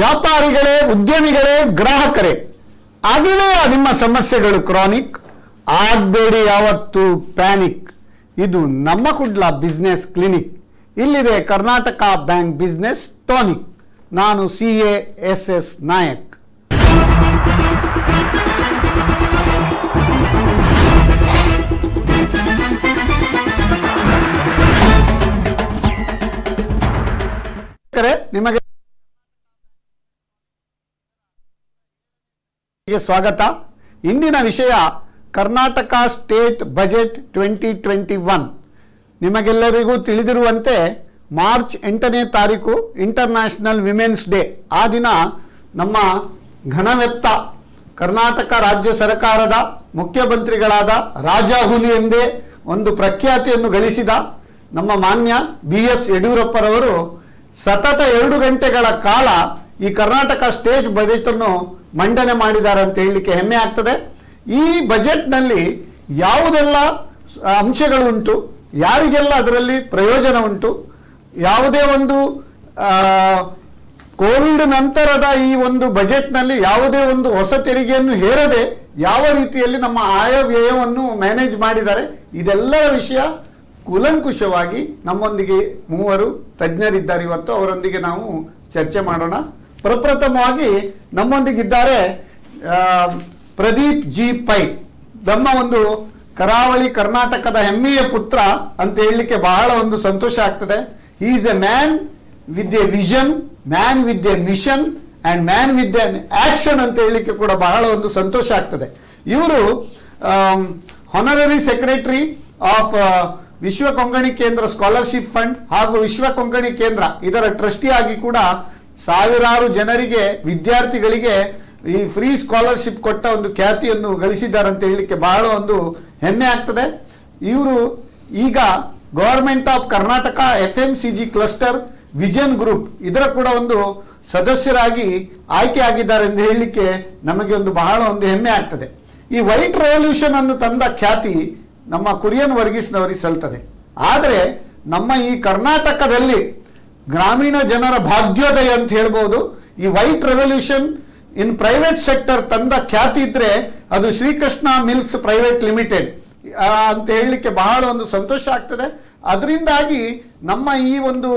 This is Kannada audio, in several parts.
ವ್ಯಾಪಾರಿಗಳೇ, ಉದ್ಯಮಿಗಳೇ, ಗ್ರಾಹಕರೇ, ಆಗಿವೆ ನಿಮ್ಮ ಸಮಸ್ಯೆಗಳು ಕ್ರಾನಿಕ್. ಆಗಬೇಡಿ ಯಾವತ್ತು ಪ್ಯಾನಿಕ್. ಇದು ನಮ್ಮ ಕುಡ್ಲ ಬಿಸ್ನೆಸ್ ಕ್ಲಿನಿಕ್. ಇಲ್ಲಿದೆ ಕರ್ನಾಟಕ ಬ್ಯಾಂಕ್ ಬಿಸ್ನೆಸ್ ಟಾನಿಕ್. ನಾನು CA SS ನಾಯಕ್. ನಿಮಗೆ ಸ್ವಾಗತ. ಇಂದಿನ ವಿಷಯ ಕರ್ನಾಟಕ ಸ್ಟೇಟ್ ಬಜೆಟ್ 2021. ನಿಮಗೆಲ್ಲರಿಗೂ ತಿಳಿದಿರುವಂತೆ ಮಾರ್ಚ್ 8ನೇ ತಾರೀಕು ಇಂಟರ್ನ್ಯಾಷನಲ್ ವಿಮೆನ್ಸ್ ಡೇ. ಆ ದಿನ ನಮ್ಮ ಘನವೆತ್ತ ಕರ್ನಾಟಕ ರಾಜ್ಯ ಸರ್ಕಾರದ ಮುಖ್ಯಮಂತ್ರಿಗಳಾದ ರಾಜಾ ಹುಲಿ ಎಂದೇ ಒಂದು ಪ್ರಖ್ಯಾತಿಯನ್ನು ಗಳಿಸಿದ ನಮ್ಮ ಮಾನ್ಯ BS ಯಡಿಯೂರಪ್ಪರವರು ಸತತ 2 ಗಂಟೆಗಳ ಕಾಲ ಈ ಕರ್ನಾಟಕ ಸ್ಟೇಟ್ ಬಜೆಟ್ ಅನ್ನು ಮಂಡನೆ ಮಾಡಿದ್ದಾರೆ ಅಂತ ಹೇಳಲಿಕ್ಕೆ ಹೆಮ್ಮೆ ಆಗ್ತದೆ. ಈ ಬಜೆಟ್ನಲ್ಲಿ ಯಾವುದೆಲ್ಲ ಅಂಶಗಳು ಉಂಟು, ಯಾರಿಗೆಲ್ಲ ಅದರಲ್ಲಿ ಪ್ರಯೋಜನ ಉಂಟು, ಯಾವುದೇ ಒಂದು ಕೋವಿಡ್ ನಂತರದ ಈ ಒಂದು ಬಜೆಟ್ನಲ್ಲಿ ಯಾವುದೇ ಒಂದು ಹೊಸ ತೆರಿಗೆಯನ್ನು ಹೇರದೆ ಯಾವ ರೀತಿಯಲ್ಲಿ ನಮ್ಮ ಆಯವ್ಯಯವನ್ನು ಮ್ಯಾನೇಜ್ ಮಾಡಿದ್ದಾರೆ, ಇದೆಲ್ಲರ ವಿಷಯ ಕೂಲಂಕುಷವಾಗಿ ನಮ್ಮೊಂದಿಗೆ 3 ತಜ್ಞರಿದ್ದಾರೆ. ಇವತ್ತು ಅವರೊಂದಿಗೆ ನಾವು ಚರ್ಚೆ ಮಾಡೋಣ. ಪ್ರಪ್ರಥಮವಾಗಿ ನಮ್ಮೊಂದಿಗಿದ್ದಾರೆ ಪ್ರದೀಪ್ ಜಿ ಪೈ. ನಮ್ಮ ಒಂದು ಕರಾವಳಿ ಕರ್ನಾಟಕದ ಹೆಮ್ಮೆಯ ಪುತ್ರ ಅಂತ ಹೇಳಲಿಕ್ಕೆ ಬಹಳ ಒಂದು ಸಂತೋಷ ಆಗ್ತದೆ. He is a man with a vision, man with a mission and man with an action ಅಂತ ಹೇಳಲಿಕ್ಕೆ ಕೂಡ ಬಹಳ ಒಂದು ಸಂತೋಷ ಆಗ್ತದೆ. ಇವರು ಹಾನರರಿ ಸೆಕ್ರೆಟರಿ ಆಫ್ ವಿಶ್ವ ಕೊಂಕಣಿ ಕೇಂದ್ರ ಸ್ಕಾಲರ್ಶಿಪ್ ಫಂಡ್ ಹಾಗೂ ವಿಶ್ವ ಕೊಂಕಣಿ ಕೇಂದ್ರ ಇದರ ಟ್ರಸ್ಟಿ ಆಗಿ ಕೂಡ ಸಾವಿರಾರು ಜನರಿಗೆ, ವಿದ್ಯಾರ್ಥಿಗಳಿಗೆ ಈ ಫ್ರೀ ಸ್ಕಾಲರ್ಶಿಪ್ ಕೊಟ್ಟ ಒಂದು ಖ್ಯಾತಿಯನ್ನು ಗಳಿಸಿದ್ದಾರೆ ಅಂತ ಹೇಳಲಿಕ್ಕೆ ಬಹಳ ಒಂದು ಹೆಮ್ಮೆ ಆಗ್ತದೆ. ಇವರು ಈಗ government of Karnataka FMCG cluster vision group ಇದರ ಕೂಡ ಒಂದು ಸದಸ್ಯರಾಗಿ ಆಯ್ಕೆ ಆಗಿದ್ದಾರೆ ಎಂದು ಹೇಳಲಿಕ್ಕೆ ನಮಗೆ ಒಂದು ಬಹಳ ಒಂದು ಹೆಮ್ಮೆ ಆಗ್ತದೆ. ಈ ವೈಟ್ ರೆವಲ್ಯೂಷನ್ ಅನ್ನು ತಂದ ಖ್ಯಾತಿ ನಮ್ಮ ಕುರಿಯನ್ ವರ್ಗೀಸ್ನವರಿಗೆ ಸಲ್ತದೆ. ಆದರೆ ನಮ್ಮ ಈ ಕರ್ನಾಟಕದಲ್ಲಿ ಗ್ರಾಮೀಣ ಜನರ ಭಾಗ್ಯೋದಯ ಅಂತ ಹೇಳ್ಬೋದು. ಈ white revolution in private sector ತಂದ ಖ್ಯಾತಿ ಇದ್ರೆ ಅದು ಶ್ರೀಕೃಷ್ಣ ಮಿಲ್ಕ್ಸ್ ಪ್ರೈವೇಟ್ ಲಿಮಿಟೆಡ್ ಅಂತ ಹೇಳಲಿಕ್ಕೆ ಬಹಳ ಒಂದು ಸಂತೋಷ ಆಗ್ತದೆ. ಅದರಿಂದಾಗಿ ನಮ್ಮ ಈ ಒಂದು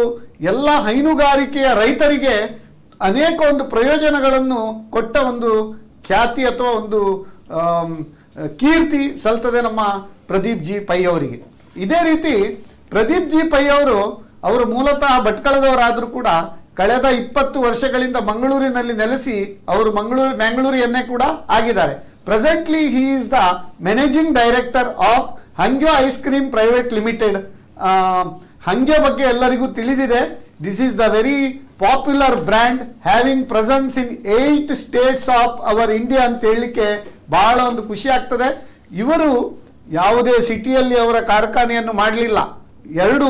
ಎಲ್ಲ ಹೈನುಗಾರಿಕೆಯ ರೈತರಿಗೆ ಅನೇಕ ಒಂದು ಪ್ರಯೋಜನಗಳನ್ನು ಕೊಟ್ಟ ಒಂದು ಖ್ಯಾತಿ ಅಥವಾ ಒಂದು ಕೀರ್ತಿ ಸಲ್ತದೆ ನಮ್ಮ ಪ್ರದೀಪ್ ಜಿ ಪೈ ಅವರಿಗೆ. ಇದೇ ರೀತಿ ಪ್ರದೀಪ್ ಜಿ ಪೈ ಅವರು ಮೂಲತಃ ಭಟ್ಕಳದವರಾದರೂ ಕೂಡ ಕಳೆದ 20 ವರ್ಷಗಳಿಂದ ಮಂಗಳೂರಿನಲ್ಲಿ ನೆಲೆಸಿ ಅವರು ಮ್ಯಾಂಗ್ಳೂರಿಯನ್ನೇ ಕೂಡ ಆಗಿದ್ದಾರೆ. Presently he is the managing director of Hangyo ice cream private limited. Hangyo ಬಗ್ಗೆ ಎಲ್ಲರಿಗೂ ತಿಳಿದಿದೆ. This is the very popular brand having presence in 8 States of our India ಅಂತ ಹೇಳಲಿಕ್ಕೆ ಬಹಳ ಒಂದು ಖುಷಿ ಆಗ್ತದೆ. ಇವರು ಯಾವುದೇ ಸಿಟಿಯಲ್ಲಿ ಅವರ ಕಾರ್ಖಾನೆಯನ್ನು ಮಾಡಲಿಲ್ಲ. 2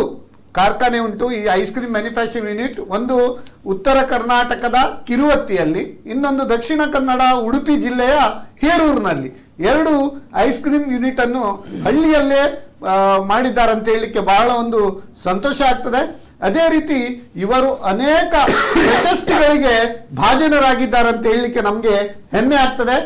ಕಾರ್ಖಾನೆ ಉಂಟು ಈ ಐಸ್ ಕ್ರೀಮ್ ಮ್ಯಾನುಫ್ಯಾಕ್ಚರಿಂಗ್ ಯೂನಿಟ್. ಒಂದು ಉತ್ತರ ಕರ್ನಾಟಕದ ಕಿರುವತ್ತಿಯಲ್ಲಿ, ಇನ್ನೊಂದು ದಕ್ಷಿಣ ಕನ್ನಡ ಉಡುಪಿ ಜಿಲ್ಲೆಯ ಹೇರೂರಿನಲ್ಲಿ 2 ಐಸ್ ಕ್ರೀಮ್ ಯೂನಿಟ್ ಅನ್ನು ಹಳ್ಳಿಯಲ್ಲೇ ಮಾಡಿದ್ದಾರೆ ಅಂತ ಹೇಳಲಿಕ್ಕೆ ಬಹಳ ಒಂದು ಸಂತೋಷ ಆಗ್ತದೆ. ಅದೇ ರೀತಿ ಇವರು ಅನೇಕ ಪ್ರಶಸ್ತಿಗಳಿಗೆ ಭಾಜನರಾಗಿದ್ದಾರೆ ಅಂತ ಹೇಳಲಿಕ್ಕೆ ನಮಗೆ ಹೆಮ್ಮೆ ಆಗ್ತದೆ.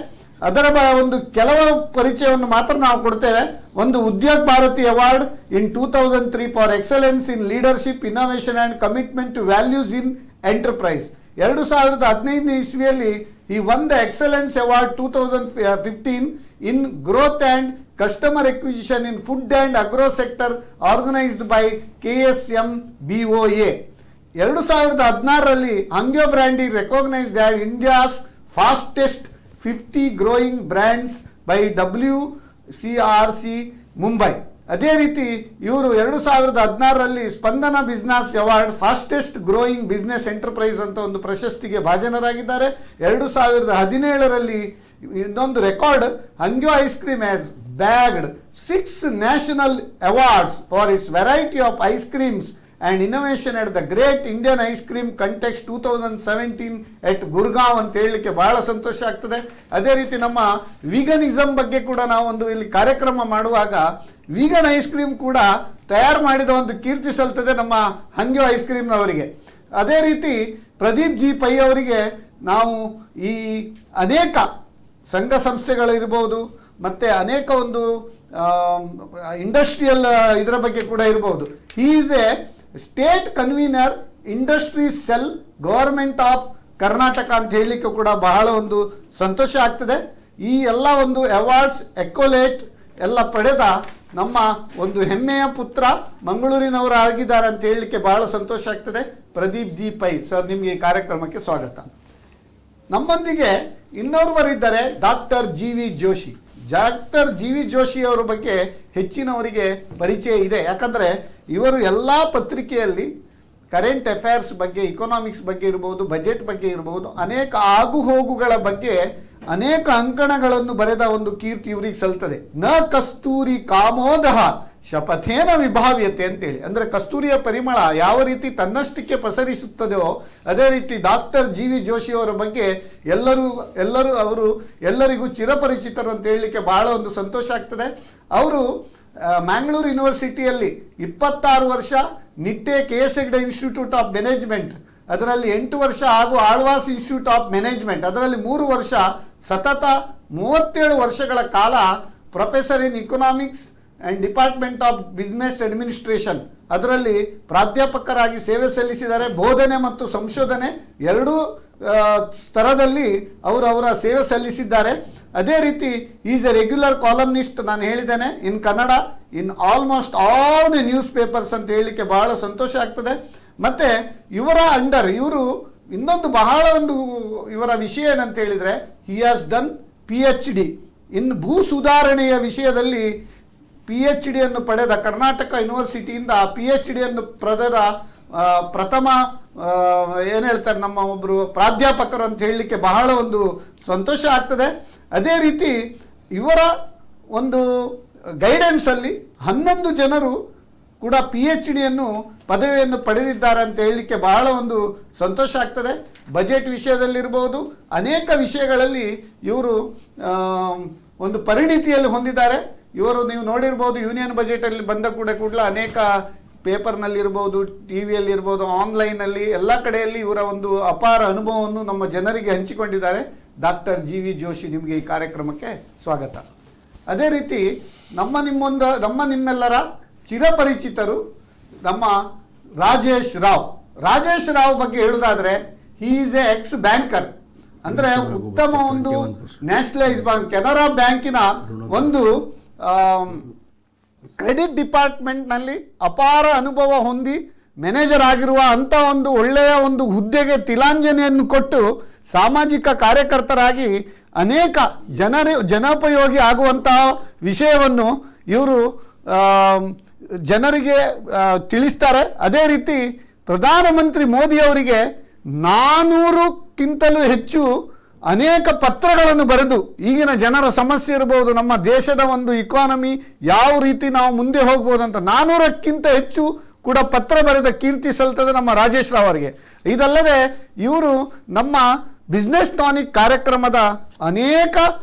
ಅದರ ಒಂದು ಕೆಲವು ಪರಿಚಯವನ್ನು ಮಾತ್ರ ನಾವು ಕೊಡ್ತೇವೆ. ಒಂದು Udyog Bharati award in 2003 for excellence in leadership, innovation and commitment to values in enterprise. 2015 ಇಸ್ವಿಯಲ್ಲಿ ಈ ಒಂದು excellence award 2015 in growth and customer acquisition in food and agro sector organised by KSMBOA. 2016ರಲ್ಲಿ ಹಂಗ್ಯೋ ಬ್ರ್ಯಾಂಡ್ ಈ recognised as India's fastest 50 growing brands by WCRC Mumbai. ಅದೇ ರೀತಿ ಇವರು 2016ರಲ್ಲಿ Spandana business award fastest growing business enterprise ಅಂತ ಒಂದು ಪ್ರಶಸ್ತಿಗೆ ಭಾಜನರಾಗಿದ್ದಾರೆ. 2017ರಲ್ಲಿ ಇನ್ನೊಂದು record, Hangyo ice cream has bagged 6 national awards for its variety of ice creams and innovation at the Great Indian Ice Cream Contest 2017 at Gurgaon ಅಂತ ಹೇಳಲಿಕ್ಕೆ ಬಹಳ ಸಂತೋಷ ಆಗ್ತದೆ. ಅದೇ ರೀತಿ ನಮ್ಮ ವೀಗನಿಸಮ್ ಬಗ್ಗೆ ಕೂಡ ನಾವು ಒಂದು ಇಲ್ಲಿ ಕಾರ್ಯಕ್ರಮ ಮಾಡುವಾಗ ವೀಗನ್ ಐಸ್ ಕ್ರೀಮ್ ಕೂಡ ತಯಾರು ಮಾಡಿದ ಒಂದು ಕೀರ್ತಿ ಸಲ್ತದೆ ನಮ್ಮ ಹಂಗ್ಯೋ ಐಸ್ ಕ್ರೀಮ್ನವರಿಗೆ. ಅದೇ ರೀತಿ ಪ್ರದೀಪ್ ಜಿ ಪೈ ಅವರಿಗೆ ನಾವು ಈ ಅನೇಕ ಸಂಘ ಸಂಸ್ಥೆಗಳಿರ್ಬೋದು ಮತ್ತು ಅನೇಕ ಒಂದು ಇಂಡಸ್ಟ್ರಿಯಲ್ ಇದರ ಬಗ್ಗೆ ಕೂಡ ಇರ್ಬೋದು. ಹಿ is A state convener industry cell government of Karnataka ಅಂತ ಹೇಳಲಿಕ್ಕೆ ಕೂಡ ಬಹಳ ಒಂದು ಸಂತೋಷ ಆಗ್ತದೆ. ಈ ಎಲ್ಲ ಒಂದು ಅವಾರ್ಡ್ಸ್ ಎಕೋಲೇಟ್ ಎಲ್ಲ ಪಡೆದ ನಮ್ಮ ಒಂದು ಹೆಮ್ಮೆಯ ಪುತ್ರ ಮಂಗಳೂರಿನವರು ಆಗಿದ್ದಾರೆ ಅಂತ ಹೇಳಲಿಕ್ಕೆ ಬಹಳ ಸಂತೋಷ ಆಗ್ತದೆ. ಪ್ರದೀಪ್ ಜಿ ಪೈ ಸರ್, ನಿಮಗೆ ಈ ಕಾರ್ಯಕ್ರಮಕ್ಕೆ ಸ್ವಾಗತ. ನಮ್ಮೊಂದಿಗೆ ಇನ್ನೋರ್ವರಿದ್ದಾರೆ, doctor G V Joshi. Doctor G V Joshi ಅವರ ಬಗ್ಗೆ ಹೆಚ್ಚಿನವರಿಗೆ ಪರಿಚಯ ಇದೆ, ಯಾಕಂದರೆ ಇವರು ಎಲ್ಲ ಪತ್ರಿಕೆಯಲ್ಲಿ ಕರೆಂಟ್ ಅಫೇರ್ಸ್ ಬಗ್ಗೆ, ಇಕೊನಾಮಿಕ್ಸ್ ಬಗ್ಗೆ ಇರ್ಬೋದು, ಬಜೆಟ್ ಬಗ್ಗೆ ಇರ್ಬೋದು, ಅನೇಕ ಆಗುಹೋಗುಗಳ ಬಗ್ಗೆ ಅನೇಕ ಅಂಕಣಗಳನ್ನು ಬರೆದ ಒಂದು ಕೀರ್ತಿ ಇವರಿಗೆ ಸಲ್ತದೆ. ನ ಕಸ್ತೂರಿ ಕಾಮೋದಹ ಶಪಥೇನ ವಿಭಾವ್ಯತೆ ಅಂತೇಳಿ, ಅಂದರೆ ಕಸ್ತೂರಿಯ ಪರಿಮಳ ಯಾವ ರೀತಿ ತನ್ನಷ್ಟಕ್ಕೆ ಪಸರಿಸುತ್ತದೆಯೋ ಅದೇ ರೀತಿ ಡಾಕ್ಟರ್ ಜಿ ವಿ ಜೋಶಿ ಅವರ ಬಗ್ಗೆ ಎಲ್ಲರಿಗೂ ಚಿರಪರಿಚಿತರು ಅಂತ ಹೇಳಲಿಕ್ಕೆ ಬಹಳ ಒಂದು ಸಂತೋಷ ಆಗ್ತದೆ. ಅವರು ಮ್ಯಾಂಗ್ಳೂರು ಯೂನಿವರ್ಸಿಟಿಯಲ್ಲಿ 26 ವರ್ಷ, Nitte KS Hegde institute of management ಅದರಲ್ಲಿ 8 ವರ್ಷ ಹಾಗೂ ಆಳ್ವಾಸ್ ಇನ್ಸ್ಟಿಟ್ಯೂಟ್ ಆಫ್ ಮ್ಯಾನೇಜ್ಮೆಂಟ್ ಅದರಲ್ಲಿ 3 ವರ್ಷ, ಸತತ 37 ವರ್ಷಗಳ ಕಾಲ professor in economics and department of business administration ಅದರಲ್ಲಿ ಪ್ರಾಧ್ಯಾಪಕರಾಗಿ ಸೇವೆ ಸಲ್ಲಿಸಿದ್ದಾರೆ. ಬೋಧನೆ ಮತ್ತು ಸಂಶೋಧನೆ ಎರಡೂ ಸ್ತರದಲ್ಲಿ ಅವರ ಸೇವೆ ಸಲ್ಲಿಸಿದ್ದಾರೆ. ಅದೇ ರೀತಿ ಈಸ್ ಎ ರೆಗ್ಯುಲರ್ ಕಾಲಮ್ನಿಸ್ಟ್, ನಾನು ಹೇಳಿದ್ದೇನೆ, in Kannada in almost all the newspapers ಅಂತ ಹೇಳಲಿಕ್ಕೆ ಬಹಳ ಸಂತೋಷ ಆಗ್ತದೆ. ಮತ್ತು ಇವರ ಇವರು ಇನ್ನೊಂದು ಬಹಳ ಒಂದು ಇವರ ವಿಷಯ ಏನಂತ ಹೇಳಿದರೆ, ಹಿ ಹ್ಯಾಸ್ ಡನ್ PhD ಇನ್ ಭೂ ಸುಧಾರಣೆಯ ವಿಷಯದಲ್ಲಿ PhD ಅನ್ನು ಪಡೆದ, ಕರ್ನಾಟಕ ಯೂನಿವರ್ಸಿಟಿಯಿಂದ PhD ಅನ್ನು ಪಡೆದ ಪ್ರಥಮ ಏನು ಹೇಳ್ತಾರೆ ನಮ್ಮ ಒಬ್ಬರು ಪ್ರಾಧ್ಯಾಪಕರು ಅಂತ ಹೇಳಲಿಕ್ಕೆ ಬಹಳ ಒಂದು ಸಂತೋಷ ಆಗ್ತದೆ. ಅದೇ ರೀತಿ ಇವರ ಒಂದು ಗೈಡೆನ್ಸಲ್ಲಿ 11 ಜನರು ಕೂಡ PhD ಪದವಿಯನ್ನು ಪಡೆದಿದ್ದಾರೆ ಅಂತ ಹೇಳಲಿಕ್ಕೆ ಬಹಳ ಒಂದು ಸಂತೋಷ ಆಗ್ತದೆ. ಬಜೆಟ್ ವಿಷಯದಲ್ಲಿರ್ಬೋದು, ಅನೇಕ ವಿಷಯಗಳಲ್ಲಿ ಇವರು ಒಂದು ಪರಿಣಿತಿಯಲ್ಲಿ ಹೊಂದಿದ್ದಾರೆ. ಇವರು ನೀವು ನೋಡಿರ್ಬೋದು, ಯೂನಿಯನ್ ಬಜೆಟಲ್ಲಿ ಬಂದ ಕೂಡಲೇ ಅನೇಕ ಪೇಪರ್ನಲ್ಲಿರ್ಬೋದು, ಟಿ ವಿಯಲ್ಲಿರ್ಬೋದು, ಆನ್ಲೈನಲ್ಲಿ ಎಲ್ಲ ಕಡೆಯಲ್ಲಿ ಇವರ ಒಂದು ಅಪಾರ ಅನುಭವವನ್ನು ನಮ್ಮ ಜನರಿಗೆ ಹಂಚಿಕೊಂಡಿದ್ದಾರೆ. ಡಾಕ್ಟರ್ ಜಿ ವಿ ಜೋಶಿ, ನಿಮಗೆ ಈ ಕಾರ್ಯಕ್ರಮಕ್ಕೆ ಸ್ವಾಗತ. ಅದೇ ರೀತಿ ನಿಮ್ಮೆಲ್ಲರ ಚಿರಪರಿಚಿತರು ನಮ್ಮ ರಾಜೇಶ್ ರಾವ್ ಬಗ್ಗೆ ಹೇಳುವುದಾದ್ರೆ, ಹಿ ಈಸ್ ಎ ಎಕ್ಸ್ ಬ್ಯಾಂಕರ್, ಅಂದರೆ ಉತ್ತಮ ಒಂದು ನ್ಯಾಷನಲೈಸ್ ಬ್ಯಾಂಕ್ ಕೆನರಾ ಬ್ಯಾಂಕಿನ ಒಂದು ಕ್ರೆಡಿಟ್ ಡಿಪಾರ್ಟ್ಮೆಂಟ್ನಲ್ಲಿ ಅಪಾರ ಅನುಭವ ಹೊಂದಿ ಮ್ಯಾನೇಜರ್ ಆಗಿರುವ ಅಂಥ ಒಂದು ಒಳ್ಳೆಯ ಒಂದು ಹುದ್ದೆಗೆ ತಿಲಾಂಜಲಿಯನ್ನು ಕೊಟ್ಟು ಸಾಮಾಜಿಕ ಕಾರ್ಯಕರ್ತರಾಗಿ ಅನೇಕ ಜನೋಪಯೋಗಿ ಆಗುವಂತಹ ವಿಷಯವನ್ನು ಇವರು ಜನರಿಗೆ ತಿಳಿಸ್ತಾರೆ. ಅದೇ ರೀತಿ ಪ್ರಧಾನಮಂತ್ರಿ ಮೋದಿಯವರಿಗೆ 400ಕ್ಕಿಂತಲೂ ಹೆಚ್ಚು ಅನೇಕ ಪತ್ರಗಳನ್ನು ಬರೆದು ಈಗಿನ ಜನರ ಸಮಸ್ಯೆ ಇರ್ಬೋದು, ನಮ್ಮ ದೇಶದ ಒಂದು ಇಕಾನಮಿ ಯಾವ ರೀತಿ ನಾವು ಮುಂದೆ ಹೋಗ್ಬೋದು ಅಂತ 400ಕ್ಕಿಂತ ಹೆಚ್ಚು ಕೂಡ ಪತ್ರ ಬರೆದ ಕೀರ್ತಿ ಸಲ್ತದೆ ನಮ್ಮ ರಾಜೇಶ್ ರಾವ್ ಅವರಿಗೆ. ಇದಲ್ಲದೆ ಇವರು ನಮ್ಮ ಬಿಸ್ನೆಸ್ ಟಾನಿಕ್ ಕಾರ್ಯಕ್ರಮದ ಅನೇಕ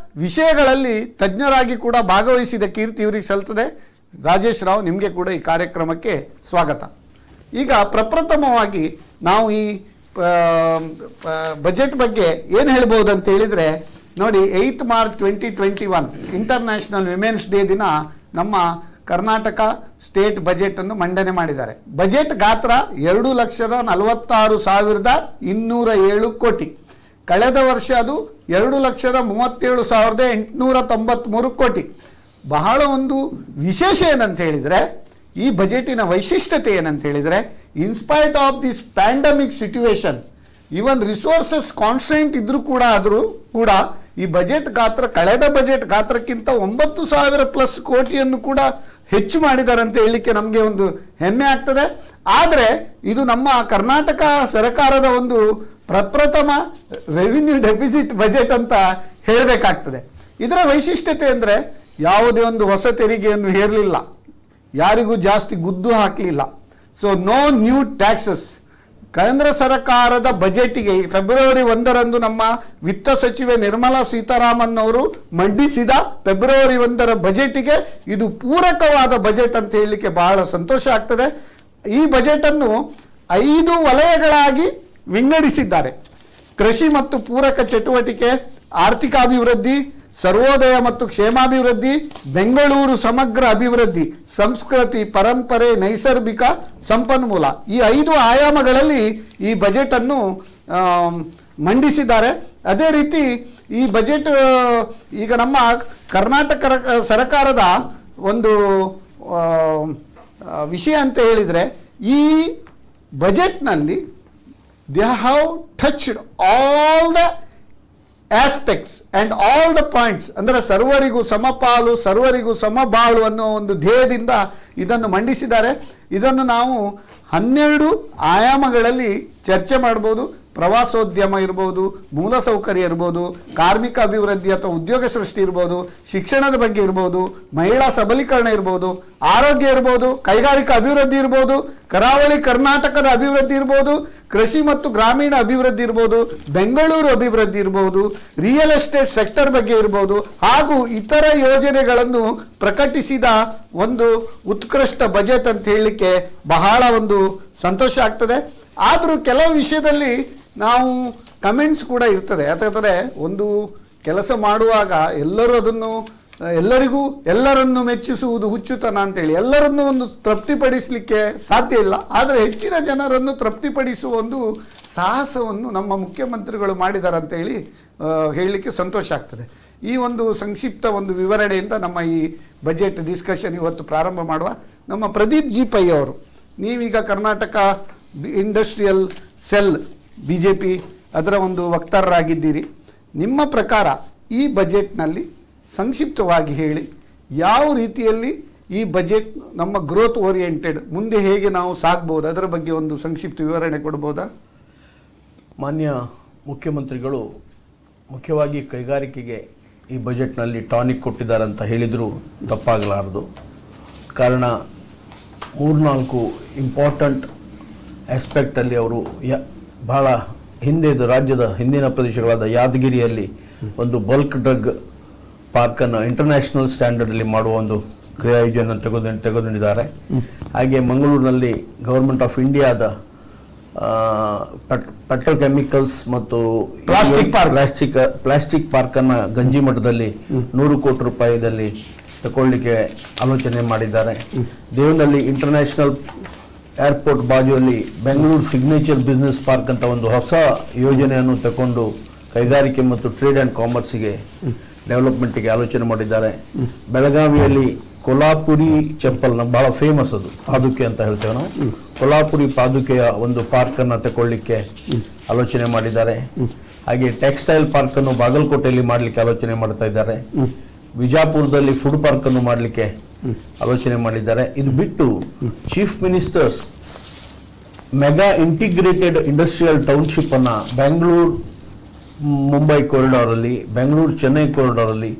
ವಿಷಯಗಳಲ್ಲಿ ತಜ್ಞರಾಗಿ ಕೂಡ ಭಾಗವಹಿಸಿದ ಕೀರ್ತಿ ಇವರಿಗೆ ಸಲ್ತದೆ. ರಾಜೇಶ್ ರಾವ್, ನಿಮಗೆ ಕೂಡ ಈ ಕಾರ್ಯಕ್ರಮಕ್ಕೆ ಸ್ವಾಗತ. ಈಗ ಪ್ರಪ್ರಥಮವಾಗಿ ನಾವು ಈ ಬಜೆಟ್ ಬಗ್ಗೆ ಏನು ಹೇಳ್ಬೋದು ಅಂತ ಹೇಳಿದರೆ, ನೋಡಿ, 8 ಮಾರ್ಚ್ 2021 ಇಂಟರ್ನ್ಯಾಷನಲ್ ವಿಮೆನ್ಸ್ ಡೇ ದಿನ ನಮ್ಮ ಕರ್ನಾಟಕ ಸ್ಟೇಟ್ ಬಜೆಟನ್ನು ಮಂಡನೆ ಮಾಡಿದ್ದಾರೆ. ಬಜೆಟ್ ಗಾತ್ರ 2,46,207 ಕೋಟಿ. ಕಳೆದ ವರ್ಷ ಅದು 2,37,893 ಕೋಟಿ. ಬಹಳ ಒಂದು ವಿಶೇಷ ಏನಂತ ಹೇಳಿದರೆ, ಈ ಬಜೆಟಿನ ವೈಶಿಷ್ಟ್ಯತೆ ಏನಂತ ಹೇಳಿದರೆ, in spite of this pandemic situation, even resources constant ಇದ್ರೂ ಕೂಡ ಈ ಬಜೆಟ್ ಗಾತ್ರ ಕಳೆದ ಬಜೆಟ್ ಗಾತ್ರಕ್ಕಿಂತ 9,000+ ಕೋಟಿಯನ್ನು ಕೂಡ ಹೆಚ್ಚು ಮಾಡಿದ್ದಾರೆ ಅಂತ ಹೇಳಲಿಕ್ಕೆ ನಮಗೆ ಒಂದು ಹೆಮ್ಮೆ ಆಗ್ತದೆ. ಆದರೆ ಇದು ನಮ್ಮ ಕರ್ನಾಟಕ ಸರ್ಕಾರದ ಒಂದು ಪ್ರಪ್ರಥಮ ರೆವಿನ್ಯೂ ಡೆಫಿಸಿಟ್ ಬಜೆಟ್ ಅಂತ ಹೇಳಬೇಕಾಗ್ತದೆ. ಇದರ ವೈಶಿಷ್ಟ್ಯತೆ ಅಂದರೆ, ಯಾವುದೇ ಒಂದು ಹೊಸ ತೆರಿಗೆಯನ್ನು ಹೇರಲಿಲ್ಲ, ಯಾರಿಗೂ ಜಾಸ್ತಿ ಗುದ್ದು ಹಾಕಲಿಲ್ಲ. So no new taxes. ಕೇಂದ್ರ ಸರ್ಕಾರದ ಬಜೆಟಿಗೆ ಫೆಬ್ರವರಿ 1ರಂದು ನಮ್ಮ ವಿತ್ತ ಸಚಿವೆ ನಿರ್ಮಲಾ ಸೀತಾರಾಮನ್ ಅವರು ಮಂಡಿಸಿದ ಫೆಬ್ರವರಿ 1ರ ಬಜೆಟಿಗೆ ಇದು ಪೂರಕವಾದ ಬಜೆಟ್ ಅಂತ ಹೇಳಲಿಕ್ಕೆ ಬಹಳ ಸಂತೋಷ ಆಗ್ತದೆ. ಈ ಬಜೆಟನ್ನು 5 ವಲಯಗಳಾಗಿ ವಿಂಗಡಿಸಿದ್ದಾರೆ. ಕೃಷಿ ಮತ್ತು ಪೂರಕ ಚಟುವಟಿಕೆ, ಆರ್ಥಿಕ ಅಭಿವೃದ್ಧಿ, ಸರ್ವೋದಯ ಮತ್ತು ಕ್ಷೇಮಾಭಿವೃದ್ಧಿ, ಬೆಂಗಳೂರು ಸಮಗ್ರ ಅಭಿವೃದ್ಧಿ, ಸಂಸ್ಕೃತಿ, ಪರಂಪರೆ, ನೈಸರ್ಗಿಕ ಸಂಪನ್ಮೂಲ, ಈ 5 ಆಯಾಮಗಳಲ್ಲಿ ಈ ಬಜೆಟ್ ಅನ್ನು ಮಂಡಿಸಿದ್ದಾರೆ. ಅದೇ ರೀತಿ ಈ ಬಜೆಟ್ ಈಗ ನಮ್ಮ ಕರ್ನಾಟಕ ಸರ್ಕಾರದ ಒಂದು ವಿಷಯ ಅಂತ ಹೇಳಿದರೆ, ಈ ಬಜೆಟ್ನಲ್ಲಿ they have touched all the aspects and all the points, ಅಂದರೆ ಸರ್ವರಿಗೂ ಸಮಪಾಲು, ಸರ್ವರಿಗೂ ಸಮಬಾಳು ಅನ್ನೋ ಒಂದು ಧ್ಯೇಯದಿಂದ ಇದನ್ನು ಮಂಡಿಸಿದ್ದಾರೆ. ಇದನ್ನು ನಾವು 12 ಆಯಾಮಗಳಲ್ಲಿ ಚರ್ಚೆ ಮಾಡ್ಬೋದು. ಪ್ರವಾಸೋದ್ಯಮ ಇರ್ಬೋದು, ಮೂಲಸೌಕರ್ಯ ಇರ್ಬೋದು, ಕಾರ್ಮಿಕ ಅಭಿವೃದ್ಧಿ ಅಥವಾ ಉದ್ಯೋಗ ಸೃಷ್ಟಿ ಇರ್ಬೋದು, ಶಿಕ್ಷಣದ ಬಗ್ಗೆ ಇರ್ಬೋದು, ಮಹಿಳಾ ಸಬಲೀಕರಣ ಇರ್ಬೋದು, ಆರೋಗ್ಯ ಇರ್ಬೋದು, ಕೈಗಾರಿಕಾ ಅಭಿವೃದ್ಧಿ ಇರ್ಬೋದು, ಕರಾವಳಿ ಕರ್ನಾಟಕದ ಅಭಿವೃದ್ಧಿ ಇರ್ಬೋದು, ಕೃಷಿ ಮತ್ತು ಗ್ರಾಮೀಣ ಅಭಿವೃದ್ಧಿ ಇರ್ಬೋದು, ಬೆಂಗಳೂರು ಅಭಿವೃದ್ಧಿ ಇರ್ಬೋದು, ರಿಯಲ್ ಎಸ್ಟೇಟ್ ಸೆಕ್ಟರ್ ಬಗ್ಗೆ ಇರ್ಬೋದು, ಹಾಗೂ ಇತರ ಯೋಜನೆಗಳನ್ನು ಪ್ರಕಟಿಸಿದ ಒಂದು ಉತ್ಕೃಷ್ಟ ಬಜೆಟ್ ಅಂತ ಹೇಳಲಿಕ್ಕೆ ಬಹಳ ಒಂದು ಸಂತೋಷ ಆಗ್ತದೆ. ಆದರೂ ಕೆಲವು ವಿಷಯದಲ್ಲಿ ನಾವು ಕಮೆಂಟ್ಸ್ ಕೂಡ ಇರ್ತದೆ. ಯಾಕಂದರೆ ಒಂದು ಕೆಲಸ ಮಾಡುವಾಗ ಎಲ್ಲರನ್ನು ಮೆಚ್ಚಿಸುವುದು ಹುಚ್ಚುತನ ಅಂತೇಳಿ ಎಲ್ಲರನ್ನು ಒಂದು ತೃಪ್ತಿಪಡಿಸಲಿಕ್ಕೆ ಸಾಧ್ಯ ಇಲ್ಲ. ಆದರೆ ಹೆಚ್ಚಿನ ಜನರನ್ನು ತೃಪ್ತಿಪಡಿಸುವ ಒಂದು ಸಾಹಸವನ್ನು ನಮ್ಮ ಮುಖ್ಯಮಂತ್ರಿಗಳು ಮಾಡಿದ್ದಾರೆ ಅಂತೇಳಿ ಹೇಳಲಿಕ್ಕೆ ಸಂತೋಷ ಆಗ್ತದೆ. ಈ ಒಂದು ಸಂಕ್ಷಿಪ್ತ ಒಂದು ವಿವರಣೆಯಿಂದ ನಮ್ಮ ಈ ಬಜೆಟ್ ಡಿಸ್ಕಷನ್ ಇವತ್ತು ಪ್ರಾರಂಭ ಮಾಡುವ. ನಮ್ಮ ಪ್ರದೀಪ್ ಜಿ ಪೈ ಅವರು, ನೀವೀಗ ಕರ್ನಾಟಕ ಇಂಡಸ್ಟ್ರಿಯಲ್ ಸೆಲ್ BJP ಅದರ ಒಂದು ವಕ್ತಾರರಾಗಿದ್ದೀರಿ. ನಿಮ್ಮ ಪ್ರಕಾರ ಈ ಬಜೆಟ್ನಲ್ಲಿ ಸಂಕ್ಷಿಪ್ತವಾಗಿ ಹೇಳಿ, ಯಾವ ರೀತಿಯಲ್ಲಿ ಈ ಬಜೆಟ್ ನಮ್ಮ ಗ್ರೋತ್ ಓರಿಯೆಂಟೆಡ್, ಮುಂದೆ ಹೇಗೆ ನಾವು ಸಾಗ್ಬೋದು, ಅದರ ಬಗ್ಗೆ ಒಂದು ಸಂಕ್ಷಿಪ್ತ ವಿವರಣೆ ಕೊಡ್ಬೋದಾ? ಮಾನ್ಯ ಮುಖ್ಯಮಂತ್ರಿಗಳು ಮುಖ್ಯವಾಗಿ ಕೈಗಾರಿಕೆಗೆ ಈ ಬಜೆಟ್ನಲ್ಲಿ ಟಾನಿಕ್ ಕೊಟ್ಟಿದ್ದಾರೆ ಅಂತ ಹೇಳಿದರೂ ತಪ್ಪಾಗಲಾರದು. ಕಾರಣ 3-4 ಇಂಪಾರ್ಟೆಂಟ್ ಆಸ್ಪೆಕ್ಟಲ್ಲಿ ಅವರು ಬಹಳ ರಾಜ್ಯದ ಹಿಂದಿನ ಪ್ರದೇಶಗಳಾದ ಯಾದಗಿರಿಯಲ್ಲಿ ಒಂದು ಬಲ್ಕ್ ಡ್ರಗ್ ಪಾರ್ಕನ್ನು ಇಂಟರ್ನ್ಯಾಷನಲ್ ಸ್ಟ್ಯಾಂಡರ್ಡಲ್ಲಿ ಮಾಡುವ ಒಂದು ಕ್ರಿಯಾ ಯೋಜನೆ ತೆಗೆದುಕೊಂಡಿದ್ದಾರೆ. ಹಾಗೆ ಮಂಗಳೂರಿನಲ್ಲಿ ಗೌರ್ಮೆಂಟ್ ಆಫ್ ಇಂಡಿಯಾದ ಪೆಟ್ರೋಕೆಮಿಕಲ್ಸ್ ಮತ್ತು ಪ್ಲಾಸ್ಟಿಕ್ ಪಾರ್ಕನ್ನು ಗಂಜಿ ಮಠದಲ್ಲಿ 100 ಕೋಟಿ ರೂಪಾಯಿದಲ್ಲಿ ತಗೊಳ್ಳಿಕ್ಕೆ ಆಲೋಚನೆ ಮಾಡಿದ್ದಾರೆ. ದೇವನಹಳ್ಳಿ ಇಂಟರ್ನ್ಯಾಷನಲ್ ಏರ್ಪೋರ್ಟ್ ಬಾಜುವಲ್ಲಿ ಬೆಂಗಳೂರು ಸಿಗ್ನೇಚರ್ ಬಿಸ್ನೆಸ್ ಪಾರ್ಕ್ ಅಂತ ಒಂದು ಹೊಸ ಯೋಜನೆಯನ್ನು ತಗೊಂಡು ಕೈಗಾರಿಕೆ ಮತ್ತು ಟ್ರೇಡ್ ಆ್ಯಂಡ್ ಕಾಮರ್ಸಿಗೆ ಡೆವಲಪ್ಮೆಂಟಿಗೆ ಆಲೋಚನೆ ಮಾಡಿದ್ದಾರೆ. ಬೆಳಗಾವಿಯಲ್ಲಿ ಕೊಲ್ಹಾಪುರಿ ಚಪ್ಪಲ್ನ ಬಹಳ ಫೇಮಸ್, ಅದು ಪಾದುಕೆ ಅಂತ ಹೇಳ್ತೇವೆ ನಾವು, ಕೊಲ್ಹಾಪುರಿ ಪಾದುಕೆಯ ಒಂದು ಪಾರ್ಕನ್ನು ತಗೊಳ್ಳಿಕ್ಕೆ ಆಲೋಚನೆ ಮಾಡಿದ್ದಾರೆ. ಹಾಗೆ ಟೆಕ್ಸ್ಟೈಲ್ ಪಾರ್ಕನ್ನು ಬಾಗಲಕೋಟೆಯಲ್ಲಿ ಮಾಡಲಿಕ್ಕೆ ಆಲೋಚನೆ ಮಾಡ್ತಾ ಇದ್ದಾರೆ. ವಿಜಾಪುರದಲ್ಲಿ ಫುಡ್ ಪಾರ್ಕನ್ನು ಮಾಡಲಿಕ್ಕೆ ಆಲೋಚನೆ ಮಾಡಿದ್ದಾರೆ. ಇದು ಬಿಟ್ಟು chief ministers mega integrated industrial township ಅನ್ನ ಬೆಂಗಳೂರು ಮುಂಬೈ ಕಾರಿಡಾರಲ್ಲಿ, ಬೆಂಗಳೂರು ಚೆನ್ನೈ ಕಾರಿಡಾರಲ್ಲಿ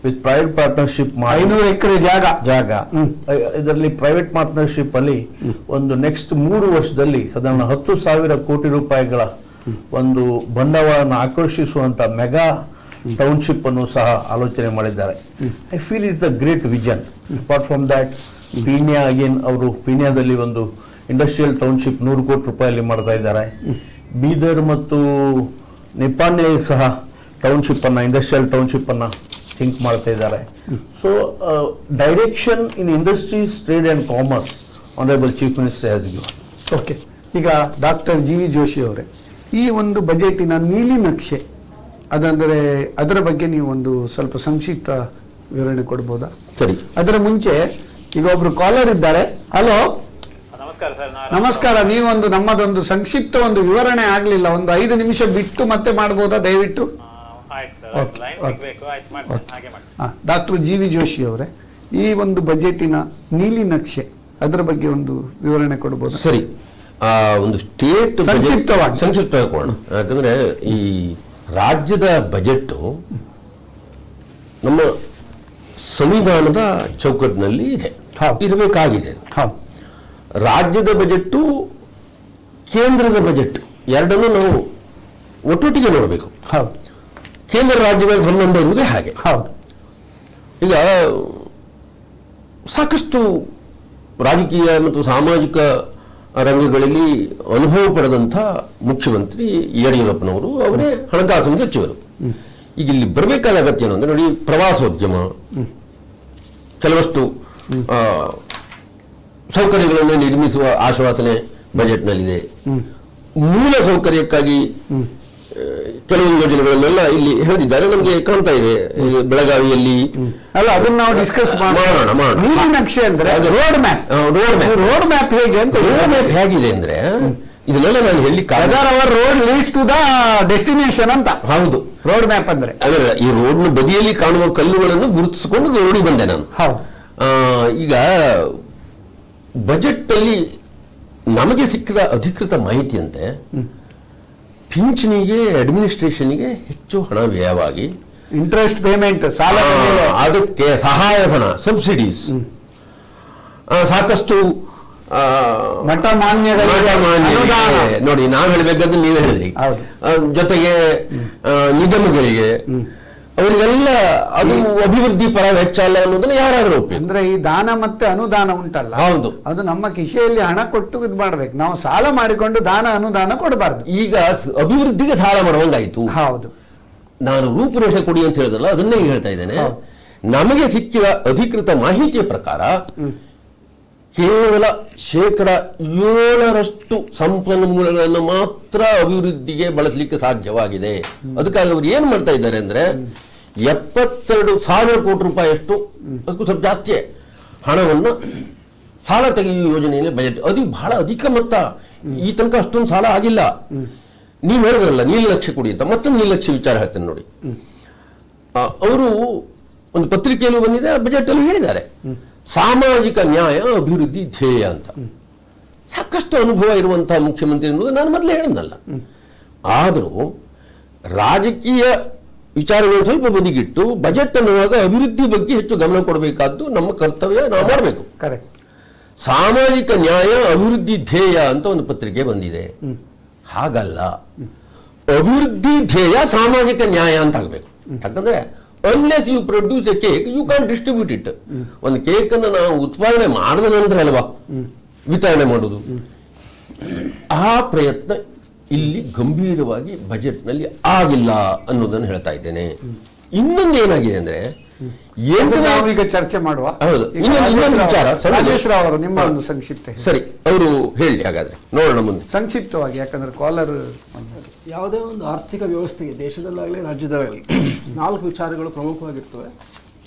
ವಿತ್ ಪ್ರೈವೇಟ್ ಪಾರ್ಟ್ನರ್ಶಿಪ್ 500 ಎಕರೆ ಜಾಗ ಇದರಲ್ಲಿ ಪ್ರೈವೇಟ್ ಪಾರ್ಟ್ನರ್ಶಿಪ್ ಅಲ್ಲಿ ಒಂದು ನೆಕ್ಸ್ಟ್ 3 ವರ್ಷದಲ್ಲಿ ಸಾಧಾರಣ 10,000 ಕೋಟಿ ರೂಪಾಯಿಗಳ ಒಂದು ಬಂಡವಾಳವನ್ನು ಆಕರ್ಷಿಸುವಂತ ಮೆಗಾ ಟೌನ್ಶಿಪ್ ಅನ್ನು ಸಹ ಆಲೋಚನೆ ಮಾಡಿದ್ದಾರೆ. I feel it's a great vision. Apart from that, Peenya again ಅವರು ಪೀಣ್ಯದಲ್ಲಿ ಒಂದು ಇಂಡಸ್ಟ್ರಿಯಲ್ ಟೌನ್ಶಿಪ್ 100 ಕೋಟಿ ರೂಪಾಯಿಯಲ್ಲಿ ಮಾಡ್ತಾ ಇದ್ದಾರೆ. ಬೀದರ್ ಮತ್ತು ನಿಪ್ಪಾಣಿಯಲ್ಲಿ ಸಹ ಇಂಡಸ್ಟ್ರಿಯಲ್ ಟೌನ್ಶಿಪ್ ಅನ್ನ ಥಿಂಕ್ ಮಾಡ್ತಾ ಇದ್ದಾರೆ. So direction in industries, trade and commerce honourable chief minister has given. Okay, ಈಗ ಡಾಕ್ಟರ್ ಜಿ ವಿ ಜೋಶಿ ಅವರೇ, ಈ ಒಂದು ಬಜೆಟಿನ ನೀಲಿ ನಕ್ಷೆ ಅದಂದರೆ ಅದರ ಬಗ್ಗೆ ನೀವು ಒಂದು ಸ್ವಲ್ಪ ಸಂಕ್ಷಿಪ್ತ ವಿವರಣೆ ಕೊಡ್ಬೋದಾ? ಸರಿ. ಅದರ ಮುಂಚೆ ಈಗ ಒಬ್ರು ಕಾಲರ್ ಇದ್ದಾರೆ. ಹಲೋ, ನಮಸ್ಕಾರ. ನೀವೊಂದು ನಮ್ಮದೊಂದು ಸಂಕ್ಷಿಪ್ತ ಒಂದು ವಿವರಣೆ ಆಗಲಿಲ್ಲ, ಒಂದು 5 ನಿಮಿಷ ಬಿಟ್ಟು ಮತ್ತೆ ಮಾಡ್ಬೋದಾ ದಯವಿಟ್ಟು? ಡಾಕ್ಟರ್ ಜಿ ವಿ ಜೋಶಿ ಅವರೇ, ಈ ಒಂದು ಬಜೆಟಿನ ನೀಲಿ ನಕ್ಷೆ ಅದರ ಬಗ್ಗೆ ಒಂದು ವಿವರಣೆ ಕೊಡ್ಬೋದಾ? ಸರಿ. ಒಂದು ಸ್ಟೇಟ್ ಸಂಕ್ಷಿಪ್ತವಾಗಿ ಕೊಡೋಣ. ಯಾಕಂದ್ರೆ ಈ ರಾಜ್ಯದ ಬಜೆಟ್ ನಮ್ಮ ಸಂವಿಧಾನದ ಚೌಕಟ್ಟಿನಲ್ಲಿ ಇರಬೇಕಾಗಿದೆ. ರಾಜ್ಯದ ಬಜೆಟ್ಟು, ಕೇಂದ್ರದ ಬಜೆಟ್ ಎರಡನ್ನೂ ನಾವು ಒಟ್ಟೊಟ್ಟಿಗೆ ನೋಡಬೇಕು. ಕೇಂದ್ರ ರಾಜ್ಯಗಳ ಸಂಬಂಧ ಇರುವುದೇ ಹಾಗೆ. ಈಗ ಸಾಕಷ್ಟು ರಾಜಕೀಯ ಮತ್ತು ಸಾಮಾಜಿಕ ರಂಗಗಳಲ್ಲಿ ಅನುಭವ ಪಡೆದಂಥ ಮುಖ್ಯಮಂತ್ರಿ ಯಡಿಯೂರಪ್ಪನವರು, ಅವರೇ ಹಣಕಾಸಿನ ಸಚಿವರು. ಈಗ ಇಲ್ಲಿ ಬರಬೇಕಾದ ಅಗತ್ಯ ಏನು ಅಂದರೆ ನೋಡಿ, ಪ್ರವಾಸೋದ್ಯಮ, ಕೆಲವಷ್ಟು ಸೌಕರ್ಯಗಳನ್ನು ನಿರ್ಮಿಸುವ ಆಶ್ವಾಸನೆ ಬಜೆಟ್ನಲ್ಲಿದೆ. ಮೂಲ ಸೌಕರ್ಯಕ್ಕಾಗಿ ಕೆಲವು ಯೋಜನೆಗಳನ್ನೆಲ್ಲ ಇಲ್ಲಿ ಹೇಳಿದ್ದಾರೆ, ನಮಗೆ ಕಾಣ್ತಾ ಇದೆ. ಬೆಳಗಾವಿಯಲ್ಲಿ ಅಲ್ಲ, ಅದನ್ನ ನಾವು ಡಿಸ್ಕಸ್ ಮಾಡೋಣ. ನೀಲಿ ನಕ್ಷೆ ಅಂದ್ರೆ ರೋಡ್ ಮ್ಯಾಪ್. ರೋಡ್ ಮ್ಯಾಪ್ ಹೇಗೆ ಅಂತ, ರೋಡ್ ಮ್ಯಾಪ್ ಹೇಗಿದೆ ಅಂದ್ರೆ ಇದನ್ನೆಲ್ಲ ನಾನು ಹೇಳಿ road leads to the destination ಅಂತ. ಹೌದು, ರೋಡ್ ಮ್ಯಾಪ್ ಅಂದ್ರೆ ಅದಲ್ಲ, ಈ ರೋಡ್ನ ಬದಿಯಲ್ಲಿ ಕಾಣುವ ಕಲ್ಲುಗಳನ್ನು ಗುರುತಿಸಿಕೊಂಡು ನೋಡಿ ಬಂದೆ ನಾನು. ಹೌದು. ಈಗ ಬಜೆಟ್ ಅಲ್ಲಿ ನಮಗೆ ಸಿಕ್ಕಿದ ಅಧಿಕೃತ ಮಾಹಿತಿಯಂತೆ ಪಿಂಚಣಿಗೆ, ಅಡ್ಮಿನಿಸ್ಟ್ರೇಷನ್ಗೆ ಹೆಚ್ಚು ಹಣ ವ್ಯಯವಾಗಿ, ಇಂಟ್ರೆಸ್ಟ್ ಪೇಮೆಂಟ್, ಸಾಲ, ಅದಕ್ಕೆ ಸಹಾಯಧನ, ಸಬ್ಸಿಡೀಸ್, ಸಾಕಷ್ಟು ಮಠ ಮಾನ್ಯಗಳಿಗೆ ನೋಡಿ, ನಾನು ಹೇಳಬೇಕಾದ್ರೆ ನೀವೇ ಹೇಳಿದ್ರಿ, ಜೊತೆಗೆ ನಿಗಮಗಳಿಗೆ, ಅವರಿಗೆಲ್ಲ ಅದು ಅಭಿವೃದ್ಧಿ ಪರ ವೆಚ್ಚ ಅಲ್ಲ ಅನ್ನೋದನ್ನ ಯಾರಾದ್ರೂ ಒಪ್ಪಿ. ಅಂದ್ರೆ ಈ ದಾನ ಮತ್ತೆ ಅನುದಾನ ಉಂಟಲ್ಲ, ಹೌದು, ಅದು ನಮ್ಮ ಕಿಶೆಯಲ್ಲಿ ಹಣ ಕೊಟ್ಟು ಇದು ಮಾಡ್ಬೇಕು. ನಾವು ಸಾಲ ಮಾಡಿಕೊಂಡು ದಾನ ಅನುದಾನ ಕೊಡಬಾರ್ದು. ಈಗ ಅಭಿವೃದ್ಧಿಗೆ ಸಾಲ ಮಾಡುವಂಗಾಯ್ತು. ಹೌದು, ನಾನು ರೂಪುರೇಷೆ ಕೊಡಿ ಅಂತ ಹೇಳಿದ್ರಲ್ಲ, ಅದನ್ನೇ ಹೇಳ್ತಾ ಇದ್ದೇನೆ. ನಮಗೆ ಸಿಕ್ಕಿದ ಅಧಿಕೃತ ಮಾಹಿತಿಯ ಪ್ರಕಾರ ಕೇವಲ 7% ಸಂಪನ್ಮೂಲಗಳನ್ನು ಮಾತ್ರ ಅಭಿವೃದ್ಧಿಗೆ ಬಳಸಲಿಕ್ಕೆ ಸಾಧ್ಯವಾಗಿದೆ. ಅದಕ್ಕಾಗಿ ಅವರು ಏನು ಮಾಡ್ತಾ ಇದ್ದಾರೆ ಅಂದ್ರೆ 72,000 ಕೋಟಿ ರೂಪಾಯಿಯಷ್ಟು, ಅದಕ್ಕೂ ಸ್ವಲ್ಪ ಜಾಸ್ತಿಯೇ ಹಣವನ್ನು ಸಾಲ ತೆಗೆಯುವ ಯೋಜನೆಯಲ್ಲಿ ಬಜೆಟ್. ಅದು ಬಹಳ ಅಧಿಕ ಮೊತ್ತ. ಈ ತನಕ ಅಷ್ಟೊಂದು ಸಾಲ ಆಗಿಲ್ಲ. ನೀವು ಹೇಳಿದ್ರಲ್ಲ ನೀಲನಕ್ಷೆ ಕೊಡಿ ಅಂತ, ಮತ್ತೊಂದು ನೀಲನಕ್ಷೆ ವಿಚಾರ ಹೇಳ್ತೇನೆ ನೋಡಿ. ಅವರು ಒಂದು ಪತ್ರಿಕೆಯಲ್ಲೂ ಬಂದಿದೆ, ಬಜೆಟ್ ಅಲ್ಲಿ ಹೇಳಿದ್ದಾರೆ, ಸಾಮಾಜಿಕ ನ್ಯಾಯ ಅಭಿವೃದ್ಧಿ ಧ್ಯೇಯ ಅಂತ. ಸಾಕಷ್ಟು ಅನುಭವ ಇರುವಂತಹ ಮುಖ್ಯಮಂತ್ರಿ ಅನ್ನೋದು ನಾನು ಮೊದಲೇ ಹೇಳಿದ್ನಲ್ಲ. ಆದರೂ ರಾಜಕೀಯ ವಿಚಾರಗಳು ಸ್ವಲ್ಪ ಬದಿಗಿಟ್ಟು ಬಜೆಟ್ ಅನ್ನುವಾಗ ಅಭಿವೃದ್ಧಿ ಬಗ್ಗೆ ಹೆಚ್ಚು ಗಮನ ಕೊಡಬೇಕಾದ್ದು ನಮ್ಮ ಕರ್ತವ್ಯ, ನಾವು ಮಾಡಬೇಕು. ಕರೆಕ್ಟ್. ಸಾಮಾಜಿಕ ನ್ಯಾಯ ಅಭಿವೃದ್ಧಿ ಧ್ಯೇಯ ಅಂತ ಒಂದು ಪತ್ರಿಕೆ ಬಂದಿದೆ. ಹಾಗಲ್ಲ, ಅಭಿವೃದ್ಧಿ ಧ್ಯೇಯ ಸಾಮಾಜಿಕ ನ್ಯಾಯ ಅಂತ ಆಗಬೇಕು. ಯಾಕಂದ್ರೆ unless you produce a cake, you can't distribute it. ಒಂದು ಕೇಕ್ ಅನ್ನು ನಾವು ಉತ್ಪಾದನೆ ಮಾಡಿದ ನಂತರ ಅಲ್ವಾ ವಿತರಣೆ ಮಾಡೋದು. ಆ ಪ್ರಯತ್ನ ಇಲ್ಲಿ ಗಂಭೀರವಾಗಿ ಬಜೆಟ್ನಲ್ಲಿ ಆಗಿಲ್ಲ ಅನ್ನೋದನ್ನು ಹೇಳ್ತಾ ಇದ್ದೇನೆ. ಇನ್ನೊಂದು ಏನಾಗಿದೆ ಅಂದ್ರೆ, ಈಗ ಚರ್ಚೆ ಮಾಡುವ. ಹೌದು, ಇನ್ನೊಂದು ವಿಚಾರ. ರಾಜೇಶ್ ರಾವ್ ಅವರು ನಿಮ್ಮ ಒಂದು ಸಂಕ್ಷಿಪ್ತ. ಸರಿ, ಅವರು ಹೇಳಿ ಹಾಗಾದ್ರೆ, ನೋಡೋಣ ಮುಂದೆ ಸಂಕ್ಷಿಪ್ತವಾಗಿ. ಯಾಕಂದ್ರೆ ಕಾಲರ್, ಯಾವುದೇ ಒಂದು ಆರ್ಥಿಕ ವ್ಯವಸ್ಥೆಗೆ ದೇಶದಲ್ಲಾಗಲಿ ರಾಜ್ಯದಲ್ಲಾಗಲಿ 4 ವಿಚಾರಗಳು ಪ್ರಮುಖವಾಗಿರ್ತವೆ.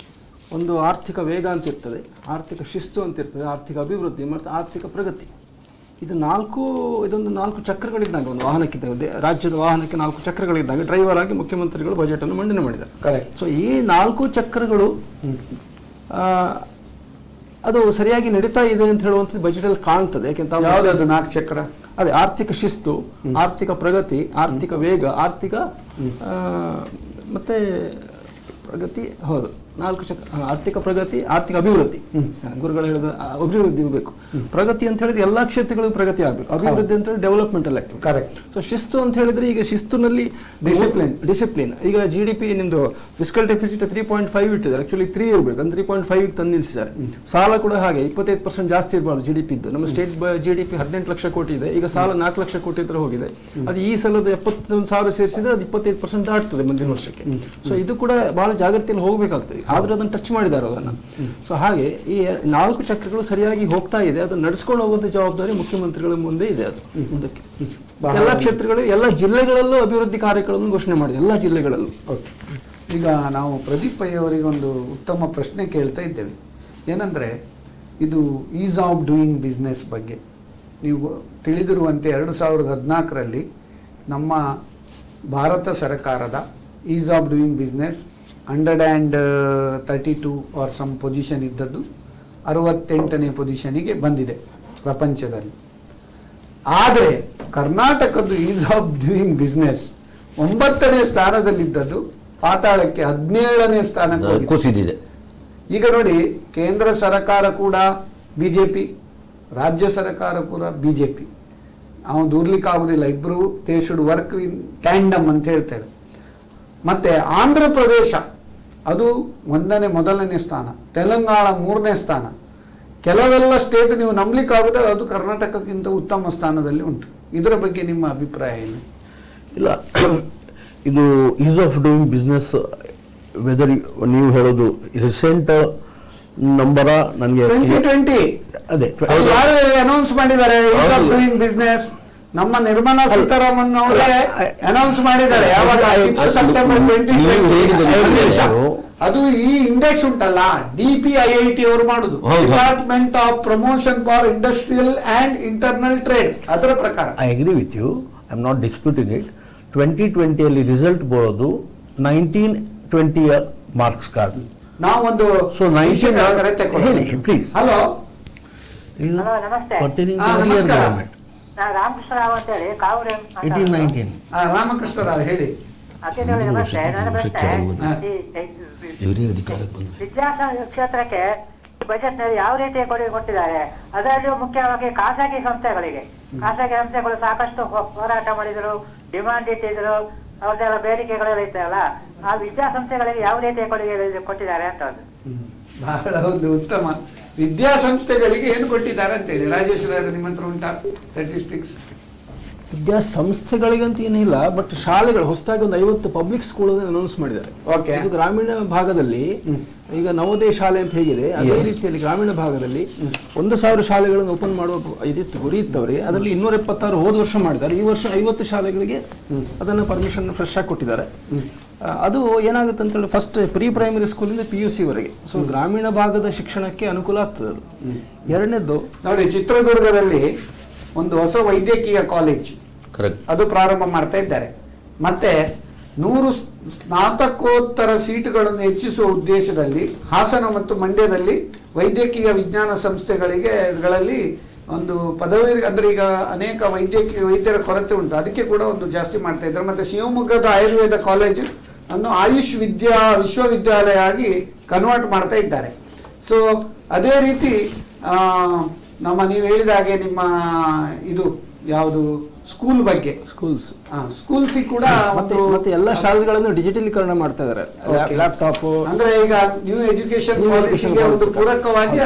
ಒಂದು ಆರ್ಥಿಕ ವೇಗ ಅಂತ ಇರ್ತದೆ, ಆರ್ಥಿಕ ಶಿಸ್ತು ಅಂತ ಇರ್ತದೆ, ಆರ್ಥಿಕ ಅಭಿವೃದ್ಧಿ ಮತ್ತು ಆರ್ಥಿಕ ಪ್ರಗತಿ. ಇದೊಂದು 4 ಚಕ್ರಗಳಿದ್ದಾಗ ಒಂದು ವಾಹನಕ್ಕಿದ್ದಾಗ, ರಾಜ್ಯದ ವಾಹನಕ್ಕೆ 4 ಚಕ್ರಗಳಿದ್ದಾಗ ಡ್ರೈವರ್ ಆಗಿ ಮುಖ್ಯಮಂತ್ರಿಗಳು ಬಜೆಟ್ ಅನ್ನು ಮಂಡನೆ ಮಾಡಿದ್ದಾರೆ. ಕರೆಕ್ಟ್. ಸೊ ಈ 4 ಚಕ್ರಗಳು ಅದು ಸರಿಯಾಗಿ ನಡೀತಾ ಇದೆ ಅಂತ ಹೇಳುವಂಥದ್ದು ಬಜೆಟ್ ಅಲ್ಲಿ ಕಾಣ್ತದೆ. ಯಾಕೆಂತ ಯಾವ್ದು 4 ಚಕ್ರ? ಅದೇ ಆರ್ಥಿಕ ಶಿಸ್ತು, ಆರ್ಥಿಕ ಪ್ರಗತಿ, ಆರ್ಥಿಕ ವೇಗ, ಆರ್ಥಿಕ ಮತ್ತೆ ಪ್ರಗತಿ. ಹೌದು, 4 ಚಕ್ರ. ಆರ್ಥಿಕ ಪ್ರಗತಿ, ಆರ್ಥಿಕ ಅಭಿವೃದ್ಧಿ. ಗುರುಗಳು ಹೇಳಿದ ಅಭಿವೃದ್ಧಿ ಬೇಕು. ಪ್ರಗತಿ ಅಂತ ಹೇಳಿದ್ರೆ ಎಲ್ಲಾ ಕ್ಷೇತ್ರಗಳಿಗೂ ಪ್ರಗತಿ ಆಗಬೇಕು. ಅಭಿವೃದ್ಧಿ ಅಂತ ಹೇಳಿ ಡೆವಲಪ್ಮೆಂಟಲ್ ಆಕ್ಟಿವಿಟಿ. ಕರೆಕ್ಟ್. ಸೊ ಶಿಸ್ತು ಅಂತ ಹೇಳಿದ್ರೆ ಈಗ ಶಿಸ್ತುನಲ್ಲಿ ಡಿಸಿಪ್ಲಿನ್. ಈಗ GDP ನಿಮ್ದು ಫಿಸ್ಕಲ್ ಡೆಫಿಸಿಟ್ 3.5 ಇಟ್ಟಿದ್ದಾರೆ. ಆಕ್ಚುಲಿ 3 ಇರಬೇಕು, ಅಂದ್ರೆ 3.5 ತಂದು ನಿಲ್ಲಿಸಿದ್ದಾರೆ. ಸಾಲ ಕೂಡ ಹಾಗೆ 25% ಜಾಸ್ತಿ ಇರಬಾರ್ದು GDP ಇದ್ದು. ನಮ್ಮ ಸ್ಟೇಟ್ GDP 18 ಲಕ್ಷ ಕೋಟಿ ಇದೆ, ಈಗ ಸಾಲ 4 ಲಕ್ಷ ಕೋಟಿ ಹತ್ರ ಹೋಗಿದೆ. ಅದು ಈ ಸಲದ 71,000 ಸೇರಿಸಿದ್ರೆ ಅದು 25% ದಾಟ್ತದೆ ಮುಂದಿನ ವರ್ಷಕ್ಕೆ. ಸೊ ಇದು ಕೂಡ ಬಹಳ ಜಾಗ್ರತೆಯಲ್ಲಿ ಹೋಗಬೇಕಾಗ್ತದೆ. ಆದ್ರೆ ಅದನ್ನು ಟಚ್ ಮಾಡಿದ್ದಾರೆ ಅದನ್ನ. ಸೊ ಹಾಗೆ ಈ 4 ಚಕ್ರಗಳು ಸರಿಯಾಗಿ ಹೋಗ್ತಾ ಇದೆ. ಅದನ್ನು ನಡೆಸ್ಕೊಂಡು ಹೋಗುವಂತ ಜವಾಬ್ದಾರಿ ಮುಖ್ಯಮಂತ್ರಿಗಳ ಮುಂದೆ ಇದೆ. ಅದು ಮುಂದಕ್ಕೆ ಎಲ್ಲ ಕ್ಷೇತ್ರಗಳು, ಎಲ್ಲ ಜಿಲ್ಲೆಗಳಲ್ಲೂ ಅಭಿವೃದ್ಧಿ ಕಾರ್ಯಗಳನ್ನು ಘೋಷಣೆ ಮಾಡಿದೆ, ಎಲ್ಲ ಜಿಲ್ಲೆಗಳಲ್ಲೂ. ಈಗ ನಾವು ಪ್ರದೀಪ್ ಅವರಿಗೆ ಒಂದು ಉತ್ತಮ ಪ್ರಶ್ನೆ ಕೇಳ್ತಾ ಇದ್ದೇವೆ. ಏನಂದ್ರೆ, ಇದು ಈಸ್ ಆಫ್ ಡೂಯಿಂಗ್ ಬಿಸ್ನೆಸ್ ಬಗ್ಗೆ ನೀವು ತಿಳಿದಿರುವಂತೆ 2014ರಲ್ಲಿ ನಮ್ಮ ಭಾರತ ಸರ್ಕಾರದ ease of doing business 132 or some position ಇದ್ದದ್ದು 68ನೇ ಪೊಸಿಷನಿಗೆ ಬಂದಿದೆ ಪ್ರಪಂಚದಲ್ಲಿ. ಆದರೆ ಕರ್ನಾಟಕದ್ದು ಈಸ್ ಆಫ್ ಡೂಯಿಂಗ್ ಬಿಸ್ನೆಸ್ 9ನೇ ಸ್ಥಾನದಲ್ಲಿದ್ದದ್ದು ಪಾತಾಳಕ್ಕೆ 17ನೇ ಸ್ಥಾನಕ್ಕೆ ಕುಸಿದಿದೆ. ಈಗ ನೋಡಿ, ಕೇಂದ್ರ ಸರ್ಕಾರ ಕೂಡ ಬಿಜೆಪಿ, ರಾಜ್ಯ ಸರ್ಕಾರ ಕೂಡ ಬಿಜೆಪಿ. ನಾವು ದೂರ್ಲಿಕ್ಕಾಗುವುದಿಲ್ಲ, ಇಬ್ಬರು they should work in tandem ಅಂತ ಹೇಳ್ತೇವೆ. ಮತ್ತೆ ಆಂಧ್ರ ಪ್ರದೇಶ ಅದು ಮೊದಲನೇ ಸ್ಥಾನ, ತೆಲಂಗಾಣ 3ನೇ ಸ್ಥಾನ, ಕೆಲವೆಲ್ಲ ಸ್ಟೇಟ್ ನೀವು ನಂಬಲಿಕ್ಕೆ ಆಗುತ್ತೆ, ಅದು ಕರ್ನಾಟಕಕ್ಕಿಂತ ಉತ್ತಮ ಸ್ಥಾನದಲ್ಲಿ ಉಂಟು. ಇದರ ಬಗ್ಗೆ ನಿಮ್ಮ ಅಭಿಪ್ರಾಯ ಏನು? ಇಲ್ಲ, ಇದು ease of doing business whether ನೀವು ಹೇಳೋದು ರೀಸೆಂಟ್ ನಂಬರ ನನಗೆ 2020 ಅದೇ ಯಾರು ಅನೌನ್ಸ್ ಮಾಡಿದ್ದಾರೆ ಈಸ್ ಆಫ್ ಡೂಯಿಂಗ್ ಬಿಸ್ನೆಸ್? ನಮ್ಮ ನಿರ್ಮಲಾ ಸೀತಾರಾಮನ್ ಅವರೇ ಅನೌನ್ಸ್ ಮಾಡಿದ್ದಾರೆ. ಯಾವಾಗ? ಸೆಪ್ಟೆಂಬರ್ 2020. ಅದು ಈ ಇಂಡೆಕ್ಸ್ ಉಂಟಲ್ಲ, DPIIT ಅವರು ಮಾಡುದು, department of promotion for industrial and internal trade. ಅದರ ಪ್ರಕಾರ I agree with you, I am not disputing it. 2020 result ಬರೋದು 1920 ಮಾರ್ಕ್ಸ್ ಕಾರ್ಡ್. ನಾವೊಂದು ಸೊ 19 ಹೇಳಿ ಪ್ಲೀಸ್. ಹಲೋ, ನಮಸ್ತೆ. ಗವರ್ಮೆಂಟ್ ನಾನು ರಾಮಕೃಷ್ಣ ರಾವ್ ಅಂತ ಹೇಳಿ ಕಾವೂರು 1819 ರಾಮಕೃಷ್ಣ ರಾವ್ ಹೇಳಿ. ಅತಿಥಿಗಳು ನಮಸ್ತೆ. ನನ್ನ ಪ್ರಶ್ನೆ, ಇವರೇ ಅಧಿಕಾರಕ್ಕೆ ಬಂದ ವಿದ್ಯಾಸಂಸ್ಥೆ ಕ್ಷೇತ್ರಕ್ಕೆ ಬಜೆಟ್ ನಲ್ಲಿ ಯಾವ ರೀತಿಯ ಕೊಡುಗೆ ಕೊಟ್ಟಿದ್ದಾರೆ? ಅದರಲ್ಲಿಯೂ ಮುಖ್ಯವಾಗಿ ಖಾಸಗಿ ಸಂಸ್ಥೆಗಳಿಗೆ. ಖಾಸಗಿ ಸಂಸ್ಥೆಗಳು ಸಾಕಷ್ಟು ಹೋರಾಟ ಮಾಡಿದ್ರು, ಡಿಮಾಂಡ್ ಇಟ್ಟಿದ್ರು, ಅವ್ರದ್ದೆಲ್ಲ ಬೇಡಿಕೆಗಳೆಲ್ಲ ಇತ್ತಲ್ಲ, ಆ ವಿದ್ಯಾಸಂಸ್ಥೆಗಳಿಗೆ ಯಾವ ರೀತಿಯ ಕೊಡುಗೆ ಕೊಟ್ಟಿದ್ದಾರೆ ಅಂತ. ಬಹಳ ಒಂದು ಉತ್ತಮ. ವಿದ್ಯಾಸಂಸ್ಥೆಗಳಿಗೆ ಏನು ಕೊಟ್ಟಿದ್ದಾರೆ ಅಂತೇಳಿ ರಾಜೇಶ್ ರಾಯರು ನಿಮ್ಮ ಹತ್ರ ಉಂಟಾ ಸ್ಟ್ಯಾಟಿಸ್ಟಿಕ್ಸ್? ವಿದ್ಯಾಸಂಸ್ಥೆಗಳಿಗಂತ ಏನಿಲ್ಲ, ಬಟ್ ಶಾಲೆಗಳು ಹೊಸದಾಗಿ ಒಂದು 50 ಪಬ್ಲಿಕ್ ಸ್ಕೂಲ್ ಅನೌನ್ಸ್ ಮಾಡಿದ್ದಾರೆ. Okay. ಇದು ಗ್ರಾಮೀಣ ಭಾಗದಲ್ಲಿ ಈಗ ನವೋದಯ ಶಾಲೆ ಅಂತ ಹೇಗಿದೆ, ಅದೇ ರೀತಿಯಲ್ಲಿ ಗ್ರಾಮೀಣ ಭಾಗದಲ್ಲಿ 1,000 ಶಾಲೆಗಳನ್ನು ಓಪನ್ ಮಾಡುವ ಇದಿತ್ತು, ಗುರಿ ಇತ್ತವರಿಗೆ. ಅದರಲ್ಲಿ 276 ಹೋದ ವರ್ಷ ಮಾಡಿದ್ದಾರೆ. ಈ ವರ್ಷ 50 ಶಾಲೆಗಳಿಗೆ ಅದನ್ನು ಪರ್ಮಿಷನ್ ಫ್ರೆಶ್ ಆಗಿ ಕೊಟ್ಟಿದ್ದಾರೆ. ಅದು ಏನಾಗುತ್ತೆ ಅಂತ ಹೇಳಿ, ಫಸ್ಟ್ ಪ್ರೀ ಪ್ರೈಮರಿ ಸ್ಕೂಲಿಂದ PUC ವರೆಗೆ. ಸೊ ಗ್ರಾಮೀಣ ಭಾಗದ ಶಿಕ್ಷಣಕ್ಕೆ ಅನುಕೂಲ ಆಗ್ತದೆ ಅದು. ಎರಡನೇದ್ದು ನೋಡಿ, ಚಿತ್ರದುರ್ಗದಲ್ಲಿ ಒಂದು ಹೊಸ ವೈದ್ಯಕೀಯ ಕಾಲೇಜ್ ಅದು ಪ್ರಾರಂಭ ಮಾಡ್ತಾ ಇದ್ದಾರೆ. ಮತ್ತೆ 100 ಸ್ನಾತಕೋತ್ತರ ಸೀಟುಗಳನ್ನು ಹೆಚ್ಚಿಸುವ ಉದ್ದೇಶದಲ್ಲಿ ಹಾಸನ ಮತ್ತು ಮಂಡ್ಯದಲ್ಲಿ ವೈದ್ಯಕೀಯ ವಿಜ್ಞಾನ ಸಂಸ್ಥೆಗಳಲ್ಲಿ ಒಂದು ಪದವಿ, ಅಂದ್ರೆ ಈಗ ಅನೇಕ ವೈದ್ಯರ ಕೊರತೆ ಉಂಟು, ಅದಕ್ಕೆ ಕೂಡ ಒಂದು ಜಾಸ್ತಿ ಮಾಡ್ತಾ ಇದ್ದಾರೆ. ಮತ್ತೆ ಶಿವಮೊಗ್ಗದ ಆಯುರ್ವೇದ ಕಾಲೇಜ್ ಅನ್ನು ಆಯುಷ್ ವಿಶ್ವವಿದ್ಯಾಲಯ ಆಗಿ ಕನ್ವರ್ಟ್ ಮಾಡ್ತಾ ಇದ್ದಾರೆ. ಸೊ ಅದೇ ರೀತಿ ನೀವು ಹೇಳಿದ ಹಾಗೆ ನಿಮ್ಮ ಇದು ಯಾವುದು ಸ್ಕೂಲ್ ಬಗ್ಗೆ, ಸ್ಕೂಲ್ಸ್ ಕೂಡ ಮತ್ತೆ ಎಲ್ಲ ಶಾಲೆಗಳನ್ನು ಡಿಜಿಟಲೀಕರಣ ಮಾಡ್ತಾ ಇದ್ದಾರೆ. ಲ್ಯಾಪ್ಟಾಪ್ ಅಂದ್ರೆ ಈಗ ನ್ಯೂ ಎಜುಕೇಶನ್ ಪಾಲಿಸಿಗೆ ಒಂದು ಪೂರಕವಾಗಿ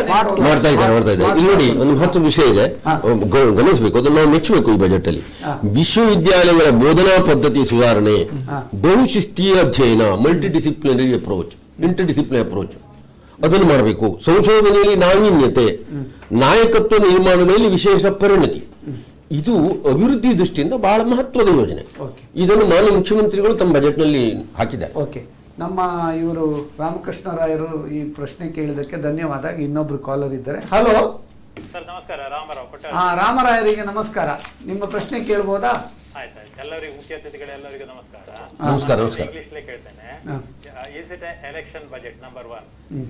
ಮಾಡ್ತಾ ಇದ್ದಾರೆ. ಇಲ್ಲಿ ನೋಡಿ, ಒಂದು ಮಹತ್ವದ ವಿಷಯ ಇದೆ, ಗಮನಿಸಬೇಕು, ಅದನ್ನು ನಾವು ಮೆಚ್ಚಬೇಕು. ಈ ಬಜೆಟ್ ಅಲ್ಲಿ ವಿಶ್ವವಿದ್ಯಾಲಯಗಳ ಬೋಧನಾ ಪದ್ಧತಿ ಸುಧಾರಣೆ, ಬಹುಶಿಸ್ತೀಯ ಅಧ್ಯಯನ, ಮಲ್ಟಿಡಿಸಿಪ್ಲಿನರಿ ಅಪ್ರೋಚ್, ಇಂಟರ್ಡಿಸಿಪ್ಲಿನರಿ ಅಪ್ರೋಚ್ ಅದನ್ನು ಮಾಡಬೇಕು. ಸಂಶೋಧನೆಯಲ್ಲಿ ನಾವೀನ್ಯತೆ, ನಾಯಕತ್ವ ನಿರ್ಮಾಣದಲ್ಲಿ ವಿಶೇಷ ಪರಿಣತಿ, ಇದು ಅಭಿವೃದ್ಧಿ ದೃಷ್ಟಿಯಿಂದ ಬಹಳ ಮಹತ್ವದ ಯೋಜನೆ. ಇದನ್ನು ಮಾನ್ಯ ಮುಖ್ಯಮಂತ್ರಿಗಳು ತಮ್ಮ ಬಜೆಟ್ ನಲ್ಲಿ ಹಾಕಿದ್ದಾರೆ. ಓಕೆ, ನಮ್ಮ ಇವರು ರಾಮಕೃಷ್ಣ ರಾಯರು ಈ ಪ್ರಶ್ನೆ ಕೇಳಿದಕ್ಕೆ ಧನ್ಯವಾದ. ಇನ್ನೊಬ್ರು ಕಾಲರ್ ಇದ್ದಾರೆ. ಹಲೋ ಸರ್, ನಮಸ್ಕಾರ. ರಾಮರಾವ್. ರಾಮರಾಯರಿಗೆ ನಮಸ್ಕಾರ. ನಿಮ್ಮ ಪ್ರಶ್ನೆ ಕೇಳಬಹುದಾ? ಆಯ್ತು. ಎಲ್ಲರಿಗೂ ಮುಖ್ಯ ಅತಿಥಿಗಳೆಲ್ಲರಿಗೂ ನಮಸ್ಕಾರ. ನಮಸ್ಕಾರ. ನಮಸ್ಕಾರ. ಇಂಗ್ಲಿಷ್ಲೇ ಕೇಳ್ತೇನೆ. Is it an election budget? Number one.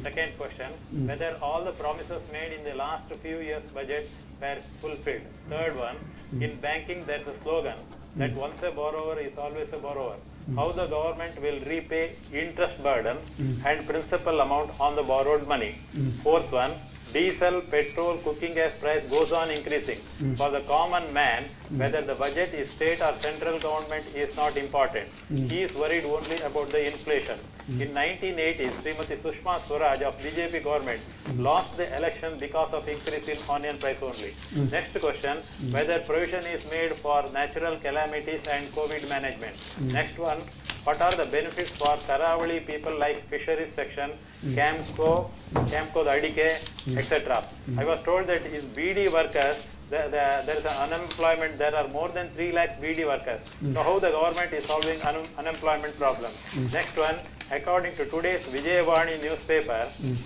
Second question, whether all the promises made in the last few years budget were fulfilled. Third one, in banking there is a slogan that once a borrower is always a borrower. How the government will repay interest burden and principal amount on the borrowed money. Fourth one, diesel, petrol, cooking gas price goes on increasing. For the common man, whether the budget is state or central government is not important. He is worried only about the inflation. In 1980s, Srimati Sushma Swaraj of BJP government lost the election because of increase in onion price only. Next question, whether provision is made for natural calamities and COVID management. Next one, what are the benefits for Karavali people like fisheries section, Camco, the IDK, etc. I was told that in BD workers, there is an unemployment. There are more than 3 lakh BD workers. So how the government is solving unemployment problem? Next one, according to today's Vijayawani newspaper,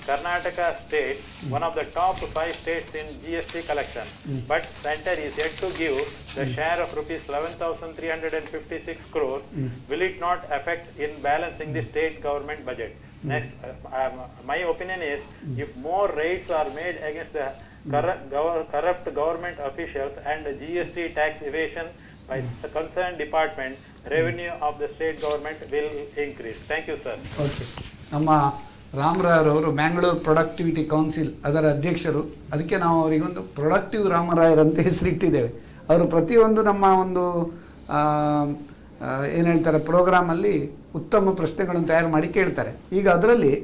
Karnataka state, one of the top 5 states in GST collection, but center is yet to give the share of rupees 11,356 crore. Will it not affect in balancing the state government budget? Next, my opinion is, if more raids are made against the corrupt government officials and the GST tax evasion by the concerned department, revenue of the state government will increase. Thank you, sir. Okay. ನಮ್ಮ ರಾಮರಾಯರವರು ಮ್ಯಾಂಗ್ಳೂರ್ ಪ್ರೊಡಕ್ಟಿವಿಟಿ ಕೌನ್ಸಿಲ್ ಅದರ ಅಧ್ಯಕ್ಷರು. ಅದಕ್ಕೆ ನಾವು ಅವರಿಗೊಂದು ಪ್ರೊಡಕ್ಟಿವ್ ರಾಮರಾಯರಂತ ಹೆಸರಿಟ್ಟಿದ್ದೇವೆ. ಅವರು ಪ್ರತಿಯೊಂದು ನಮ್ಮ ಒಂದು ಏನು ಹೇಳ್ತಾರೆ ಪ್ರೋಗ್ರಾಮಲ್ಲಿ ಉತ್ತಮ ಪ್ರಶ್ನೆಗಳನ್ನು ತಯಾರು ಮಾಡಿ ಕೇಳ್ತಾರೆ. ಈಗ ಅದರಲ್ಲಿ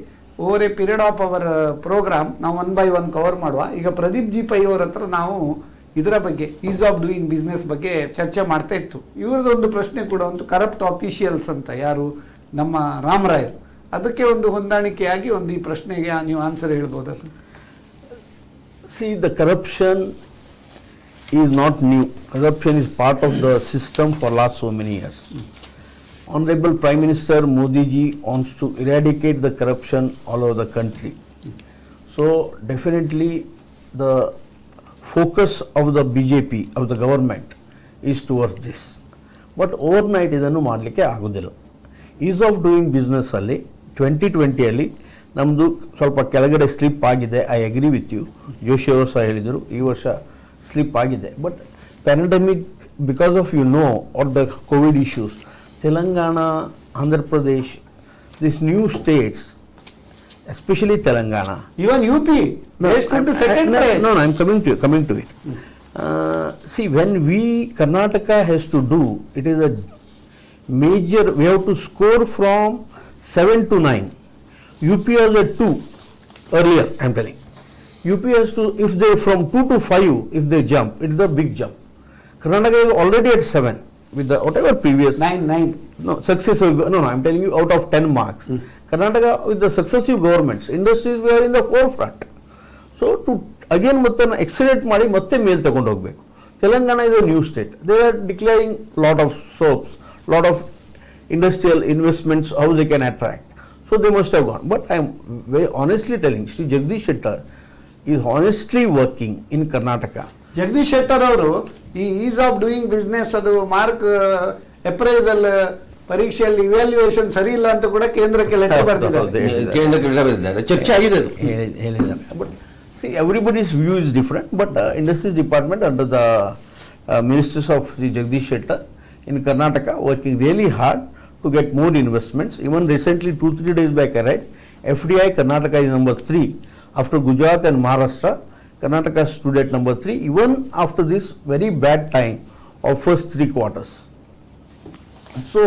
over a period of our programme ನಾವು 1 by 1 ಕವರ್ ಮಾಡುವ. ಈಗ ಪ್ರದೀಪ್ ಜಿ ಪೈ ಅವ್ರ ಹತ್ರ ನಾವು ಇದರ ಬಗ್ಗೆ ಈಸ್ ಆಫ್ ಡೂಯಿಂಗ್ ಬಿಸ್ನೆಸ್ ಬಗ್ಗೆ ಚರ್ಚೆ ಮಾಡ್ತಾ ಇತ್ತು. ಇವ್ರದ್ದೊಂದು ಪ್ರಶ್ನೆ ಕೂಡ ಒಂದು ಕರಪ್ಟ್ ಆಫೀಷಿಯಲ್ಸ್ ಅಂತ ಯಾರು ನಮ್ಮ ರಾಮರಾಯರು, ಅದಕ್ಕೆ ಒಂದು ಹೊಂದಾಣಿಕೆಯಾಗಿ ಒಂದು ಈ ಪ್ರಶ್ನೆಗೆ ನೀವು ಆನ್ಸರ್ ಹೇಳ್ಬೋದಾ sir? See, the corruption is not new. Corruption is part of the system for last so many years. Honorable Prime Minister Modi ji wants to eradicate the corruption all over the country. So definitely the focus of the BJP, of the government, is towards this. But overnight ಇದನ್ನು ಮಾಡಲಿಕ್ಕೆ ಆಗೋದಿಲ್ಲ. ಈಸ್ ಆಫ್ ಡೂಯಿಂಗ್ ಬಿಸ್ನೆಸ್ ಅಲ್ಲಿ 2020 ನಮ್ಮದು ಸ್ವಲ್ಪ ಕೆಳಗಡೆ ಸ್ಲಿಪ್ ಆಗಿದೆ. I agree with you. Joshi ಅವರು ಸಹ ಹೇಳಿದರು ಈ ವರ್ಷ ಸ್ಲಿಪ್ ಆಗಿದೆ. But pandemic because of are the covid issues, Telangana, Andhra Pradesh, this new states, especially Telangana. Even UP, raised to second place. No, I'm coming to it. See, when Karnataka has to do, it is a major, we have to score from 7 to 9. UP was at 2 earlier, I'm telling. UP has to, if they from 2 to 5, if they jump, it's a big jump. Karnataka is already at 7 with the whatever previous. 9. No, successive, I'm telling you out of 10 marks. Karnataka with the successive governments, industries were in the forefront. So to again ಮತ್ತೆ accelerate ಮಾಡಿ ಮತ್ತೆ ಮೇಲೆ ತಗೊಂಡು ಹೋಗಬೇಕು. Telangana is a new state. They are declaring lot of soaps, lot of industrial investments, how they can attract. So they must have gone. But I am very honestly telling, Shri Jagdish Shettar is honestly working in Karnataka. Jagadish Shettar ಅವರು ಈ ಈಸ್ ಆಫ್ ಡೂಯಿಂಗ್ ಬಿಸ್ನೆಸ್ ಅದು ಮಾರ್ಕ್ ಅಪ್ರೈಸಲ್ ಪರೀಕ್ಷೆಯಲ್ಲಿ ಇವ್ಯಾಲ್ಯೂಯೇಷನ್ ಸರಿ ಇಲ್ಲ ಅಂತ ಕೂಡ ಕೇಂದ್ರಕ್ಕೆ ಲೆಟರ್ ಬರೆದಿದ್ದಾರೆ. ಕೇಂದ್ರಕ್ಕೆ ಬರೆದಿದ್ದಾರೆ, ಚರ್ಚೆ ಆಗಿದೆ ಅದು. ಹೇಳಿದ್ದಾರೆ. But see, everybody's view is different. But Industries Department under the ministers of Shri Jagdish Shettar in Karnataka working really hard to get more investments. Even recently, 2-3 days back I read, FDI Karnataka is number 3 after Gujarat and Maharashtra. Karnataka stood at number 3 even after this very bad time of first 3 quarters. So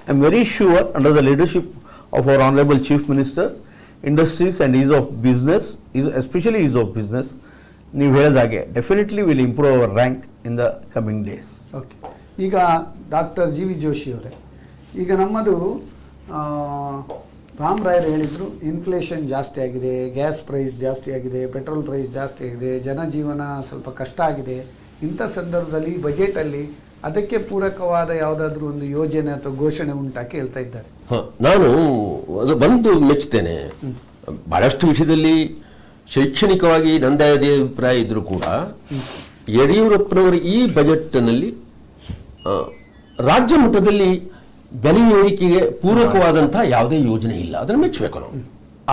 I am very sure under the leadership of our Honorable Chief Minister, industries and ease of business, especially ease of business, ನೀವು ಹೇಳಿದಾಗೆ definitely will improve hour rank in the coming days. Okay, ಈಗ ಡಾಕ್ಟರ್ ಜಿ ವಿ ಜೋಶಿ ಅವರೇ, ಈಗ ನಮ್ಮದು ರಾಮ್ ರಾಯರು ಹೇಳಿದರು ಇನ್ಫ್ಲೇಷನ್ ಜಾಸ್ತಿ ಆಗಿದೆ, ಗ್ಯಾಸ್ ಪ್ರೈಸ್ ಜಾಸ್ತಿ ಆಗಿದೆ, ಪೆಟ್ರೋಲ್ ಪ್ರೈಸ್ ಜಾಸ್ತಿ ಆಗಿದೆ, ಜನಜೀವನ ಸ್ವಲ್ಪ ಕಷ್ಟ ಆಗಿದೆ. ಇಂಥ ಸಂದರ್ಭದಲ್ಲಿ ಬಜೆಟಲ್ಲಿ ಅದಕ್ಕೆ ಪೂರಕವಾದ ಯಾವುದಾದ್ರೂ ಒಂದು ಯೋಜನೆ ಅಥವಾ ಘೋಷಣೆ ಉಂಟಾ ಕೇಳ್ತಾ ಇದ್ದಾರೆ. ನಾನು ಒಂದು ಮೆಚ್ಚುತ್ತೇನೆ. ಬಹಳಷ್ಟು ವಿಷಯದಲ್ಲಿ ಶೈಕ್ಷಣಿಕವಾಗಿ ನಂದೇ ಅಭಿಪ್ರಾಯ ಇದ್ರೂ ಕೂಡ ಯಡಿಯೂರಪ್ಪನವರ ಈ ಬಜೆಟ್ನಲ್ಲಿ ರಾಜ್ಯ ಮಟ್ಟದಲ್ಲಿ ಬೆಲೆ ಏರಿಕೆಗೆ ಪೂರಕವಾದಂತಹ ಯಾವುದೇ ಯೋಜನೆ ಇಲ್ಲ. ಅದನ್ನು ಮೆಚ್ಚಬೇಕು ನಾವು.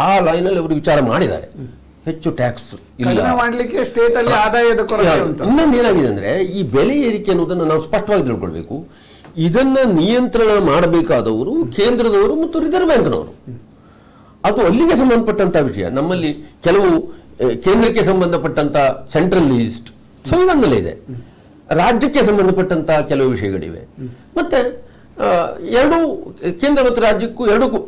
ಆ ಲೈನಲ್ಲಿ ಅವರು ವಿಚಾರ ಮಾಡಿದ್ದಾರೆ. ಹೆಚ್ಚು ಟ್ಯಾಕ್ಸ್ ಇಲ್ಲ ಮಾಡಲಿಕ್ಕೆ ಸ್ಟೇಟ್ ಅಲ್ಲಿ ಆದಾಯದ ಕೊರತೆ ಉಂಟು. ಇನ್ನೊಂದು ಏನಾಗಿದೆ ಅಂದ್ರೆ ಈ ಬೆಲೆ ಏರಿಕೆ ಅನ್ನೋದನ್ನು ನಾವು ಸ್ಪಷ್ಟವಾಗಿ ತಿಳ್ಕೊಳ್ಬೇಕು. ಇದನ್ನ ನಿಯಂತ್ರಣ ಮಾಡಬೇಕಾದವರು ಕೇಂದ್ರದವರು ಮತ್ತು ರಿಸರ್ವ್ ಬ್ಯಾಂಕ್ನವರು. ಅದು ಅಲ್ಲಿಗೆ ಸಂಬಂಧಪಟ್ಟಂತ ವಿಷಯ. ನಮ್ಮಲ್ಲಿ ಕೆಲವು ಕೇಂದ್ರಕ್ಕೆ ಸಂಬಂಧಪಟ್ಟಂತ ಸೆಂಟ್ರಲ್ ಲಿಸ್ಟ್ ಸಂವಿಧಾನದಲ್ಲೇ ಇದೆ, ರಾಜ್ಯಕ್ಕೆ ಸಂಬಂಧಪಟ್ಟಂತ ಕೆಲವು ವಿಷಯಗಳಿವೆ. ಮತ್ತೆ ಎರಡು ಕೇಂದ್ರ ಮತ್ತು ರಾಜ್ಯಕ್ಕೂ ಎರಡಕ್ಕೂ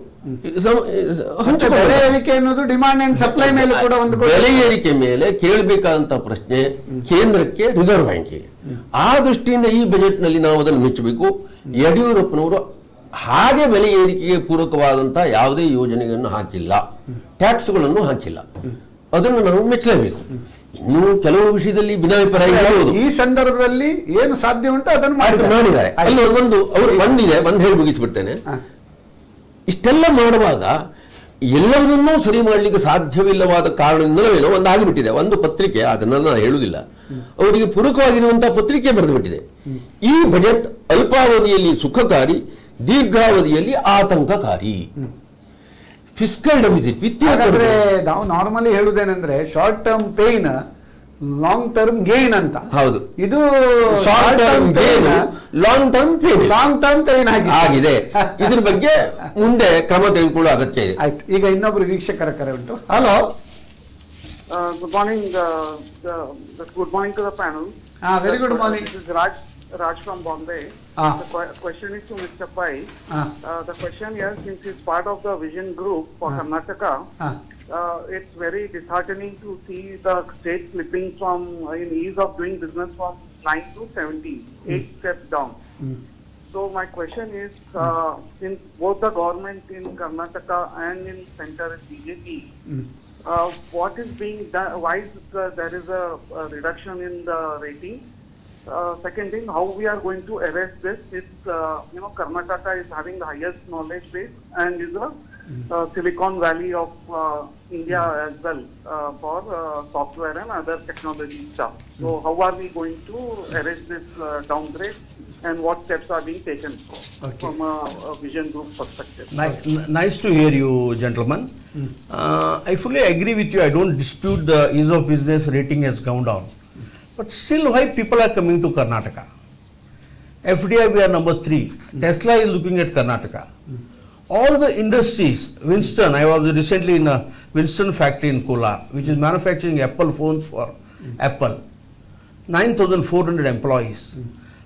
ಬೆಲೆ ಏರಿಕೆ ಅನ್ನೋದು ಡಿಮಾಂಡ್ ಅಂಡ್ ಸಪ್ಲೈ ಮೇಲೆ ಕೂಡ ಒಂದು ಬೆಲೆ ಏರಿಕೆ ಮೇಲೆ ಕೇಳಬೇಕಾದಂತ ಪ್ರಶ್ನೆ ಕೇಂದ್ರಕ್ಕೆ, ರಿಸರ್ವ್ ಬ್ಯಾಂಕಿಗೆ. ಆ ದೃಷ್ಟಿಯಿಂದ ಈ ಬಜೆಟ್ ನಲ್ಲಿ ನಾವು ಅದನ್ನು ಮೆಚ್ಚಬೇಕು. ಯಡಿಯೂರಪ್ಪನವರು ಹಾಗೆ ಬೆಲೆ ಏರಿಕೆಗೆ ಪೂರಕವಾದಂತಹ ಯಾವುದೇ ಯೋಜನೆಗಳನ್ನು ಹಾಕಿಲ್ಲ, ಟ್ಯಾಕ್ಸ್ಗಳನ್ನು ಹಾಕಿಲ್ಲ. ಅದನ್ನು ನಾವು ಮೆಚ್ಚಲೇಬೇಕು. ಇನ್ನು ಕೆಲವು ವಿಷಯದಲ್ಲಿ ಭಿನ್ನಾಭಿಪ್ರಾಯ ಇರಬಹುದು. ಈ ಸಂದರ್ಭದಲ್ಲಿ ಏನು ಸಾಧ್ಯ ಉಂಟು ಅದನ್ನು ಮಾಡಿದ್ದಾರೆ. ಅಲ್ಲಿ ಒಂದು ಹೇಳಿ ಮುಗಿಸ್ಬಿಡ್ತೇನೆ. ಇಷ್ಟೆಲ್ಲ ಮಾಡುವಾಗ ಎಲ್ಲವನ್ನೂ ಸರಿ ಮಾಡಲಿಕ್ಕೆ ಸಾಧ್ಯವಿಲ್ಲವಾದ ಕಾರಣದಿಂದಲೇ ಒಂದು ಆಗಿಬಿಟ್ಟಿದೆ. ಒಂದು ಪತ್ರಿಕೆ, ಅದನ್ನ ನಾನು ಹೇಳುವುದಿಲ್ಲ, ಅವರಿಗೆ ಪೂರಕವಾಗಿರುವಂತಹ ಪತ್ರಿಕೆ ಬರೆದುಬಿಟ್ಟಿದೆ. ಈ ಬಜೆಟ್ ಅಲ್ಪಾವಧಿಯಲ್ಲಿ ಸುಖಕಾರಿ, ದೀರ್ಘಾವಧಿಯಲ್ಲಿ ಆತಂಕಕಾರಿ. ಫಿಸ್ಕಲ್ ಡೆಫಿಸಿಟ್ ವಿತ್ತೀಯ ನಾವು ನಾರ್ಮಲಿ ಹೇಳುವುದೇನೆಂದ್ರೆ short term pain, long term gain ಅಂತ. ಹೌದು, ಇದು short term gain, long term pain ಆಗಿದೆ. ಇದ್ರ ಬಗ್ಗೆ ಮುಂದೆ ಕ್ರಮ ತೆಗೆದುಕೊಳ್ಳುವ ಅಗತ್ಯ ಇದೆ. ಆಯ್ತು, ಈಗ ಇನ್ನೊಬ್ರು ವೀಕ್ಷಕರ ಕರೆ ಉಂಟು. Hello, good morning. Good morning to the panel. Very good morning. Raj from Bombay. Ah. The question is to Mr. Pai. Ah. The question here, since it's part of the vision group for Karnataka, it's very disheartening to see the state slipping from in ease of doing business from 9 to 17, 8 steps down. So my question is, since both the government in Karnataka and in center is BJP, what is being done? Why is there is a reduction in the rating? Second thing, how we are going to arrest this? It's Karnataka is having the highest knowledge base and is a Silicon Valley of India as well for software and other technology stuff. So how are we going to arrest this downgrade, and what steps are being taken from a vision group perspective? Nice to hear you, gentlemen. I fully agree with you. I don't dispute the ease of business rating has gone down. But still, why people are coming to Karnataka? FDI, we are number 3. Tesla is looking at Karnataka. All the industries, Winston, I was recently in a Winston factory in Kolar, which is manufacturing Apple phones for Apple. 9,400 employees.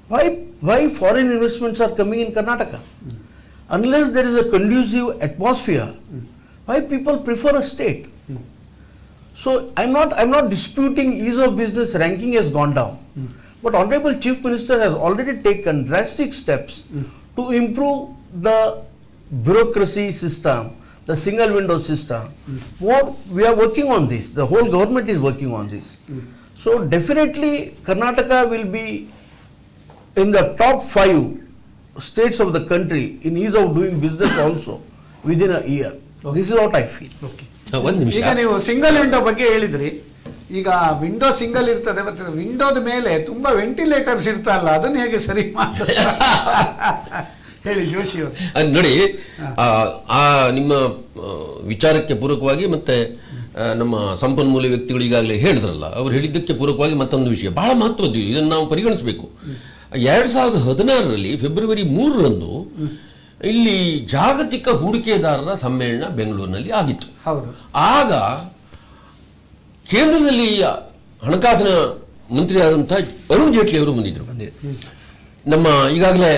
Why foreign investments are coming in Karnataka? Unless there is a conducive atmosphere, why people prefer a state? So I'm not disputing ease of business ranking has gone down. But Honorable Chief Minister has already taken drastic steps to improve the bureaucracy system, the single window system. We are working on this. The whole government is working on this. So definitely Karnataka will be in the top 5 states of the country in ease of doing business also within a year. This is what I feel. Okay. ಒಂದು ನಿಮಿಷ. ಈಗ ನೀವು ಸಿಂಗಲ್ ವಿಂಡೋ ಬಗ್ಗೆ ಹೇಳಿದ್ರಿ. ಈಗ ವಿಂಡೋ ಸಿಂಗಲ್ ಇರ್ತದೆ, ಮತ್ತೆ ವಿಂಡೋದ ಮೇಲೆ ತುಂಬಾ ವೆಂಟಿಲೇಟರ್ಸ್ ಇರ್ತಲ್ಲ, ಅದನ್ನ ಹೇಗೆ ಸರಿ ಮಾಡೋದು? ಹೇಳಿ ಜೋಶಿ ಅವರು. ನೋಡಿ, ನಿಮ್ಮ ವಿಚಾರಕ್ಕೆ ಪೂರಕವಾಗಿ ಮತ್ತೆ ನಮ್ಮ ಸಂಪನ್ಮೂಲ ವ್ಯಕ್ತಿಗಳು ಈಗಾಗಲೇ ಹೇಳಿದ್ರಲ್ಲ, ಅವ್ರು ಹೇಳಿದ್ದಕ್ಕೆ ಪೂರಕವಾಗಿ ಮತ್ತೊಂದು ವಿಷಯ ಬಹಳ ಮಹತ್ವದ್ದು, ಇದನ್ನು ನಾವು ಪರಿಗಣಿಸಬೇಕು. 2016ರಲ್ಲಿ ಫೆಬ್ರವರಿ 3ರಂದು ಇಲ್ಲಿ ಜಾಗತಿಕ ಹೂಡಿಕೆದಾರರ ಸಮ್ಮೇಳನ ಬೆಂಗಳೂರಿನಲ್ಲಿ ಆಗಿತ್ತು. ಆಗ ಕೇಂದ್ರದಲ್ಲಿ ಹಣಕಾಸಿನ ಮಂತ್ರಿ ಆದಂಥ ಅರುಣ್ ಜೇಟ್ಲಿ ಅವರು ಬಂದಿದ್ರು. ನಮ್ಮ ಈಗಾಗಲೇ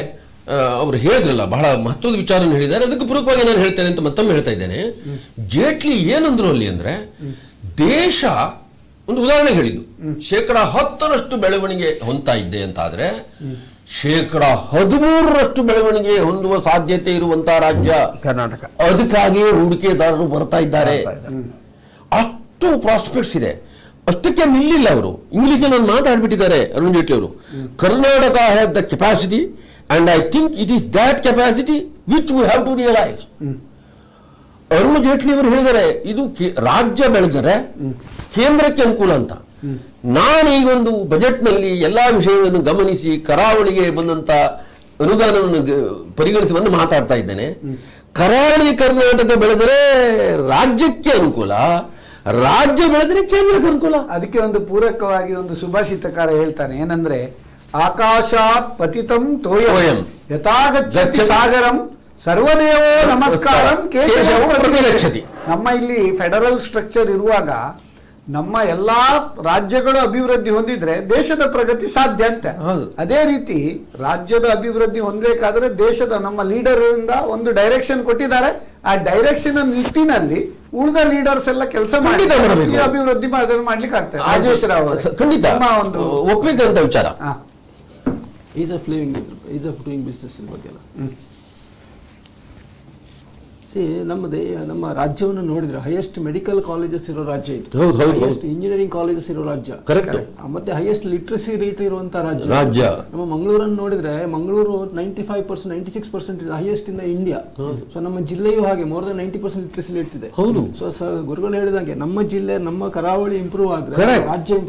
ಅವರು ಹೇಳಿದ್ರಲ್ಲ, ಬಹಳ ಮಹತ್ವದ ವಿಚಾರವನ್ನು ಹೇಳಿದ್ದಾರೆ. ಅದಕ್ಕೆ ಪೂರಕವಾಗಿ ನಾನು ಹೇಳ್ತೇನೆ ಅಂತ ಮತ್ತೊಮ್ಮೆ ಹೇಳ್ತಾ ಇದ್ದೇನೆ. ಜೇಟ್ಲಿ ಏನಂದ್ರು ಅಲ್ಲಿ ಅಂದ್ರೆ, ದೇಶ ಒಂದು ಉದಾಹರಣೆ ಹೇಳಿದ್ದು, 10% ಬೆಳವಣಿಗೆ ಹೊಂದ್ತಾ ಇದ್ದೆ ಅಂತಾದ್ರೆ 13% ಬೆಳವಣಿಗೆ ಹೊಂದುವ ಸಾಧ್ಯತೆ ಇರುವಂತಹ ರಾಜ್ಯ ಕರ್ನಾಟಕ. ಅದಕ್ಕಾಗಿ ಹೂಡಿಕೆದಾರರು ಬರ್ತಾ ಇದ್ದಾರೆ. ಅಷ್ಟು ಪ್ರಾಸ್ಪೆಕ್ಟ್ಸ್ ಇದೆ. ಅಷ್ಟಕ್ಕೆ ನಿಲ್ಲಿಲ್ಲ ಅವರು. ಇಂಗ್ಲಿಷಲ್ಲಿ ಒಂದು ಮಾತಾಡ್ಬಿಟ್ಟಿದ್ದಾರೆ ಅರುಣ್ ಜೇಟ್ಲಿ ಅವರು. Karnataka has the capacity and I think it is that capacity which we have to realise. Arun Jaitley ಅವರು ಹೇಳಿದ್ದಾರೆ, ಇದು ರಾಜ್ಯ ಬೆಳೆದರೆ ಕೇಂದ್ರಕ್ಕೆ ಅನುಕೂಲ ಅಂತ. ನಾನೀಗ ಒಂದು ಬಜೆಟ್ನಲ್ಲಿ ಎಲ್ಲಾ ವಿಷಯವನ್ನು ಗಮನಿಸಿ ಕರಾವಳಿಗೆ ಬಂದಂತ ಅನುದಾನವನ್ನು ಪರಿಗಣಿಸಿ ಬಂದು ಮಾತಾಡ್ತಾ ಇದ್ದೇನೆ. ಕರಾವಳಿ ಕರ್ನಾಟಕ ಬೆಳೆದರೆ ರಾಜ್ಯಕ್ಕೆ ಅನುಕೂಲ, ರಾಜ್ಯ ಬೆಳೆದರೆ ಕೇಂದ್ರಕ್ಕೆ ಅನುಕೂಲ. ಅದಕ್ಕೆ ಒಂದು ಪೂರಕವಾಗಿ ಒಂದು ಸುಭಾಷಿತಕಾರ ಹೇಳ್ತಾನೆ, ಏನಂದ್ರೆ ಆಕಾಶಾತ್ ಪತಿತಂ ತೋಯಂ ಯಥಾಗಚ್ಚತಿ ಸಾಗರಂ ಸರ್ವದೇವೋ ನಮಸ್ಕಾರಂ ಕೇಶವೋ ಪ್ರತಿಗಚ್ಚತಿ. ನಮ್ಮ ಇಲ್ಲಿ ಫೆಡರಲ್ ಸ್ಟ್ರಕ್ಚರ್ ಇರುವಾಗ ನಮ್ಮ ಎಲ್ಲಾ ರಾಜ್ಯಗಳು ಅಭಿವೃದ್ಧಿ ಹೊಂದಿದ್ರೆ ದೇಶದ ಪ್ರಗತಿ ಸಾಧ್ಯ ಅಂತ. ಅದೇ ರೀತಿ ರಾಜ್ಯದ ಅಭಿವೃದ್ಧಿ ಹೊಂದಬೇಕಾದ್ರೆ ದೇಶದ ನಮ್ಮ ಲೀಡರ್ ಇಂದ ಒಂದು ಡೈರೆಕ್ಷನ್ ಕೊಟ್ಟಿದ್ದಾರೆ. ಆ ಡೈರೆಕ್ಷನ್ ನಿಟ್ಟಿನಲ್ಲಿ ಉಳಿದ ಲೀಡರ್ಸ್ ಎಲ್ಲ ಕೆಲಸ ಮಾಡಿ ಅಭಿವೃದ್ಧಿ ಮಾಡ್ಲಿಕ್ಕೆ ಆಗ್ತದೆ. ರಾಜೇಶ್ ರಾವ್ ಖಂಡಿತ ಒಂದು ಒಪ್ಪಿಕೊಂಡ ವಿಚಾರ. Is of living, is of doing business ಬಗ್ಗೆ ಎಲ್ಲ ನಮ್ಮ ರಾಜ್ಯವನ್ನು ನೋಡಿದ್ರೆ ಹೈಯೆಸ್ಟ್ ಮೆಡಿಕಲ್ ಕಾಲೇಜಸ್ ಇರೋ ರಾಜ್ಯ ಇದು, ಹೈಯೆಸ್ಟ್ ಇಂಜಿನಿಯರಿಂಗ್ ಕಾಲೇಜಸ್ ಇರೋ ರಾಜ್ಯ, ಮತ್ತೆ ಹೈಯೆಸ್ಟ್ ಲಿಟ್ರಸಿ ರೇಟ್ ಇರುವಂತಹ ರಾಜ್ಯ. ನಮ್ಮ ಮಂಗಳೂರನ್ನು ನೋಡಿದ್ರೆ Mangaluru 95%, 96% highest in the India. So ನಮ್ಮ ಜಿಲ್ಲೆಯೂ ಹಾಗೆ ಮೋರ್ ದನ್ 90% ಲಿಟ್ರಸಿ ರೇಟ್ ಇದೆ. ಸೊ ಗುರುಗಳು ಹೇಳಿದಂಗೆ ನಮ್ಮ ಜಿಲ್ಲೆ, ನಮ್ಮ ಕರಾವಳಿ ಇಂಪ್ರೂವ್ ಆದ್ರೆ ರಾಜ್ಯ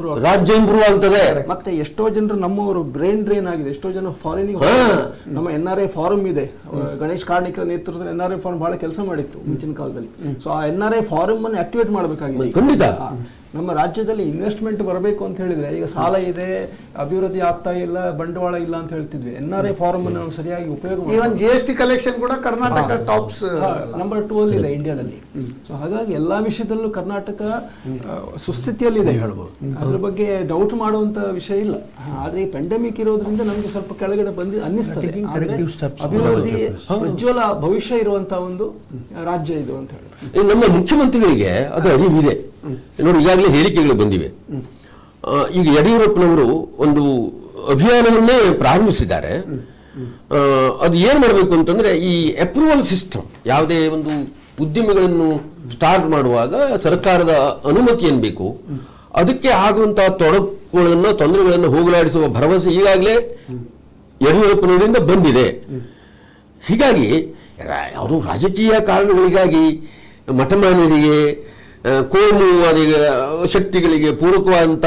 ಇಂಪ್ರೂವ್ ಆಗ್ತದೆ. ಮತ್ತೆ ಎಷ್ಟೋ ಜನರು ನಮ್ಮವರು ಬ್ರೈನ್ ಡ್ರೈನ್ ಆಗಿದೆ. ಎಷ್ಟೋ ಜನ ಫಾರಿನ್, ನಮ್ಮ NRI ಫಾರಂ ಇದೆ, ಗಣೇಶ್ ಕಾರ್ಣಿಕರ ನೇತೃತ್ವದಲ್ಲಿ NRI ಫಾರಂ ಬಹಳ ಕೆಲಸ ಮಾಡಿತ್ತು ಮುಂಚಿನ ಕಾಲದಲ್ಲಿ. ಸೊ ಆ NRI ಫಾರಂ ಅನ್ನು ಆಕ್ಟಿವೇಟ್ ಮಾಡಬೇಕಾಗಿದೆ. ಖಂಡಿತ ನಮ್ಮ ರಾಜ್ಯದಲ್ಲಿ ಇನ್ವೆಸ್ಟ್ಮೆಂಟ್ ಬರಬೇಕು ಅಂತ ಹೇಳಿದ್ರೆ ಈಗ ಸಾಲ ಇದೆ, ಅಭಿವೃದ್ಧಿ ಆಗ್ತಾ ಇಲ್ಲ, ಬಂಡವಾಳ ಇಲ್ಲ ಅಂತ ಹೇಳ್ತಿದ್ವಿ. NRI ಫಾರ್ಮ್ ಅನ್ನು ಸರಿಯಾಗಿ ಉಪಯೋಗ ಈವನ್ GST ಕಲೆಕ್ಷನ್ ಕೂಡ ಕರ್ನಾಟಕ ಟಾಪ್ಸ್ ನಂಬರ್ 2 ಅಲ್ಲಿ ಇದೆ ಇಂಡಿಯಾದಲ್ಲಿ. ಸೊ ಹಾಗಾಗಿ ಎಲ್ಲಾ ವಿಷಯದಲ್ಲೂ ಕರ್ನಾಟಕ ಸುಸ್ಥಿತಿಯಲ್ಲಿದೆ ಹೇಳ್ಬೋದು. ಅದ್ರ ಬಗ್ಗೆ ಡೌಟ್ ಮಾಡುವಂತ ವಿಷಯ ಇಲ್ಲ. ಆದ್ರೆ ಈ ಪೆಂಡೆಮಿಕ್ ಇರೋದ್ರಿಂದ ನಮ್ಗೆ ಸ್ವಲ್ಪ ಕೆಳಗಡೆ ಬಂದು ಅನ್ನಿಸ್ತದೆ. ಅಭಿವೃದ್ಧಿ ಪ್ರಜ್ವಲ ಭವಿಷ್ಯ ಇರುವಂತಹ ಒಂದು ರಾಜ್ಯ ಇದು ಅಂತ ಹೇಳಿ ನಮ್ಮ ಮುಖ್ಯಮಂತ್ರಿಗಳಿಗೆ ಅದು ಅರಿವಿದೆ ನೋಡಿ. ಈಗಾಗಲೇ ಹೇಳಿಕೆಗಳು ಬಂದಿವೆ. ಈಗ ಯಡಿಯೂರಪ್ಪನವರು ಒಂದು ಅಭಿಯಾನವನ್ನೇ ಪ್ರಾರಂಭಿಸಿದ್ದಾರೆ. ಅದು ಏನು ಮಾಡಬೇಕು ಅಂತಂದ್ರೆ ಈ ಅಪ್ರೂವಲ್ ಸಿಸ್ಟಮ್, ಯಾವುದೇ ಒಂದು ಉದ್ಯಮಿಗಳನ್ನು ಸ್ಟಾರ್ಟ್ ಮಾಡುವಾಗ ಸರ್ಕಾರದ ಅನುಮತಿ ಏನು ಬೇಕು, ಅದಕ್ಕೆ ಆಗುವಂತಹ ತೊಡಕುಗಳನ್ನು ತೊಂದರೆಗಳನ್ನು ಹೋಗಲಾಡಿಸುವ ಭರವಸೆ ಈಗಾಗಲೇ ಯಡಿಯೂರಪ್ಪನವರಿಂದ ಬಂದಿದೆ. ಹೀಗಾಗಿ ಯಾವುದೋ ರಾಜಕೀಯ ಕಾರಣಗಳಿಗಾಗಿ ಮಠಮಾನ್ಯರಿಗೆ, ಕೋಮುವಾದಿ ಶಕ್ತಿಗಳಿಗೆ ಪೂರಕವಾದಂತ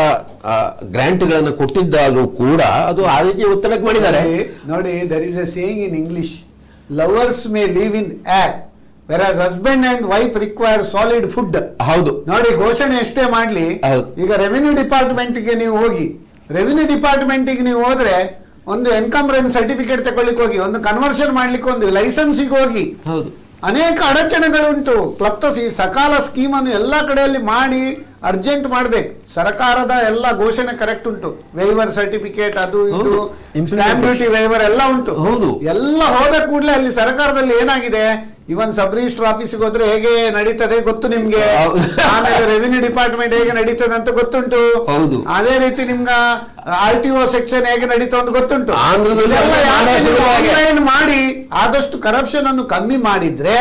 ಗ್ರಾಂಟ್ಗಳನ್ನು ಕೊಟ್ಟಿದ್ದಾಗಲೂ ಕೂಡ ಅದು ಆ ರೀತಿ ಒತ್ತಡಕ್ಕೆ ಮಾಡಿದ್ದಾರೆ. ನೋಡಿ, there is a saying in English, lovers may live in act whereas husband and wife require solid food. ಹೌದು ನೋಡಿ, ಘೋಷಣೆ ಎಷ್ಟೇ ಮಾಡ್ಲಿ, ಈಗ ರೆವಿನ್ಯೂ ಡಿಪಾರ್ಟ್ಮೆಂಟ್ಗೆ ನೀವು ಹೋಗಿ, ರೆವಿನ್ಯೂ ಡಿಪಾರ್ಟ್ಮೆಂಟ್ಗೆ ನೀವು ಹೋದ್ರೆ ಒಂದು ಎನ್ಕಂಬ್ರೆನ್ಸ್ ಸರ್ಟಿಫಿಕೇಟ್ ತಗೊಳ್ಳಿಕ್ಕೆ ಹೋಗಿ, ಒಂದು ಕನ್ವರ್ಷನ್ ಮಾಡ್ಲಿಕ್ಕೆ ಒಂದು ಲೈಸೆನ್ಸಿಗೆ ಹೋಗಿ, ಹೌದು ಅನೇಕ ಅಡಚಣೆಗಳುಂಟು. ಕ್ಲಪ್ತೋಸ್ ಈ ಸಕಾಲ ಸ್ಕೀಮ್ ಅನ್ನು ಎಲ್ಲಾ ಕಡೆಯಲ್ಲಿ ಮಾಡಿ ಅರ್ಜೆಂಟ್ ಮಾಡ್ಬೇಕು. ಸರ್ಕಾರದ ಎಲ್ಲ ಘೋಷಣೆ ಕರೆಕ್ಟ್ ಉಂಟು, ವೇವರ್ ಸರ್ಟಿಫಿಕೇಟ್ ಅದು ಇದು, ಸ್ಟಾಂಪ್ ಡ್ಯೂಟಿ ವೇವರ್ ಎಲ್ಲ ಉಂಟು. ಹೌದು, ಎಲ್ಲ ಹೋದ ಕೂಡಲೇ ಅಲ್ಲಿ ಸರ್ಕಾರದಲ್ಲಿ ಏನಾಗಿದೆ, ಇವನ್ ಸಬ್ ರಿಜಿಸ್ಟರ್ ಆಫೀಸ್ಗೆ ಹೋದ್ರೆ ಹೇಗೆ ನಡೀತದೆ ಗೊತ್ತು ನಿಮ್ಗೆ, ಆಮೇಲೆ ರೆವಿನ್ಯೂ ಡಿಪಾರ್ಟ್ಮೆಂಟ್ ಹೇಗೆ ನಡೀತದೆ ಅಂತ ಗೊತ್ತುಂಟು. ಹೌದು, ಅದೇ ರೀತಿ ನಿಮ್ಗ RTO ಸೆಕ್ಷನ್ ಹೇಗೆ ನಡೀತಾ ಅಂತ ಗೊತ್ತುಂಟು. ಆನ್ಲೈನ್ ಮಾಡಿ ಆದಷ್ಟು ಕರಪ್ಷನ್ ಅನ್ನು ಕಮ್ಮಿ ಮಾಡಿದ್ರೆ,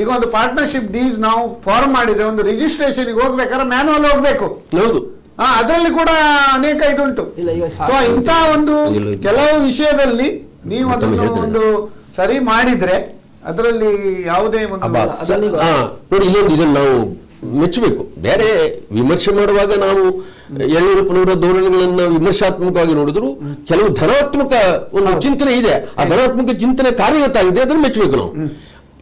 ಈಗ ಒಂದು ಪಾರ್ಟ್ನರ್ಶಿಪ್ ಡೀಸ್ ನಾವು ಫಾರ್ಮ್ ಮಾಡಿದ್ರೆ, ಒಂದು ರಿಜಿಸ್ಟ್ರೇಷನ್ ಹೋಗ್ಬೇಕಾದ್ರೆ ಮ್ಯಾನುವಲ್ ಹೋಗ್ಬೇಕು. ಹೌದು, ಅದರಲ್ಲಿ ಕೂಡ ಅನೇಕ ಇದುಂಟು. ಸೊ ಇಂಥ ಒಂದು ಕೆಲವು ವಿಷಯದಲ್ಲಿ ನೀವು ಅದನ್ನು ಒಂದು ಸರಿ ಮಾಡಿದ್ರೆ ಅದರಲ್ಲಿ ಯಾವುದೇ ಒಂದು ನೋಡಿ, ಇಲ್ಲೊಂದು ಇದನ್ನು ನಾವು ಮೆಚ್ಚಬೇಕು. ಬೇರೆ ವಿಮರ್ಶೆ ಮಾಡುವಾಗ ನಾವು ಯಡಿಯೂರಪ್ಪನವರ ಧೋರಣೆಗಳನ್ನು ವಿಮರ್ಶಾತ್ಮಕವಾಗಿ ನೋಡಿದ್ರು, ಕೆಲವು ಧನಾತ್ಮಕ ಒಂದು ಚಿಂತನೆ ಇದೆ. ಆ ಧನಾತ್ಮಕ ಚಿಂತನೆ ಕಾರ್ಯಗತ ಆಗಿದೆ, ಅದನ್ನು ಮೆಚ್ಚಬೇಕು ನಾವು.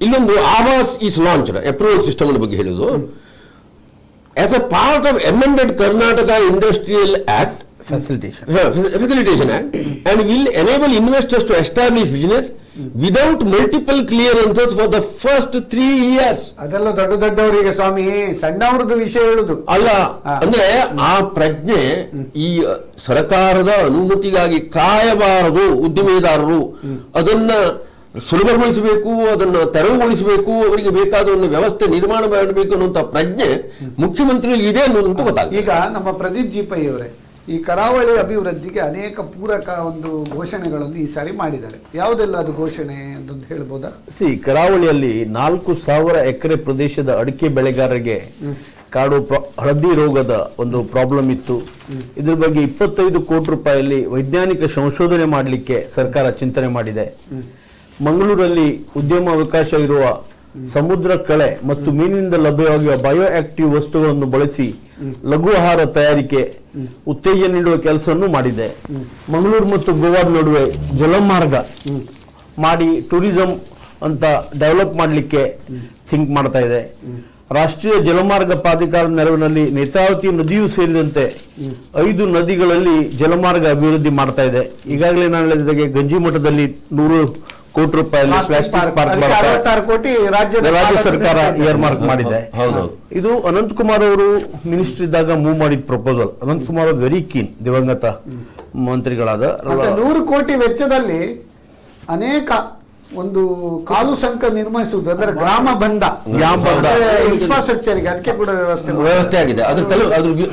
ಇಲ್ಲೊಂದು Awas is launched approval system ಅನ್ನ ಬಗ್ಗೆ ಹೇಳುವುದು. As a part of amended Karnataka industrial act facilitation act and will enable investors to establish business without multiple clearances for the first 3 years. ಅದೆಲ್ಲ ದೊಡ್ಡವರಿಗೆ ಸ್ವಾಮಿ, ಸಣ್ಣವ್ರದ್ದು ವಿಷಯ ಹೇಳುದು ಅಲ್ಲ. ಅಂದ್ರೆ ಆ ಪ್ರಜ್ಞೆ ಈ ಸರ್ಕಾರದ ಅನುಮತಿಗಾಗಿ ಕಾಯಬಾರದು. ಉದ್ದಿಮೆದಾರರು ಅದನ್ನ ಸುಲಭಗೊಳಿಸಬೇಕು, ಅದನ್ನು ತೆರವುಗೊಳಿಸಬೇಕು, ಅವರಿಗೆ ಬೇಕಾದ ಒಂದು ವ್ಯವಸ್ಥೆ ನಿರ್ಮಾಣ ಮಾಡಬೇಕು ಅನ್ನುವಂಥ ಪ್ರಜ್ಞೆ ಮುಖ್ಯಮಂತ್ರಿಗಳಿಗೆ ಇದೆ ಅನ್ನೋದಂತೂ ಗೊತ್ತಾಗ್ತದೆ. ಈಗ ನಮ್ಮ ಪ್ರದೀಪ್ ಜಿ ಪೈ ಅವರೇ, ಈ ಕರಾವಳಿ ಅಭಿವೃದ್ಧಿಗೆ ಅನೇಕ ಪೂರಕ ಒಂದು ಘೋಷಣೆಗಳನ್ನು ಈ ಸಾರಿ ಮಾಡಿದ್ದಾರೆ. ಯಾವುದೆಲ್ಲ ಅದು ಘೋಷಣೆ ಅಂತ ಹೇಳ್ಬೋದಾ? ಕರಾವಳಿಯಲ್ಲಿ 4,000 ಎಕರೆ ಪ್ರದೇಶದ ಅಡಿಕೆ ಬೆಳೆಗಾರರಿಗೆ ಕಾಡು ಹಳದಿ ರೋಗದ ಒಂದು ಪ್ರಾಬ್ಲಮ್ ಇತ್ತು. ಇದ್ರ ಬಗ್ಗೆ 25 ಕೋಟಿ ರೂಪಾಯಿಯಲ್ಲಿ ವೈಜ್ಞಾನಿಕ ಸಂಶೋಧನೆ ಮಾಡಲಿಕ್ಕೆ ಸರ್ಕಾರ ಚಿಂತನೆ ಮಾಡಿದೆ. ಮಂಗಳೂರಲ್ಲಿ ಉದ್ಯಮ ಅವಕಾಶ ಇರುವ ಸಮುದ್ರ ಕಳೆ ಮತ್ತು ಮೀನಿನಿಂದ ಲಭ್ಯವಾಗುವ ಬಯೋ ಆಕ್ಟಿವ್ ವಸ್ತುಗಳನ್ನು ಬಳಸಿ ಲಘು ಆಹಾರ ತಯಾರಿಕೆ ಉತ್ತೇಜನ ನೀಡುವ ಕೆಲಸವನ್ನು ಮಾಡಿದೆ. ಮಂಗಳೂರು ಮತ್ತು ಗೋವಾದ ನಡುವೆ ಜಲಮಾರ್ಗ ಮಾಡಿ ಟೂರಿಸಂ ಅಂತ ಡೆವಲಪ್ ಮಾಡಲಿಕ್ಕೆ ಥಿಂಕ್ ಮಾಡ್ತಾ ಇದೆ. ರಾಷ್ಟ್ರೀಯ ಜಲಮಾರ್ಗ ಪ್ರಾಧಿಕಾರದ ನೆರವಿನಲ್ಲಿ ನೇತ್ರಾವತಿ ನದಿಯೂ ಸೇರಿದಂತೆ 5 ನದಿಗಳಲ್ಲಿ ಜಲಮಾರ್ಗ ಅಭಿವೃದ್ಧಿ ಮಾಡ್ತಾ ಇದೆ. ಈಗಾಗಲೇ ನಾನು ಹೇಳಿದಾಗೆ ಗಂಜಿಮಠದಲ್ಲಿ 100 ಕೋಟಿ ರೂಪಾಯಿ ಪ್ಲಾಸ್ಟಿಕ್ ಪಾರ್ಕ್ ಕೋಟಿ ರಾಜ್ಯ ಸರ್ಕಾರ ಇಯರ್ ಮಾರ್ಕ್ ಮಾಡಿದೆ. ಇದು ಅನಂತಕುಮಾರ್ ಅವರು ಮಿನಿಸ್ಟರ್ ಇದ್ದಾಗ ಮೂವ್ ಮಾಡಿದ ಪ್ರಪೋಸಲ್. ಅನಂತಕುಮಾರ್ ಅವರು ವೆರಿ ಕೀನ್, ದಿವಂಗತ ಮಂತ್ರಿಗಳಾದ. 100 ಕೋಟಿ ವೆಚ್ಚದಲ್ಲಿ ಅನೇಕ ಒಂದು ಕಾಲು ಸಂಕ ನಿರ್ಮಿಸುವುದು, ಅಂದ್ರೆ ಗ್ರಾಮ ಬಂಧ ಇನ್ಫ್ರಾಸ್ಟ್ರಕ್ಚರ್ಗೆ ಅದಕ್ಕೆ ಕೂಡ ವ್ಯವಸ್ಥೆ ಆಗಿದೆ. ಅದ್ರ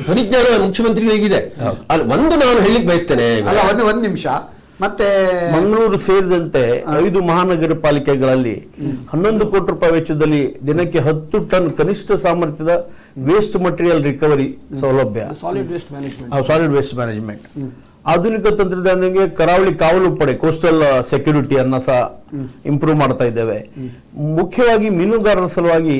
ಪರಿಜ್ಞಾನ ಮುಖ್ಯಮಂತ್ರಿಗಳಿಗಿದೆ. ಅಲ್ಲಿ ಒಂದು ನಾನು ಹೇಳಿಕ್ ಬಯಸ್ತೇನೆ, ಒಂದ್ ನಿಮಿಷ. ಮತ್ತೆ ಮಂಗಳೂರು ಸೇರಿದಂತೆ 5 ಮಹಾನಗರ ಪಾಲಿಕೆಗಳಲ್ಲಿ 11 ಕೋಟಿ ರೂಪಾಯಿ ವೆಚ್ಚದಲ್ಲಿ ದಿನಕ್ಕೆ 10 ಟನ್ ಕನಿಷ್ಠ ಸಾಮರ್ಥ್ಯದ ವೇಸ್ಟ್ ಮಟೀರಿಯಲ್ ರಿಕವರಿ ಸೌಲಭ್ಯ, ಸಾಲಿಡ್ ವೇಸ್ಟ್ ಮ್ಯಾನೇಜ್ಮೆಂಟ್, ಆಧುನಿಕ ತಂತ್ರಜ್ಞಾನಕ್ಕೆ ಕರಾವಳಿ ಕಾವಲು ಪಡೆ ಕೋಸ್ಟಲ್ ಸೆಕ್ಯೂರಿಟಿ ಅನ್ನ ಸಹ ಇಂಪ್ರೂವ್ ಮಾಡ್ತಾ ಇದ್ದೇವೆ. ಮುಖ್ಯವಾಗಿ ಮೀನುಗಾರರ ಸಲುವಾಗಿ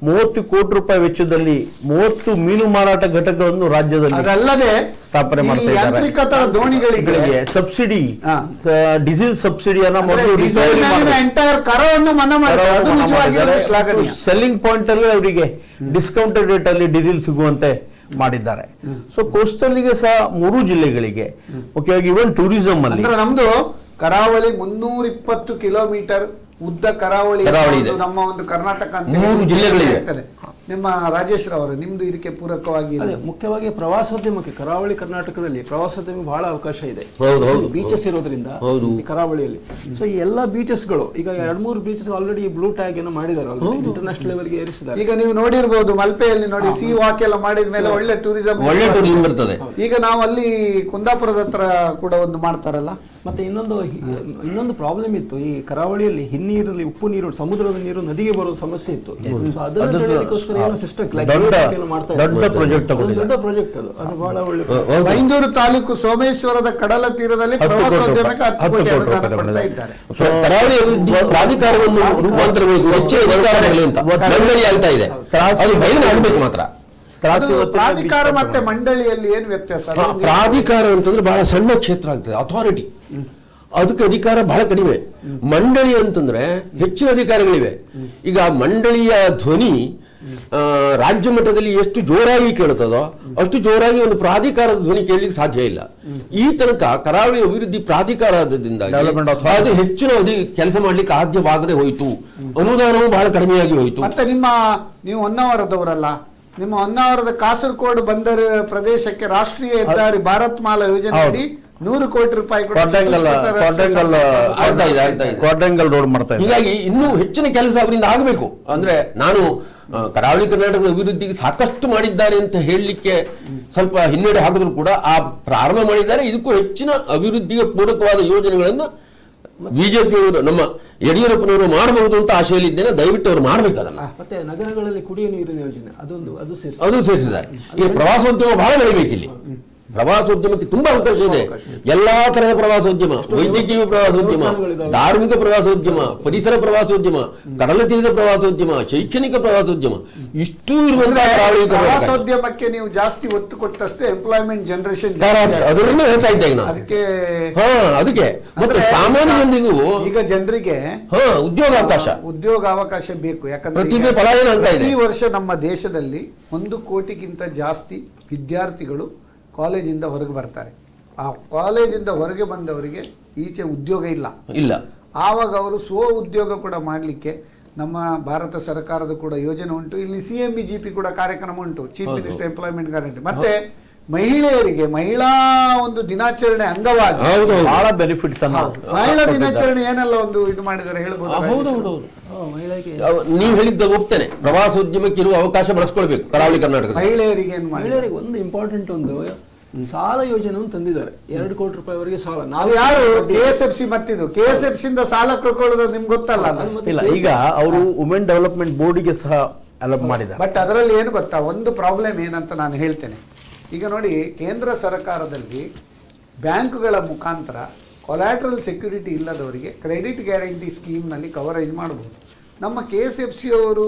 30 ಕೋಟಿ ರೂಪಾಯಿ ವೆಚ್ಚದಲ್ಲಿ 30 ಮೀನು ಮಾರಾಟ ಘಟಕಗಳನ್ನು ರಾಜ್ಯದಲ್ಲಿ ಅದಲ್ಲದೆ ಸ್ಥಾಪನೆ ಮಾಡ್ತಾ ಇದ್ದಾರೆ. ದೋಣಿಗಳಿಗೆ ಸಬ್ಸಿಡಿ, ಡೀಸೆಲ್ ಸಬ್ಸಿಡಿಯನ್ನ ಸೆಲ್ಲಿಂಗ್ ಪಾಯಿಂಟ್ ಅಲ್ಲಿ ಅವರಿಗೆ ಡಿಸ್ಕೌಂಟೆಡ್ ರೇಟ್ ಅಲ್ಲಿ ಡೀಸೆಲ್ ಸಿಗುವಂತೆ ಮಾಡಿದ್ದಾರೆ. ಸೊ ಕೋಸ್ಟಲ್ಗೆ ಸಹ 3 ಜಿಲ್ಲೆಗಳಿಗೆ ಮುಖ್ಯವಾಗಿ ಇವನ್ ಟೂರಿಸಂ ಅಲ್ಲಿ ಅಂದ್ರೆ ನಮ್ದು ಕರಾವಳಿ 320 ಕಿಲೋಮೀಟರ್ ಉದ್ದ ಕರಾವಳಿ ಇದೆ. ನಮ್ಮ ಒಂದು ಕರ್ನಾಟಕ ಅಂತ 3 ಜಿಲ್ಲೆಗಳಿವೆ. ಹೇಳ್ತಾರೆ. ನಿಮ್ಮ ರಾಜೇಶ್ ರವರು ನಿಮ್ದು ಇದಕ್ಕೆ ಪೂರಕವಾಗಿ ಅದೇ ಮುಖ್ಯವಾಗಿ ಪ್ರವಾಸೋದ್ಯಮಕ್ಕೆ ಕರಾವಳಿ ಕರ್ನಾಟಕದಲ್ಲಿ ಪ್ರವಾಸೋದ್ಯಮ ಬಹಳ ಅವಕಾಶ ಇದೆ. ಹೌದು. ಬೀಚಸ್ ಇರೋದ್ರಿಂದ ಈ ಕರಾವಳಿಯಲ್ಲಿ ಸೊ ಈ ಎಲ್ಲಾ ಬೀಚಸ್ಗಳು ಈಗ 2-3 ಬೀಚಸ್ ಆಲ್ರೆಡಿ ಬ್ಲೂ ಟ್ಯಾಗ್ ಏನೋ ಮಾಡಿದ್ದಾರೆ, ಇಂಟರ್ನ್ಯಾಷನಲ್ ಲೆವೆಲ್ಗೆ ಏರಿಸಿದ್ದಾರೆ. ಈಗ ನೀವು ನೋಡಿರ್ಬೋದು ಮಲ್ಪೆಯಲ್ಲಿ ನೋಡಿ ಸಿ ವಾಕ್ ಎಲ್ಲ ಮಾಡಿದ ಮೇಲೆ ಒಳ್ಳೆ ಟೂರಿಸಂ ಬರ್ತದೆ. ಈಗ ನಾವು ಅಲ್ಲಿ ಕುಂದಾಪುರದ ಹತ್ರ ಕೂಡ ಒಂದು ಮಾಡ್ತಾರಲ್ಲ. ಮತ್ತೆ ಇನ್ನೊಂದು ಪ್ರಾಬ್ಲಮ್ ಇತ್ತು, ಈ ಕರಾವಳಿಯಲ್ಲಿ ಹಿನ್ನೀರಲ್ಲಿ ಉಪ್ಪು ನೀರು, ಸಮುದ್ರದ ನೀರು ನದಿಗೆ ಬರೋ ಸಮಸ್ಯೆ ಇತ್ತು. So ಅದನ್ನ ತಡೆಯೋದಕ್ಕೋಸ್ಕರ ಏನೋ ಸಿಸ್ಟಮ್ ದೊಡ್ಡ ಪ್ರಾಜೆಕ್ಟ್ ಅದು ಬಹಳ ಒಳ್ಳೆ. ಬೈಂದೂರು ತಾಲೂಕು ಸೋಮೇಶ್ವರದ ಕಡಲ ತೀರದಲ್ಲಿ ಪ್ರವಾಸೋದ್ಯಮಕ್ಕೆ 10 ಕೋಟಿ ಅನುದಾನ ಕೊಡ್ತಾ ಇದ್ದಾರೆ. ಕರಾವಳಿ ಅಭಿವೃದ್ಧಿ ಪ್ರಾಧಿಕಾರವನ್ನು ರೂಪಾಂತರಗೊಳಿಸುವ ಹೆಚ್ಚಿನ ಅಧಿಕಾರಗಳು ಅಂತ ಮಂಡಳಿ ಆಗ್ತಾ ಇದೆ. ಅದು ಬಯಲು ಮಾಡಬೇಕು ಮಾತ್ರ. ಪ್ರಾಧಿಕಾರ ಮತ್ತೆ ಮಂಡಳಿಯಲ್ಲಿ ಏನು ವ್ಯತ್ಯಾಸ? ಪ್ರಾಧಿಕಾರ ಅಂತಂದ್ರೆ ಬಹಳ ಸಣ್ಣ ಕ್ಷೇತ್ರ ಆಗ್ತದೆ, ಅಥಾರಿಟಿ, ಅದಕ್ಕೆ ಅಧಿಕಾರ ಬಹಳ ಕಡಿಮೆ. ಮಂಡಳಿ ಅಂತಂದ್ರೆ ಹೆಚ್ಚಿನ ಅಧಿಕಾರಗಳಿವೆ. ಈಗ ಮಂಡಳಿಯ ಧ್ವನಿ ರಾಜ್ಯ ಮಟ್ಟದಲ್ಲಿ ಎಷ್ಟು ಜೋರಾಗಿ ಕೇಳುತ್ತದೋ ಅಷ್ಟು ಜೋರಾಗಿ ಒಂದು ಪ್ರಾಧಿಕಾರದ ಧ್ವನಿ ಕೇಳಲಿಕ್ಕೆ ಸಾಧ್ಯ ಇಲ್ಲ. ಈ ತನಕ ಕರಾವಳಿ ಅಭಿವೃದ್ಧಿ ಪ್ರಾಧಿಕಾರದಿಂದಾಗಿ ಅದು ಹೆಚ್ಚಿನ ಕೆಲಸ ಮಾಡ್ಲಿಕ್ಕೆ ಸಾಧ್ಯವಾಗದೆ ಹೋಯಿತು, ಅನುದಾನವೂ ಬಹಳ ಕಡಿಮೆಯಾಗಿ ಹೋಯಿತು. ಮತ್ತೆ ನೀವು ಹೊನ್ನಾವರದವರಲ್ಲ, ನಿಮ್ಮ ಹೊನ್ನಾವರದ ಕಾಸರಗೋಡು ಬಂದರು ಪ್ರದೇಶಕ್ಕೆ ರಾಷ್ಟ್ರೀಯ ಹೆದ್ದಾರಿ ಭಾರತ್ ಮಾಲಾ ಯೋಜನೆ ಅಡಿ 100 ಕೋಟಿ ರೂಪಾಯಿ ಕ್ವಾಡ್ರಂಗಲ್ ರೋಡ್ ಮಾಡ್ತಾ ಇದ್ದಾರೆ. ಹೀಗಾಗಿ ಇನ್ನೂ ಹೆಚ್ಚಿನ ಕೆಲಸ ಅವರಿಂದ ಆಗಬೇಕು. ಅಂದ್ರೆ ನಾನು ಕರಾವಳಿ ಕರ್ನಾಟಕದ ಅಭಿವೃದ್ಧಿಗೆ ಸಾಕಷ್ಟು ಮಾಡಿದ್ದಾರೆ ಅಂತ ಹೇಳಲಿಕ್ಕೆ ಸ್ವಲ್ಪ ಹಿನ್ನಡೆ ಹಾಕಿದ್ರು ಕೂಡ ಆ ಪ್ರಾರಂಭ ಮಾಡಿದ್ದಾರೆ. ಇದಕ್ಕೂ ಹೆಚ್ಚಿನ ಅಭಿವೃದ್ಧಿಗೆ ಪೂರಕವಾದ ಯೋಜನೆಗಳನ್ನು ಬಿಜೆಪಿಯವರು ನಮ್ಮ ಯಡಿಯೂರಪ್ಪನವರು ಮಾಡಬಹುದು ಅಂತ ಆಶೆಯಲ್ಲಿದ್ದೇನೆ. ದಯವಿಟ್ಟು ಅವರು ಮಾಡಬೇಕು ಅದನ್ನ. ಮತ್ತೆ ನಗರಗಳಲ್ಲಿ ಕುಡಿಯುವ ನೀರಿನ ಯೋಜನೆ ಅದು ಸೇರಿಸಿದ್ದಾರೆ. ಈಗ ಪ್ರವಾಸೋದ್ಯಮ ಬಹಳ ಬೆಳಿಬೇಕು. ಇಲ್ಲಿ ಪ್ರವಾಸೋದ್ಯಮಕ್ಕೆ ತುಂಬಾ ಅವಕಾಶ ಇದೆ. ಎಲ್ಲಾ ತರಹದ ಪ್ರವಾಸೋದ್ಯಮ, ವೈದ್ಯಕೀಯ ಪ್ರವಾಸೋದ್ಯಮ, ಧಾರ್ಮಿಕ ಪ್ರವಾಸೋದ್ಯಮ, ಪರಿಸರ ಪ್ರವಾಸೋದ್ಯಮ, ಕಡಲ ತೀರದ ಪ್ರವಾಸೋದ್ಯಮ, ಶೈಕ್ಷಣಿಕ ಪ್ರವಾಸೋದ್ಯಮ, ಇಷ್ಟೂ ಇರುವಂತಹ ಪ್ರವಾಸೋದ್ಯಮಕ್ಕೆ ನೀವು ಜಾಸ್ತಿ ಒತ್ತು ಕೊಟ್ಟಷ್ಟು ಎಂಪ್ಲಾಯ್ಮೆಂಟ್ ಜನರೇಷನ್ ಅದರನ್ನು ಹೇಳ್ತಾ ಇದ್ದೇನೆ ನಾನು. ಅದಕ್ಕೆ ಮತ್ತೆ ಸಾಮಾನ್ಯ ಜನರಿಗೂ ಈಗ ಜನರಿಗೆ ಉದ್ಯೋಗಾವಕಾಶ ಬೇಕು. ಯಾಕಂದ್ರೆ ಪ್ರತಿಭೆ ಪಲಾಯನ ಅಂತ ಇದೆ. ಈ ವರ್ಷ ನಮ್ಮ ದೇಶದಲ್ಲಿ 1 ಕೋಟಿಗಿಂತ ಜಾಸ್ತಿ ವಿದ್ಯಾರ್ಥಿಗಳು ಕಾಲೇಜಿಂದ ಹೊರಗೆ ಬರ್ತಾರೆ. ಆ ಕಾಲೇಜಿಂದ ಹೊರಗೆ ಬಂದವರಿಗೆ ಈಚೆ ಉದ್ಯೋಗ ಇಲ್ಲ. ಆವಾಗ ಅವರು ಸ್ವ ಉದ್ಯೋಗ ಕೂಡ ಮಾಡಲಿಕ್ಕೆ ನಮ್ಮ ಭಾರತ ಸರ್ಕಾರದ ಕೂಡ ಯೋಜನೆ ಉಂಟು. ಇಲ್ಲಿ CMEGP ಕೂಡ ಕಾರ್ಯಕ್ರಮ ಉಂಟು, ಚೀಫ್ ಮಿನಿಸ್ಟರ್ ಎಂಪ್ಲಾಯ್ಮೆಂಟ್ ಗ್ಯಾರಂಟಿ. ಮತ್ತೆ ಮಹಿಳೆಯರಿಗೆ ಮಹಿಳಾ ಒಂದು ದಿನಾಚರಣೆ ಅಂಗವಾಗಿ ಬಹಳ ಬೆನಿಫಿಟ್ಸ್ ಮಹಿಳಾ ದಿನಾಚರಣೆ ಏನೆಲ್ಲ ಒಂದು ಇದು ಮಾಡಿದ್ದಾರೆ ಹೇಳ್ಬೋದು. ನೀವು ಹೇಳಿದ್ದ ಒಪ್ತೇನೆ. ಪ್ರವಾಸೋದ್ಯಮಕ್ಕೆ ಇರುವ ಅವಕಾಶ ಬಳಸ್ಕೊಳ್ಬೇಕು ಕರಾವಳಿ ಕರ್ನಾಟಕ. ಮಹಿಳೆಯರಿಗೆ ಒಂದು ಇಂಪಾರ್ಟೆಂಟ್ ಒಂದು ಸಾಲ ಯೋಜನೆಯನ್ನು ತಂದಿದ್ದಾರೆ. 2 ಕೋಟಿ ರೂಪಾಯಿವರೆಗೆ ಸಾಲ. ಯಾರು KSFC ಮತ್ತಿದು KSFC ಇಂದ ಸಾಲ ಕೊಡ್ಕೊಳ್ಳೋದು ನಿಮ್ಗೆ ಗೊತ್ತಲ್ಲ? ಇಲ್ಲ, ಈಗ ಅವರು ವುಮೆನ್ ಡೆವಲಪ್ಮೆಂಟ್ ಬೋರ್ಡಿಗೆ ಸಹ ಅಲೋಟ್ ಮಾಡಿದ್ದಾರೆ. ಬಟ್ ಅದರಲ್ಲಿ ಏನು ಗೊತ್ತಾ, ಒಂದು ಪ್ರಾಬ್ಲಮ್ ಏನಂತ ನಾನು ಹೇಳ್ತೇನೆ. ಈಗ ನೋಡಿ, ಕೇಂದ್ರ ಸರ್ಕಾರದಲ್ಲಿ ಬ್ಯಾಂಕ್ಗಳ ಮುಖಾಂತರ ಕೊಲ್ಯಾಟ್ರಲ್ ಸೆಕ್ಯೂರಿಟಿ ಇಲ್ಲದವರಿಗೆ ಕ್ರೆಡಿಟ್ ಗ್ಯಾರಂಟಿ ಸ್ಕೀಮ್ನಲ್ಲಿ ಕವರೇಜ್ ಮಾಡಬಹುದು. ನಮ್ಮ KSFC ಅವರು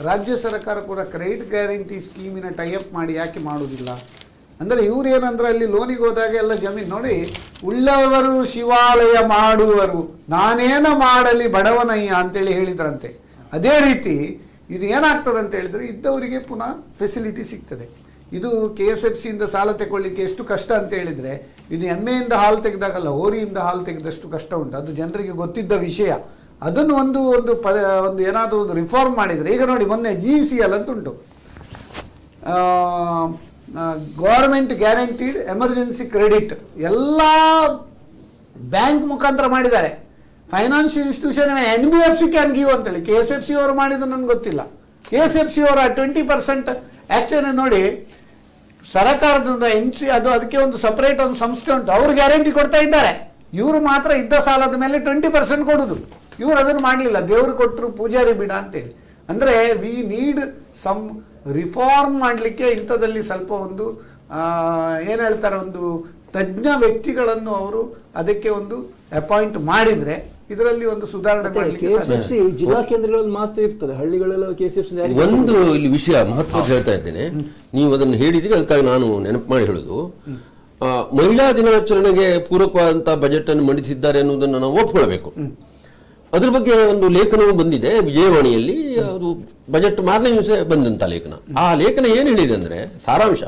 ರಾಜ್ಯ ಸರ್ಕಾರ ಕೂಡ ಕ್ರೆಡಿಟ್ ಗ್ಯಾರಂಟಿ ಸ್ಕೀಮಿನ ಟೈಅಪ್ ಮಾಡಿ ಯಾಕೆ ಮಾಡುವುದಿಲ್ಲ ಅಂದರೆ, ಇವ್ರು ಏನಂದ್ರೆ ಅಲ್ಲಿ ಲೋನಿಗೆ ಹೋದಾಗ ಎಲ್ಲ ಜಮೀನು ನೋಡಿ, ಉಳ್ಳವರು ಶಿವಾಲಯ ಮಾಡುವರು ನಾನೇನ ಮಾಡಲಿ ಬಡವನಯ್ಯ ಅಂತೇಳಿ ಹೇಳಿದ್ರಂತೆ. ಅದೇ ರೀತಿ ಇದು ಏನಾಗ್ತದೆ ಅಂತ ಹೇಳಿದ್ರೆ, ಇದ್ದವರಿಗೆ ಪುನಃ ಫೆಸಿಲಿಟಿ ಸಿಗ್ತದೆ. ಇದು KSFC ಇಂದ ಸಾಲ ತಗೊಳ್ಳಿಕ್ಕೆ ಎಷ್ಟು ಕಷ್ಟ ಅಂತ ಹೇಳಿದರೆ, ಇದು ಎಮ್ಮೆಯಿಂದ ಹಾಲು ತೆಗೆದಾಗಲ್ಲ, ಹೋರಿಯಿಂದ ಹಾಲು ತೆಗೆದಷ್ಟು ಕಷ್ಟ ಉಂಟು. ಅದು ಜನರಿಗೆ ಗೊತ್ತಿದ್ದ ವಿಷಯ. ಅದನ್ನು ಒಂದು ಏನಾದರೂ ಒಂದು ರಿಫಾರ್ಮ್ ಮಾಡಿದರೆ, ಈಗ ನೋಡಿ ಮೊನ್ನೆ GECL ಅಂತ ಉಂಟು, ಗವರ್ಮೆಂಟ್ ಗ್ಯಾರಂಟಿಡ್ ಎಮರ್ಜೆನ್ಸಿ ಕ್ರೆಡಿಟ್, ಎಲ್ಲ ಬ್ಯಾಂಕ್ ಮುಖಾಂತರ ಮಾಡಿದ್ದಾರೆ. Financial institution NBFC can give ಅಂತೇಳಿ. KSFC ಅವರು ಮಾಡಿದ್ದು ನನಗೆ ಗೊತ್ತಿಲ್ಲ. KSFC ಅವರ 20% ಆ್ಯಕ್ಚುಲಿ ನೋಡಿ, ಸರ್ಕಾರದಿಂದ ಅದಕ್ಕೆ ಒಂದು ಸಪರೇಟ್ ಒಂದು ಸಂಸ್ಥೆ ಉಂಟು, ಅವರು ಗ್ಯಾರಂಟಿ ಕೊಡ್ತಾ ಇದ್ದಾರೆ. ಇವರು ಮಾತ್ರ ಇದ್ದ ಸಾಲದ ಮೇಲೆ 20% ಕೊಡುದು. ಇವರು ಅದನ್ನು ಮಾಡಲಿಲ್ಲ, ದೇವರು ಕೊಟ್ಟರು ಪೂಜಾರಿ ಬಿಡ ಅಂತೇಳಿ. ಅಂದರೆ ವಿ ನೀಡ್ ಸಮ್ ರಿಫಾರ್ಮ್ ಮಾಡಲಿಕ್ಕೆ ಇಂಥದಲ್ಲಿ ಸ್ವಲ್ಪ ಒಂದು ಏನು ಹೇಳ್ತಾರೆ, ಒಂದು ತಜ್ಞ ವ್ಯಕ್ತಿಗಳನ್ನು ಅವರು ಅದಕ್ಕೆ ಒಂದು ಅಪಾಯಿಂಟ್ ಮಾಡಿದರೆ ಇದರಲ್ಲಿ ಒಂದು ಸುಧಾರಣೆ ಮಾಡಲಿಕ್ಕೆ. ಜಿಲ್ಲಾ ಕೇಂದ್ರಗಳಲ್ಲಿ ಮಾತ್ರ ಇರ್ತದೆ, ಹಳ್ಳಿಗಳೆಲ್ಲ KSFC ಒಂದು ಇಲ್ಲಿ ವಿಷಯ ಮಹತ್ವ ಹೇಳ್ತಾ ಇದ್ದೇನೆ. ನೀವು ಅದನ್ನು ಹೇಳಿದ್ರಿ, ಅದಕ್ಕಾಗಿ ನಾನು ನೆನಪು ಮಾಡಿ ಹೇಳುದು, ಮಹಿಳಾ ದಿನಾಚರಣೆಗೆ ಪೂರಕವಾದಂತಹ ಬಜೆಟ್ ಅನ್ನು ಮಂಡಿಸಿದ್ದಾರೆ ಅನ್ನುವುದನ್ನು ನಾವು ಒಪ್ಕೊಳ್ಬೇಕು. ಅದ್ರ ಬಗ್ಗೆ ಒಂದು ಲೇಖನವೂ ಬಂದಿದೆ ವಿಜಯವಾಣಿಯಲ್ಲಿ. ಅದು ಬಜೆಟ್ ಮಾರನೇ ದಿವಸ ಬಂದಂತ ಲೇಖನ. ಆ ಲೇಖನ ಏನು ಹೇಳಿದೆ ಅಂದ್ರೆ ಸಾರಾಂಶ,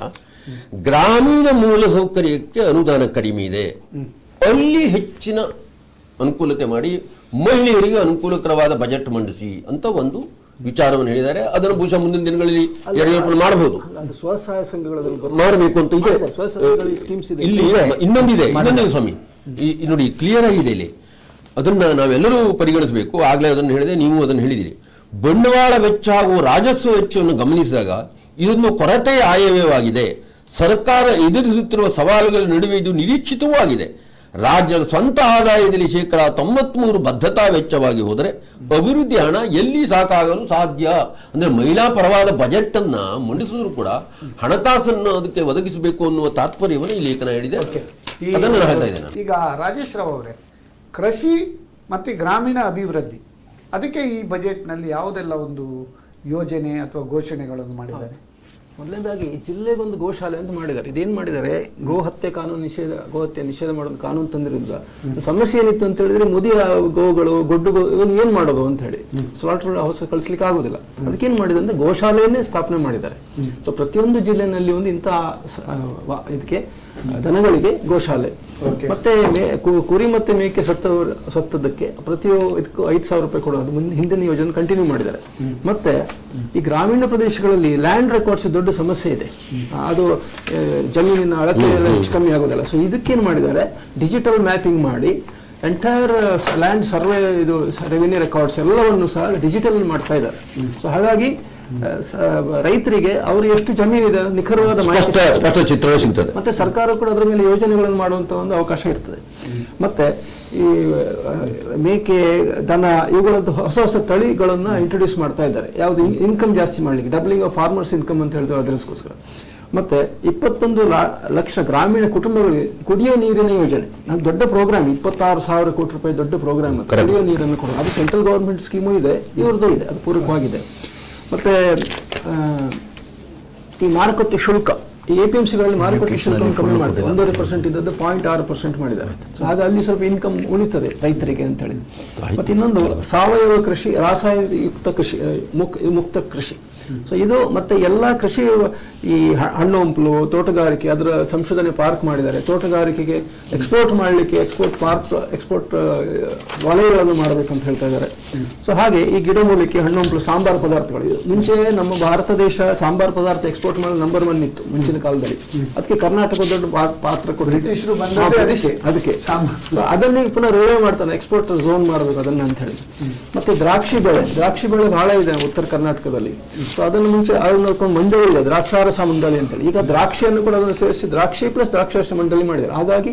ಗ್ರಾಮೀಣ ಮೂಲಸೌಕರ್ಯಕ್ಕೆ ಅನುದಾನ ಕಡಿಮೆ ಇದೆ, ಅಲ್ಲಿ ಹೆಚ್ಚಿನ ಅನುಕೂಲತೆ ಮಾಡಿ ಮಹಿಳೆಯರಿಗೆ ಅನುಕೂಲಕರವಾದ ಬಜೆಟ್ ಮಂಡಿಸಿ ಅಂತ ಒಂದು ವಿಚಾರವನ್ನು ಹೇಳಿದ್ದಾರೆ. ಅದನ್ನು ಬಹುಶಃ ಮುಂದಿನ ದಿನಗಳಲ್ಲಿ ಯಡಿಯೂರಪ್ಪ ಮಾಡಬಹುದು, ಅದು ಸ್ವಸಹಾಯ ಸಂಘಗಳಲ್ಲಿ ಮಾಡಬೇಕು ಅಂತ ಇದೆ. ಸ್ವಸಹಾಯ ಸ್ಕೀಮ್ಸ್ ಇದೆ. ಇಲ್ಲಿ ಇನ್ನೊಂದಿದೆ ಸ್ವಾಮಿ, ನೋಡಿ ಕ್ಲಿಯರ್ ಆಗಿದೆ ಇಲ್ಲಿ. ಅದನ್ನ ನಾವೆಲ್ಲರೂ ಪರಿಗಣಿಸಬೇಕು. ಆಗ್ಲೇ ಅದನ್ನು ಹೇಳಿದೆ, ನೀವು ಅದನ್ನು ಹೇಳಿದಿರಿ. ಬಂಡವಾಳ ವೆಚ್ಚ ಹಾಗೂ ರಾಜಸ್ವ ವೆಚ್ಚವನ್ನು ಗಮನಿಸಿದಾಗ ಇದನ್ನು ಕೊರತೆಯ ಆಯವ್ಯಯವಾಗಿದೆ. ಸರ್ಕಾರ ಎದುರಿಸುತ್ತಿರುವ ಸವಾಲುಗಳ ನಡುವೆ ಇದು ನಿರೀಕ್ಷಿತವೂ ಆಗಿದೆ. ರಾಜ್ಯದ ಸ್ವಂತ ಆದಾಯದಲ್ಲಿ 93% ಬದ್ಧತಾ ವೆಚ್ಚವಾಗಿ ಹೋದರೆ ಅಭಿವೃದ್ಧಿ ಹಣ ಎಲ್ಲಿ ಸಾಕಾಗಲು ಸಾಧ್ಯ? ಅಂದ್ರೆ ಮಹಿಳಾ ಪರವಾದ ಬಜೆಟ್ ಅನ್ನ ಮಂಡಿಸಿದ್ರು ಕೂಡ ಹಣಕಾಸನ್ನು ಅದಕ್ಕೆ ಒದಗಿಸಬೇಕು ಅನ್ನುವ ತಾತ್ಪರ್ಯವನ್ನು ಈ ಲೇಖನ ಹೇಳಿದೆ. ಅದನ್ನು ನಾನು ಹೇಳ್ತಾ ಇದ್ದೇನೆ. ಈಗ ರಾಜೇಶ್ ರಾವ್ ಅವರೇ, ಕೃಷಿ ಮತ್ತು ಗ್ರಾಮೀಣ ಅಭಿವೃದ್ಧಿ, ಅದಕ್ಕೆ ಈ ಬಜೆಟ್ನಲ್ಲಿ ಯಾವುದೆಲ್ಲ ಒಂದು ಯೋಜನೆ ಅಥವಾ ಘೋಷಣೆಗಳನ್ನು ಮಾಡಿದ್ದಾರೆ? ಮೊದಲನೇದಾಗಿ ಜಿಲ್ಲೆಗೊಂದು ಗೋಶಾಲೆ ಅಂತ ಮಾಡಿದ್ದಾರೆ. ಇದೇನು ಮಾಡಿದ್ದಾರೆ, ಗೋಹತ್ಯೆ ಕಾನೂನು ನಿಷೇಧ, ಗೋಹತ್ಯೆ ನಿಷೇಧ ಮಾಡೋದು ಕಾನೂನು ತಂದಿರೋದ್ರಿಂದ ಸಮಸ್ಯೆ ಏನಿತ್ತು ಅಂತ ಹೇಳಿದ್ರೆ ಮುದಿಯ ಗೋಗಳು, ಗೊಡ್ಡು ಗೋ ಇವನು ಏನು ಮಾಡೋದು ಅಂತ ಹೇಳಿ ಸ್ಲಾಟರ್ ಹೌಸ್ ಕಳಿಸ್ಲಿಕ್ಕೆ ಆಗೋದಿಲ್ಲ. ಅದಕ್ಕೇನು ಮಾಡಿದೆ ಅಂದ್ರೆ ಗೋಶಾಲೆಯನ್ನೇ ಸ್ಥಾಪನೆ ಮಾಡಿದ್ದಾರೆ. ಸೊ ಪ್ರತಿಯೊಂದು ಜಿಲ್ಲೆನಲ್ಲಿ ಒಂದು ಇಂತಹ ಇದಕ್ಕೆ ದನಗಳಿಗೆ ಗೋಶಾಲೆ, ಮತ್ತೆ ಕುರಿ ಮತ್ತೆ ಮೇಕೆ ಸತ್ತದಕ್ಕೆ ಇದಕ್ಕೂ 5,000 ರೂಪಾಯಿ ಕೊಡೋದು ಹಿಂದಿನ ಯೋಜನೆ ಕಂಟಿನ್ಯೂ ಮಾಡಿದ್ದಾರೆ. ಮತ್ತೆ ಈ ಗ್ರಾಮೀಣ ಪ್ರದೇಶಗಳಲ್ಲಿ ಲ್ಯಾಂಡ್ ರೆಕಾರ್ಡ್ಸ್ ದೊಡ್ಡ ಸಮಸ್ಯೆ ಇದೆ. ಅದು ಜಮೀನಿನ ಅಳತೆ ಎಲ್ಲ ಹೆಚ್ಚು ಕಮ್ಮಿ ಆಗೋದಿಲ್ಲ. ಸೊ ಇದಕ್ಕೇನು ಮಾಡಿದ್ದಾರೆ, ಡಿಜಿಟಲ್ ಮ್ಯಾಪಿಂಗ್ ಮಾಡಿ ಎಂಟೈರ್ ಲ್ಯಾಂಡ್ ಸರ್ವೆ, ಇದು ರೆವಿನ್ಯೂ ರೆಕಾರ್ಡ್ಸ್ ಎಲ್ಲವನ್ನು ಸಹ ಡಿಜಿಟಲ್ ಮಾಡ್ತಾ ಇದ್ದಾರೆ. ಸೊ ಹಾಗಾಗಿ ರೈತರಿಗೆ ಅವರು ಎಷ್ಟು ಜಮೀನಿದೆ ನಿಖರವಾದ ಮಾಹಿತಿ ಚಿತ್ರ ಸಿಗ್ತದೆ. ಮತ್ತೆ ಸರ್ಕಾರ ಕೂಡ ಅದರ ಮೇಲೆ ಯೋಜನೆಗಳನ್ನು ಮಾಡುವಂತ ಒಂದು ಅವಕಾಶ ಇರ್ತದೆ. ಮತ್ತೆ ಈ ಮೇಕೆ, ದನ ಇವುಗಳದ್ದು ಹೊಸ ಹೊಸ ತಳಿಗಳನ್ನ ಇಂಟ್ರೊಡ್ಯೂಸ್ ಮಾಡ್ತಾ ಇದ್ದಾರೆ. ಯಾವ್ದು ಇನ್ಕಮ್ ಜಾಸ್ತಿ ಮಾಡ್ಲಿಕ್ಕೆ, ಡಬ್ಲಿಂಗ್ ಆಫ್ ಫಾರ್ಮರ್ಸ್ ಇನ್ಕಮ್ ಅಂತ ಹೇಳ್ತಾರೆ, ಅದಕ್ಕೋಸ್ಕರ. ಮತ್ತೆ 21 ಲಕ್ಷ ಗ್ರಾಮೀಣ ಕುಟುಂಬಗಳಿಗೆ ಕುಡಿಯೋ ನೀರಿನ ಯೋಜನೆ, ಅದು ದೊಡ್ಡ ಪ್ರೋಗ್ರಾಮ್. 26,000 ಕೋಟಿ ರೂಪಾಯಿ ದೊಡ್ಡ ಪ್ರೋಗ್ರಾಮ್. ಕುಡಿಯೋ ನೀರನ್ನು ಕೊಡೋದು, ಅದು ಸೆಂಟ್ರಲ್ ಗವರ್ಮೆಂಟ್ ಸ್ಕೀಮು ಇದೆ, ಇವ್ರದ್ದು ಇದೆ, ಅದು ಪೂರಕವಾಗಿದೆ. ಮತ್ತೆ ಈ ಮಾರುಕಟ್ಟೆ ಶುಲ್ಕ, ಈ APMCಗಳಲ್ಲಿ ಮಾರುಕಟ್ಟೆ ಶುಲ್ಕ ಕಮ್ಮಿ ಮಾಡಿದೆ. 1.5% ಇದ್ದದ್ದು 0.6% ಮಾಡಿದ್ದಾರೆ. ಸೊ ಹಾಗೆ ಅಲ್ಲಿ ಸ್ವಲ್ಪ ಇನ್ಕಮ್ ಉಳಿತದೆ ರೈತರಿಗೆ ಅಂತ ಹೇಳಿ. ಮತ್ತೆ ಇನ್ನೊಂದು ಸಾವಯವ ಕೃಷಿ, ರಾಸಾಯನಿಕ ಕೃಷಿ, ಮುಕ್ತ ಕೃಷಿ. ಸೊ ಇದು ಮತ್ತೆ ಎಲ್ಲ ಕೃಷಿ, ಈ ಹಣ್ಣು ಹಂಪಲು, ತೋಟಗಾರಿಕೆ, ಅದರ ಸಂಶೋಧನೆ ಪಾರ್ಕ್ ಮಾಡಿದ್ದಾರೆ. ತೋಟಗಾರಿಕೆಗೆ ಎಕ್ಸ್ಪೋರ್ಟ್ ಮಾಡಲಿಕ್ಕೆ ಎಕ್ಸ್ಪೋರ್ಟ್ ವಲಯಗಳನ್ನು ಮಾಡಬೇಕಂತ ಹೇಳ್ತಾ ಇದ್ದಾರೆ. ಸೊ ಹಾಗೆ ಈ ಗಿಡಮೂಲಿಕೆ, ಹಣ್ಣು ಹಂಪಲು, ಸಾಂಬಾರು ಪದಾರ್ಥಗಳು, ಮುಂಚೆ ನಮ್ಮ ಭಾರತ ದೇಶ ಸಾಂಬಾರು ಪದಾರ್ಥ ಎಕ್ಸ್ಪೋರ್ಟ್ ಮಾಡಲು ನಂಬರ್ 1 ಇತ್ತು ಮುಂಚಿನ ಕಾಲದಲ್ಲಿ. ಅದಕ್ಕೆ ಕರ್ನಾಟಕ ದೊಡ್ಡ ಪಾತ್ರ ಕೊಟ್ಟಿದ್ರು ಅದಕ್ಕೆ. ಅದನ್ನೇ ಪುನಃ ರಿವೈವ್ ಮಾಡ್ತಾನೆ, ಎಕ್ಸ್ಪೋರ್ಟ್ ಝೋನ್ ಮಾಡಬೇಕು ಅದನ್ನ ಅಂತ ಹೇಳಿ. ಮತ್ತೆ ದ್ರಾಕ್ಷಿ ಬೆಳೆ ಬಹಳ ಇದೆ ಉತ್ತರ ಕರ್ನಾಟಕದಲ್ಲಿ. ಸೊ ಅದನ್ನು ಮುಂಚೆ ಅದನ್ನು ನೋಡ್ಕೊಂಡು ಮಂಡಳಿ ಇದೆ, ದ್ರಾಕ್ಷಾರಸ ಮಂಡಳಿ ಅಂತೇಳಿ. ಈಗ ದ್ರಾಕ್ಷಿಯನ್ನು ಕೂಡ ಅದನ್ನು ಸೇರಿಸಿ ದ್ರಾಕ್ಷಿ ಪ್ಲಸ್ ದ್ರಾಕ್ಷಾರಸ ಮಂಡಳಿ ಮಾಡಿದ್ದಾರೆ. ಹಾಗಾಗಿ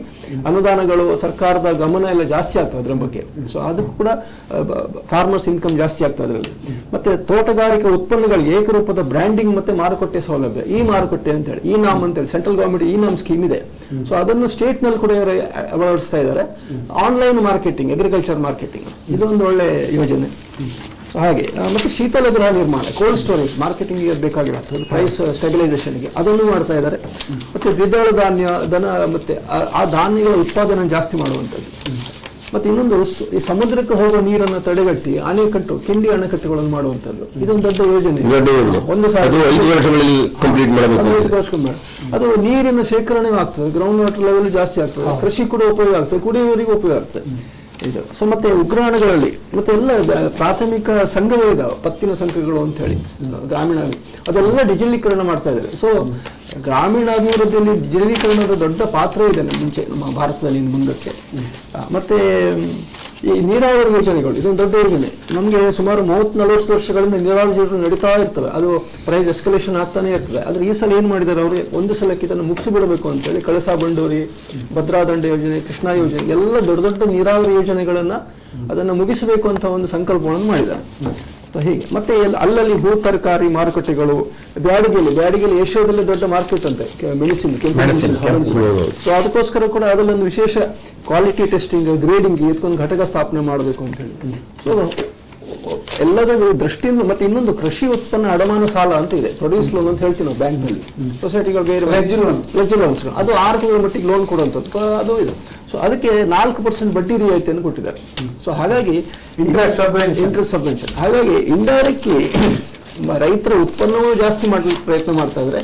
ಅನುದಾನಗಳು, ಸರ್ಕಾರದ ಗಮನ ಎಲ್ಲ ಜಾಸ್ತಿ ಆಗ್ತದೆ ಅದರ ಬಗ್ಗೆ. ಸೊ ಅದಕ್ಕೂ ಕೂಡ ಫಾರ್ಮರ್ಸ್ ಇನ್ಕಮ್ ಜಾಸ್ತಿ ಆಗ್ತದೆ ಅದರಲ್ಲಿ. ಮತ್ತೆ ತೋಟಗಾರಿಕೆ ಉತ್ಪನ್ನಗಳಿಗೆ ಏಕರೂಪದ ಬ್ರ್ಯಾಂಡಿಂಗ್ ಮತ್ತೆ ಮಾರುಕಟ್ಟೆ ಸೌಲಭ್ಯ, ಈ ಮಾರುಕಟ್ಟೆ ಅಂತ ಹೇಳಿ, ಈ ನಾಮ್ ಅಂತೇಳಿ ಸೆಂಟ್ರಲ್ ಗವರ್ಮೆಂಟ್ ಈ ನಾಮ್ ಸ್ಕೀಮ್ ಇದೆ. ಸೊ ಅದನ್ನು ಸ್ಟೇಟ್ ನಲ್ಲಿ ಕೂಡ ಅಳವಡಿಸ್ತಾ ಇದ್ದಾರೆ. ಆನ್ಲೈನ್ ಮಾರ್ಕೆಟಿಂಗ್, ಅಗ್ರಿಕಲ್ಚರ್ ಮಾರ್ಕೆಟಿಂಗ್, ಇದೊಂದು ಒಳ್ಳೆ ಯೋಜನೆ. ಹಾಗೆ ಮತ್ತೆ ಶೀತಲ ಗೃಹ ನಿರ್ಮಾಣ, ಕೋಲ್ಡ್ ಸ್ಟೋರೇಜ್, ಮಾರ್ಕೆಟಿಂಗ್ ಬೇಕಾಗಿರುತ್ತೆ, ಪ್ರೈಸ್ ಸ್ಟೆಬಿಲೈಸೇಷನ್ಗೆ ಅದನ್ನು ಮಾಡ್ತಾ ಇದ್ದಾರೆ. ಮತ್ತೆ ದ್ವಿದಳ ಧಾನ್ಯ, ಮತ್ತೆ ಆ ಧಾನ್ಯಗಳ ಉತ್ಪಾದನೆ ಜಾಸ್ತಿ ಮಾಡುವಂಥದ್ದು. ಮತ್ತೆ ಇನ್ನೊಂದು, ಈ ಸಮುದ್ರಕ್ಕೆ ಹೋಗುವ ನೀರನ್ನು ತಡೆಗಟ್ಟಿ ಅಣೆಕಟ್ಟು, ಕಿಂಡಿ ಅಣೆಕಟ್ಟುಗಳನ್ನು ಮಾಡುವಂಥದ್ದು, ಇದೊಂದು ದೊಡ್ಡ ಯೋಜನೆ. 1,000 ಅದು ನೀರಿನ ಶೇಖರಣೆ ಆಗ್ತದೆ, ಗ್ರೌಂಡ್ ವಾಟರ್ ಲೆವೆಲ್ ಜಾಸ್ತಿ ಆಗ್ತದೆ, ಕೃಷಿ ಕೂಡ ಉಪಯೋಗ ಆಗ್ತದೆ, ಕುಡಿಯುವವರಿಗೆ ಉಪಯೋಗ ಆಗ್ತದೆ ಇದು. ಸೊ ಮತ್ತೆ ಉಗ್ರಾಣಗಳಲ್ಲಿ ಮತ್ತೆ ಎಲ್ಲ ಪ್ರಾಥಮಿಕ ಸಂಘಗಳು ಇದಾವೆ, ಪತ್ತಿನ ಸಂಘಗಳು ಅಂತ ಹೇಳಿ ಗ್ರಾಮೀಣ, ಅದೆಲ್ಲ ಡಿಜಿಟಲೀಕರಣ ಮಾಡ್ತಾ ಇದ್ದಾರೆ. ಸೊ ಗ್ರಾಮೀಣ ಅಭಿವೃದ್ಧಿಯಲ್ಲಿ ಡಿಜಿಟಲೀಕರಣದ ದೊಡ್ಡ ಪಾತ್ರ ಇದೆ ಮುಂಚೆ ನಮ್ಮ ಭಾರತದಲ್ಲಿ ಮುಂದಕ್ಕೆ. ಮತ್ತೆ ಈ ನೀರಾವರಿ ಯೋಜನೆಗಳು, ಇದೊಂದು ದೊಡ್ಡ ಯೋಜನೆ. ನಮಗೆ ಸುಮಾರು 30-40 ವರ್ಷಗಳಿಂದ ನೀರಾವರಿ ಯೋಜನೆ ನಡೀತಾ ಇರ್ತವೆ, ಅದು ಪ್ರೈಸ್ ಎಸ್ಕಲೇಷನ್ ಆಗ್ತಾನೆ ಇರ್ತದೆ. ಆದ್ರೆ ಈ ಸಲ ಏನ್ ಮಾಡಿದ್ದಾರೆ ಅವರು, ಒಂದು ಸಲಕ್ಕೆ ಇದನ್ನು ಮುಗಿಸಿಬಿಡಬೇಕು ಅಂತೇಳಿ ಕಳಸಾ ಬಂಡೂರಿ, ಭದ್ರಾದಂಡ ಯೋಜನೆ, ಕೃಷ್ಣಾ ಯೋಜನೆ, ಎಲ್ಲ ದೊಡ್ಡ ದೊಡ್ಡ ನೀರಾವರಿ ಯೋಜನೆಗಳನ್ನ ಅದನ್ನು ಮುಗಿಸಬೇಕು ಅಂತ ಒಂದು ಸಂಕಲ್ಪವನ್ನು ಮಾಡಿದ್ದಾರೆ. ಹೀಗೆ ಮತ್ತೆ ಅಲ್ಲಲ್ಲಿ ಭೂ ತರಕಾರಿ ಮಾರುಕಟ್ಟೆಗಳು, ಬ್ಯಾಡಿಗೆಯಲ್ಲಿ ಏಷ್ಯಾದಲ್ಲಿ ದೊಡ್ಡ ಮಾರ್ಕೆಟ್ ಅಂತೆ ಮೆಣಸಿನ. ಸೊ ಅದಕ್ಕೋಸ್ಕರ ಕೂಡ ಅದರಲ್ಲೊಂದು ವಿಶೇಷ ಕ್ವಾಲಿಟಿ ಟೆಸ್ಟಿಂಗ್, ಗ್ರೇಡಿಂಗ್ ಇದಕ್ಕೊಂದು ಘಟಕ ಸ್ಥಾಪನೆ ಮಾಡಬೇಕು ಅಂತ ಹೇಳಿ. ಸೊ ಎಲ್ಲದರ ದೃಷ್ಟಿಯಿಂದ ಮತ್ತೆ ಇನ್ನೊಂದು ಕೃಷಿ ಉತ್ಪನ್ನ ಅಡಮಾನ ಸಾಲ ಅಂತ ಇದೆ, ಪ್ರೊಡ್ಯೂಸ್ ಲೋನ್ ಅಂತ ಹೇಳ್ತೀವಿ ನಾವು ಬ್ಯಾಂಕ್ ನಲ್ಲಿ. ಸೊಸೈಟಿಗಳು ಬೇರೆ ವೆಜ್ ಲೋನ್ಸ್ ಅದು 6 ತಿಂಗಳ ಮಟ್ಟಿಗೆ ಲೋನ್ ಕೊಡುವಂಥದ್ದು ಅದು ಇದೆ. ಸೊ ಅದಕ್ಕೆ 4% ಬಡ್ಡಿ ರಿಯಾಯಿತಿಯನ್ನು ಕೊಟ್ಟಿದ್ದಾರೆ. ಸೊ ಹಾಗಾಗಿ ಇಂಟ್ರೆಸ್ಟ್ ಸಬ್ವೆನ್ಷನ್, ಹಾಗಾಗಿ ಇಂಡೈರೆಕ್ಟ್ಲಿ ರೈತರ ಉತ್ಪನ್ನವೂ ಜಾಸ್ತಿ ಮಾಡಲಿಕ್ಕೆ ಪ್ರಯತ್ನ ಮಾಡ್ತಾ ಇದ್ರೆ,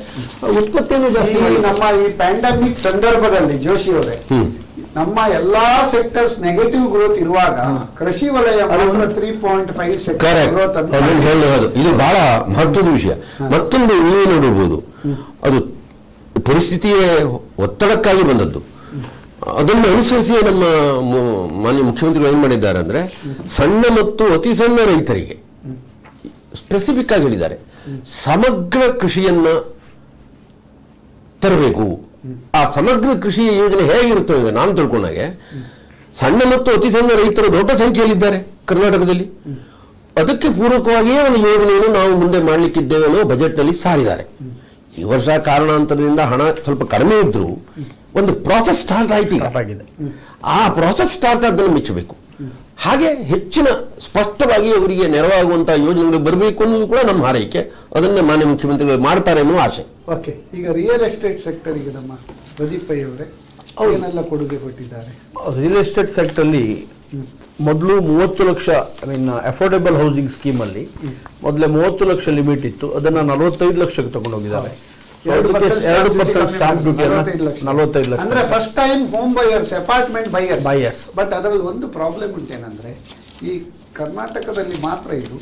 ಉತ್ಪತ್ತಿಯನ್ನು ಜಾಸ್ತಿ ಮಾಡಿ. ನಮ್ಮ ಈ ಪ್ಯಾಂಡಮಿಕ್ ಸಂದರ್ಭದಲ್ಲಿ ಜೋಶಿ ಅವರೇ, ನಮ್ಮ ಎಲ್ಲಾ ಸೆಕ್ಟರ್ಸ್ ನೆಗೆಟಿವ್ ಗ್ರೋತ್ ಇರುವಾಗ ಕೃಷಿ ವಲಯ 3.5% ಗ್ರೋತ್ ಅಂತ ಹೇಳಬಹುದು. ಇದು ಬಹಳ ಮಹತ್ವದ ವಿಷಯ. ಮತ್ತೊಂದು ನೀವೇ ನೋಡಿರ್ಬೋದು, ಅದು ಪರಿಸ್ಥಿತಿಯೇ ಒತ್ತಡಕ್ಕಾಗಿ ಬಂದದ್ದು. ಅದನ್ನು ಅನುಸರಿಸಿ ನಮ್ಮ ಮಾನ್ಯ ಮುಖ್ಯಮಂತ್ರಿಗಳು ಏನ್ ಮಾಡಿದ್ದಾರೆ ಅಂದ್ರೆ, ಸಣ್ಣ ಮತ್ತು ಅತಿ ಸಣ್ಣ ರೈತರಿಗೆ ಸ್ಪೆಸಿಫಿಕ್ ಆಗಿ ಹೇಳಿದ್ದಾರೆ, ಸಮಗ್ರ ಕೃಷಿಯನ್ನ ತರಬೇಕು. ಆ ಸಮಗ್ರ ಕೃಷಿ ಯೋಜನೆ ಹೇಗಿರುತ್ತದೆ ನಾನು ತಿಳ್ಕೊಂಡಾಗೆ, ಸಣ್ಣ ಮತ್ತು ಅತಿ ಸಣ್ಣ ರೈತರು ದೊಡ್ಡ ಸಂಖ್ಯೆಯಲ್ಲಿದ್ದಾರೆ ಕರ್ನಾಟಕದಲ್ಲಿ. ಅದಕ್ಕೆ ಪೂರಕವಾಗಿಯೇ ಒಂದು ಯೋಜನೆಯನ್ನು ನಾವು ಮುಂದೆ ಮಾಡಲಿಕ್ಕಿದ್ದೇವೆ ಅನ್ನೋ ಬಜೆಟ್ನಲ್ಲಿ ಸಾರಿದ್ದಾರೆ. ಈ ವರ್ಷ ಕಾರಣಾಂತರದಿಂದ ಹಣ ಸ್ವಲ್ಪ ಕಡಿಮೆ ಇದ್ರೂ ಒಂದು ಪ್ರಾಸೆಸ್ ಸ್ಟಾರ್ಟ್ ಆಯ್ತು ಆಗಿದೆ. ಆ ಪ್ರಾಸೆಸ್ ಸ್ಟಾರ್ಟ್ ಆದ್ದನ್ನು ಮೆಚ್ಚಬೇಕು. ಹಾಗೆ ಹೆಚ್ಚಿನ ಸ್ಪಷ್ಟವಾಗಿ ಅವರಿಗೆ ನೆರವಾಗುವಂತಹ ಯೋಜನೆಗಳು ಬರಬೇಕು ಅನ್ನೋದು ಕೂಡ ನಮ್ಮ ಹಾರೈಕೆ. ಅದನ್ನೇ ಮಾನ್ಯ ಮುಖ್ಯಮಂತ್ರಿಗಳು ಮಾಡ್ತಾರೆ ಅನ್ನೋ ಆಸೆ. ಓಕೆ, ಈಗ ರಿಯಲ್ ಎಸ್ಟೇಟ್ ಸೆಕ್ಟರ್ಗೆ ನಮ್ಮ ಪ್ರದೀಪ್ ಪೈ ಅವರೇ ಏನೆಲ್ಲ ಕೊಡುಗೆ ಕೊಟ್ಟಿದ್ದಾರೆ? ರಿಯಲ್ ಎಸ್ಟೇಟ್ ಸೆಕ್ಟರ್ ಅಲ್ಲಿ ಮೊದಲು 30 ಲಕ್ಷ ಅಫೋರ್ಡೆಬಲ್ ಹೌಸಿಂಗ್ ಸ್ಕೀಮ್ ಅಲ್ಲಿ ಮೊದಲೇ 30 ಲಕ್ಷ ಲಿಮಿಟ್ ಇತ್ತು, ಅದನ್ನ 45 ಲಕ್ಷಕ್ಕೆ ತಗೊಂಡೋಗಿದ್ದಾರೆ. 2% ಸ್ಟಾಂಪ್ ಡ್ಯೂಟಿ 45 ಲಕ್ಷ ಅಂದ್ರೆ first time home buyers, apartment buyers. But ಅದರಲ್ಲಿ ಒಂದು ಪ್ರಾಬ್ಲಮ್ ಉಂಟೇನಂದ್ರೆ, ಈ ಕರ್ನಾಟಕದಲ್ಲಿ ಮಾತ್ರ ಇದು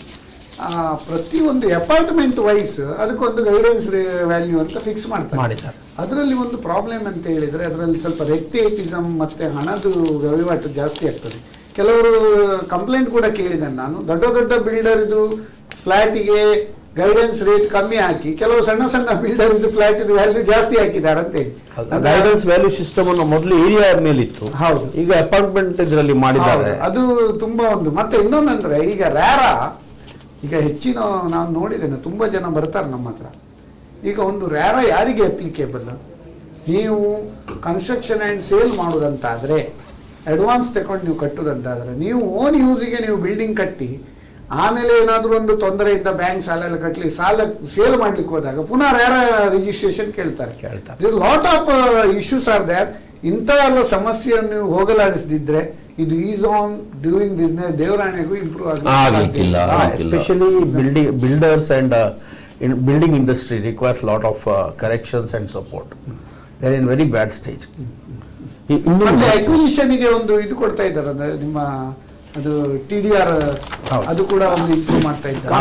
ಪ್ರತಿಯೊಂದು ಅಪಾರ್ಟ್ಮೆಂಟ್ ವೈಸ್ ಅದಕ್ಕೊಂದು ಗೈಡೆನ್ಸ್ ವ್ಯಾಲ್ಯೂ ಅಂತ ಫಿಕ್ಸ್ ಮಾಡಿದ್ದಾರೆ. ಅದರಲ್ಲಿ ಒಂದು ಪ್ರಾಬ್ಲಮ್ ಅಂತ ಹೇಳಿದ್ರೆ, ಅದರಲ್ಲಿ ಸ್ವಲ್ಪ ರೆಕ್ಟೇಟಿಸಮ್ ಮತ್ತೆ ಹಣದ ವಹಿವಾಟು ಜಾಸ್ತಿ ಆಗ್ತದೆ. ಕೆಲವರು ಕಂಪ್ಲೇಂಟ್ ಕೂಡ ಕೇಳಿದ್ದೇನೆ ನಾನು, ದೊಡ್ಡ ದೊಡ್ಡ ಬಿಲ್ಡರ್ ಇದು ಫ್ಲಾಟಿಗೆ ಗೈಡೆನ್ಸ್ ರೇಟ್ ಕಮ್ಮಿ ಹಾಕಿ ಕೆಲವು ಸಣ್ಣ ಸಣ್ಣ ಬಿಲ್ಡರ್ ಇದು ಫ್ಲಾಟ್ ಇದು ವ್ಯಾಲ್ಯೂ ಜಾಸ್ತಿ ಹಾಕಿದ್ದಾರೆ ಅಂತ ಹೇಳಿ. ಗೈಡೆನ್ಸ್ ವ್ಯಾಲ್ಯೂ ಸಿಸ್ಟಮ್ ಅನ್ನು ಮೊದಲು ಏರಿಯಾ ಮೇಲೆ ಇತ್ತು, ಹೌದು, ಈಗ ಅಪಾರ್ಟ್ಮೆಂಟ್ ಇದರಲ್ಲಿ ಮಾಡಿದ್ದಾರೆ. ಅದು ತುಂಬಾ ಒಂದು. ಮತ್ತೆ ಇನ್ನೊಂದಂದ್ರೆ, ಈಗ ರ್ಯಾರಾ ಈಗ ಹೆಚ್ಚಿನ ನಾನು ನೋಡಿದ್ದೇನೆ, ತುಂಬಾ ಜನ ಬರ್ತಾರೆ ನಮ್ಮ ಹತ್ರ. ಈಗ ಒಂದು ರ್ಯಾರಾ ಯಾರಿಗೆ ಅಪ್ಲಿಕೇಬಲ್? ನೀವು ಕನ್ಸ್ಟ್ರಕ್ಷನ್ ಆ್ಯಂಡ್ ಸೇಲ್ ಮಾಡೋದಂತಾದರೆ, ಅಡ್ವಾನ್ಸ್ ತಗೊಂಡು ನೀವು ಕಟ್ಟೋದಂತಾದರೆ, ನೀವು ಓನ್ ಯೂಸಿಗೆ ನೀವು ಬಿಲ್ಡಿಂಗ್ ಕಟ್ಟಿ ಆಮೇಲೆ ಏನಾದರೂ ಒಂದು ತೊಂದರೆ ಇದ್ದ ಬ್ಯಾಂಕ್ ಸಾಲ ಎಲ್ಲ ಕಟ್ಟಲಿ, ಸಾಲ ಸೇಲ್ ಮಾಡ್ಲಿಕ್ಕೆ ಹೋದಾಗ ಪುನಃ ರ್ಯಾರ ರಿಜಿಸ್ಟ್ರೇಷನ್ ಕೇಳ್ತಾರೆ. Lot of issues are there. ಇಂಥ ಎಲ್ಲ ಸಮಸ್ಯೆಯನ್ನು ನೀವು ಹೋಗಲಾಡಿಸದಿದ್ರೆ ಇದು ಈಸ್ ಆನ್ ಡೂಯಿಂಗ್ ಬಿಸ್ನೆಸ್ ದೇವರಾಣೆಗೂ ಇಂಪ್ರೂವ್ ಆಗಲಿಕ್ಕಿಲ್ಲ. Especially builders and building industry requires lot of corrections and support. They are in very bad stage. ಅಕ್ವಿಸಿಷನ್ಗೆ ಒಂದು ಇದು ಕೊಡ್ತಾ ಇದ್ದಾರೆ ಅಂದ್ರೆ, ನಿಮ್ಮ ಅದು TDR ಅದು ಕೂಡ ಒಂದು ಇಂಪ್ರೂವ್ ಮಾಡ್ತಾ ಇದ್ದಾರೆ.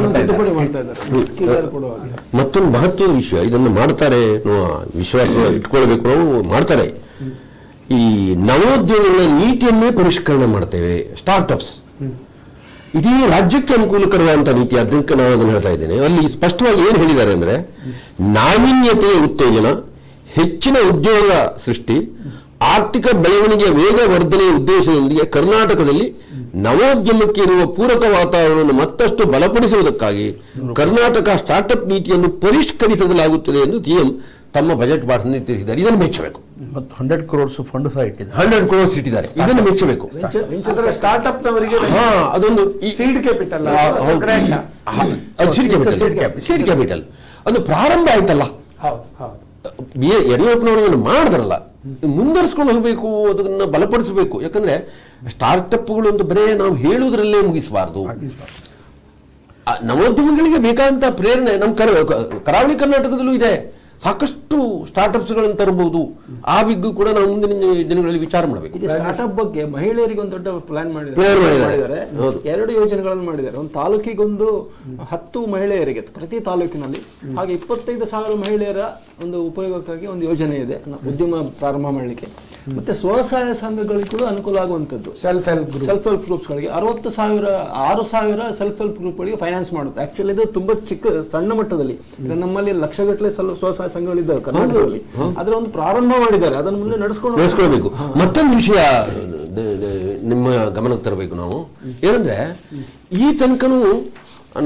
ಮತ್ತೊಂದು ಮಹತ್ವದ ವಿಷಯ, ಇದನ್ನು ಮಾಡ್ತಾರೆ ವಿಶ್ವಾಸ ಇಟ್ಕೊಳ್ಬೇಕು, ನಾವು ಮಾಡ್ತಾರೆ. ಈ ನವೋದ್ಯಮಗಳ ನೀತಿಯನ್ನೇ ಪರಿಷ್ಕರಣೆ ಮಾಡ್ತೇವೆ. ಸ್ಟಾರ್ಟ್ಅಪ್ಸ್ ಇಡೀ ರಾಜ್ಯಕ್ಕೆ ಅನುಕೂಲಕರವಾದಂತಹ ನೀತಿ. ಅದಕ್ಕೆ ನಾನು ಅದನ್ನು ಹೇಳ್ತಾ ಇದ್ದೇನೆ. ಅಲ್ಲಿ ಸ್ಪಷ್ಟವಾಗಿ ಏನು ಹೇಳಿದ್ದಾರೆ ಅಂದ್ರೆ, ನಾವೀನ್ಯತೆಯ ಉತ್ತೇಜನ, ಹೆಚ್ಚಿನ ಉದ್ಯೋಗ ಸೃಷ್ಟಿ, ಆರ್ಥಿಕ ಬೆಳವಣಿಗೆಯ ವೇಗ ವರ್ಧನೆಯ ಉದ್ದೇಶದೊಂದಿಗೆ ಕರ್ನಾಟಕದಲ್ಲಿ ನವೋದ್ಯಮಕ್ಕೆ ಇರುವ ಪೂರಕ ವಾತಾವರಣವನ್ನು ಮತ್ತಷ್ಟು ಬಲಪಡಿಸುವುದಕ್ಕಾಗಿ ಕರ್ನಾಟಕ ಸ್ಟಾರ್ಟ್ಅಪ್ ನೀತಿಯನ್ನು ಪರಿಷ್ಕರಿಸಲಾಗುತ್ತದೆ ಎಂದು ಸಿಎಂ ತಮ್ಮ ಬಜೆಟ್ ಭಾಷಣದಲ್ಲಿ ತಿಳಿಸಿದ್ದಾರೆ. ಇದನ್ನು ಮೆಚ್ಚಬೇಕು. 100 crores ಫಂಡ್ ಸಹ ಇಟ್ಟಿದ್ದಾರೆ. 100 crores ಇಟ್ಟಿದ್ದಾರೆ. ಇದನ್ನು ಮೆಚ್ಚಬೇಕು. ಸ್ಟಾರ್ಟ್ಅಪ್ ನವರಿಗೆ ಅದೊಂದು ಸೀಡ್ ಕ್ಯಾಪಿಟಲ್, ಸೀಡ್ ಕ್ಯಾಪಿಟಲ್ ಅದು ಪ್ರಾರಂಭ ಆಯ್ತಲ್ಲ. ಯಡಿಯೂರಪ್ಪನವರು ಮಾಡ್ತಾರಲ್ಲ, ಮುಂದುವರಿಸ್ಕೊಂಡು ಹೋಗಬೇಕು, ಅದನ್ನು ಬಲಪಡಿಸಬೇಕು. ಯಾಕಂದ್ರೆ ಸ್ಟಾರ್ಟ್ಅಪ್ಗಳು ಅಂತ ಬರೇ ನಾವು ಹೇಳುವುದರಲ್ಲೇ ಮುಗಿಸಬಾರ್ದು. ನವೋದ್ಯಮಗಳಿಗೆ ಬೇಕಾದಂತ ಪ್ರೇರಣೆ ನಮ್ಮ ಕರಾವಳಿ ಕರ್ನಾಟಕದಲ್ಲೂ ಇದೆ. ಸಾಕಷ್ಟು ಸ್ಟಾರ್ಟ್ಅಪ್ಸ್ಗಳನ್ನು ತರಬಹುದು. ಆ ಬಿಗ್ಗು ಕೂಡ ನಾವು ಮುಂದಿನ ದಿನಗಳಲ್ಲಿ ವಿಚಾರ ಮಾಡಬೇಕು. ಸ್ಟಾರ್ಟ್ಅಪ್ ಬಗ್ಗೆ ಮಹಿಳೆಯರಿಗೆ ಒಂದು ದೊಡ್ಡ ಪ್ಲಾನ್ ಮಾಡಿದ್ದಾರೆ. 2 ಯೋಜನೆಗಳನ್ನು ಮಾಡಿದ್ದಾರೆ. ಒಂದು ತಾಲೂಕಿಗೊಂದು 10 ಮಹಿಳೆಯರಿಗೆ ಪ್ರತಿ ತಾಲೂಕಿನಲ್ಲಿ, ಹಾಗೆ 25,000 ಮಹಿಳೆಯರ ಒಂದು ಉಪಯೋಗಕ್ಕಾಗಿ ಒಂದು ಯೋಜನೆ ಇದೆ ಉದ್ಯಮ ಪ್ರಾರಂಭ ಮಾಡಲಿಕ್ಕೆ. ಮತ್ತೆ ಸ್ವಸಹಾಯ ಸಂಘಗಳಿಗೆ ಕೂಡ ಅನುಕೂಲ ಆಗುವಂಥದ್ದು. ಸೆಲ್ಫ್ ಹೆಲ್ಪ್ ಗ್ರೂಪ್ಸ್ಗಳಿಗೆ 6,000 ಸೆಲ್ಫ್ ಹೆಲ್ಪ್ ಗ್ರೂಪ್ಗಳಿಗೆ ಫೈನಾನ್ಸ್ ಮಾಡುತ್ತೆ. ಆಕ್ಚುಲಿ ಇದು ತುಂಬಾ ಸಣ್ಣ ಮಟ್ಟದಲ್ಲಿ, ನಮ್ಮಲ್ಲಿ ಲಕ್ಷಗಟ್ಟಲೆ ಸ್ವಸಹಾಯ ಸಂಘಗಳಿದ್ದಾವೆ ಕರ್ನಾಟಕದಲ್ಲಿ. ಅದರ ಒಂದು ಪ್ರಾರಂಭ ಮಾಡಿದ್ದಾರೆ, ಅದನ್ನು ಮುಂದೆ ನಡೆಸ್ಕೊಳ್ಬೇಕು. ಮತ್ತೊಂದು ವಿಷಯ ನಿಮ್ಮ ಗಮನಕ್ಕೆ ತರಬೇಕು ನಾವು. ಏನಂದ್ರೆ, ಈ ತನಕನೂ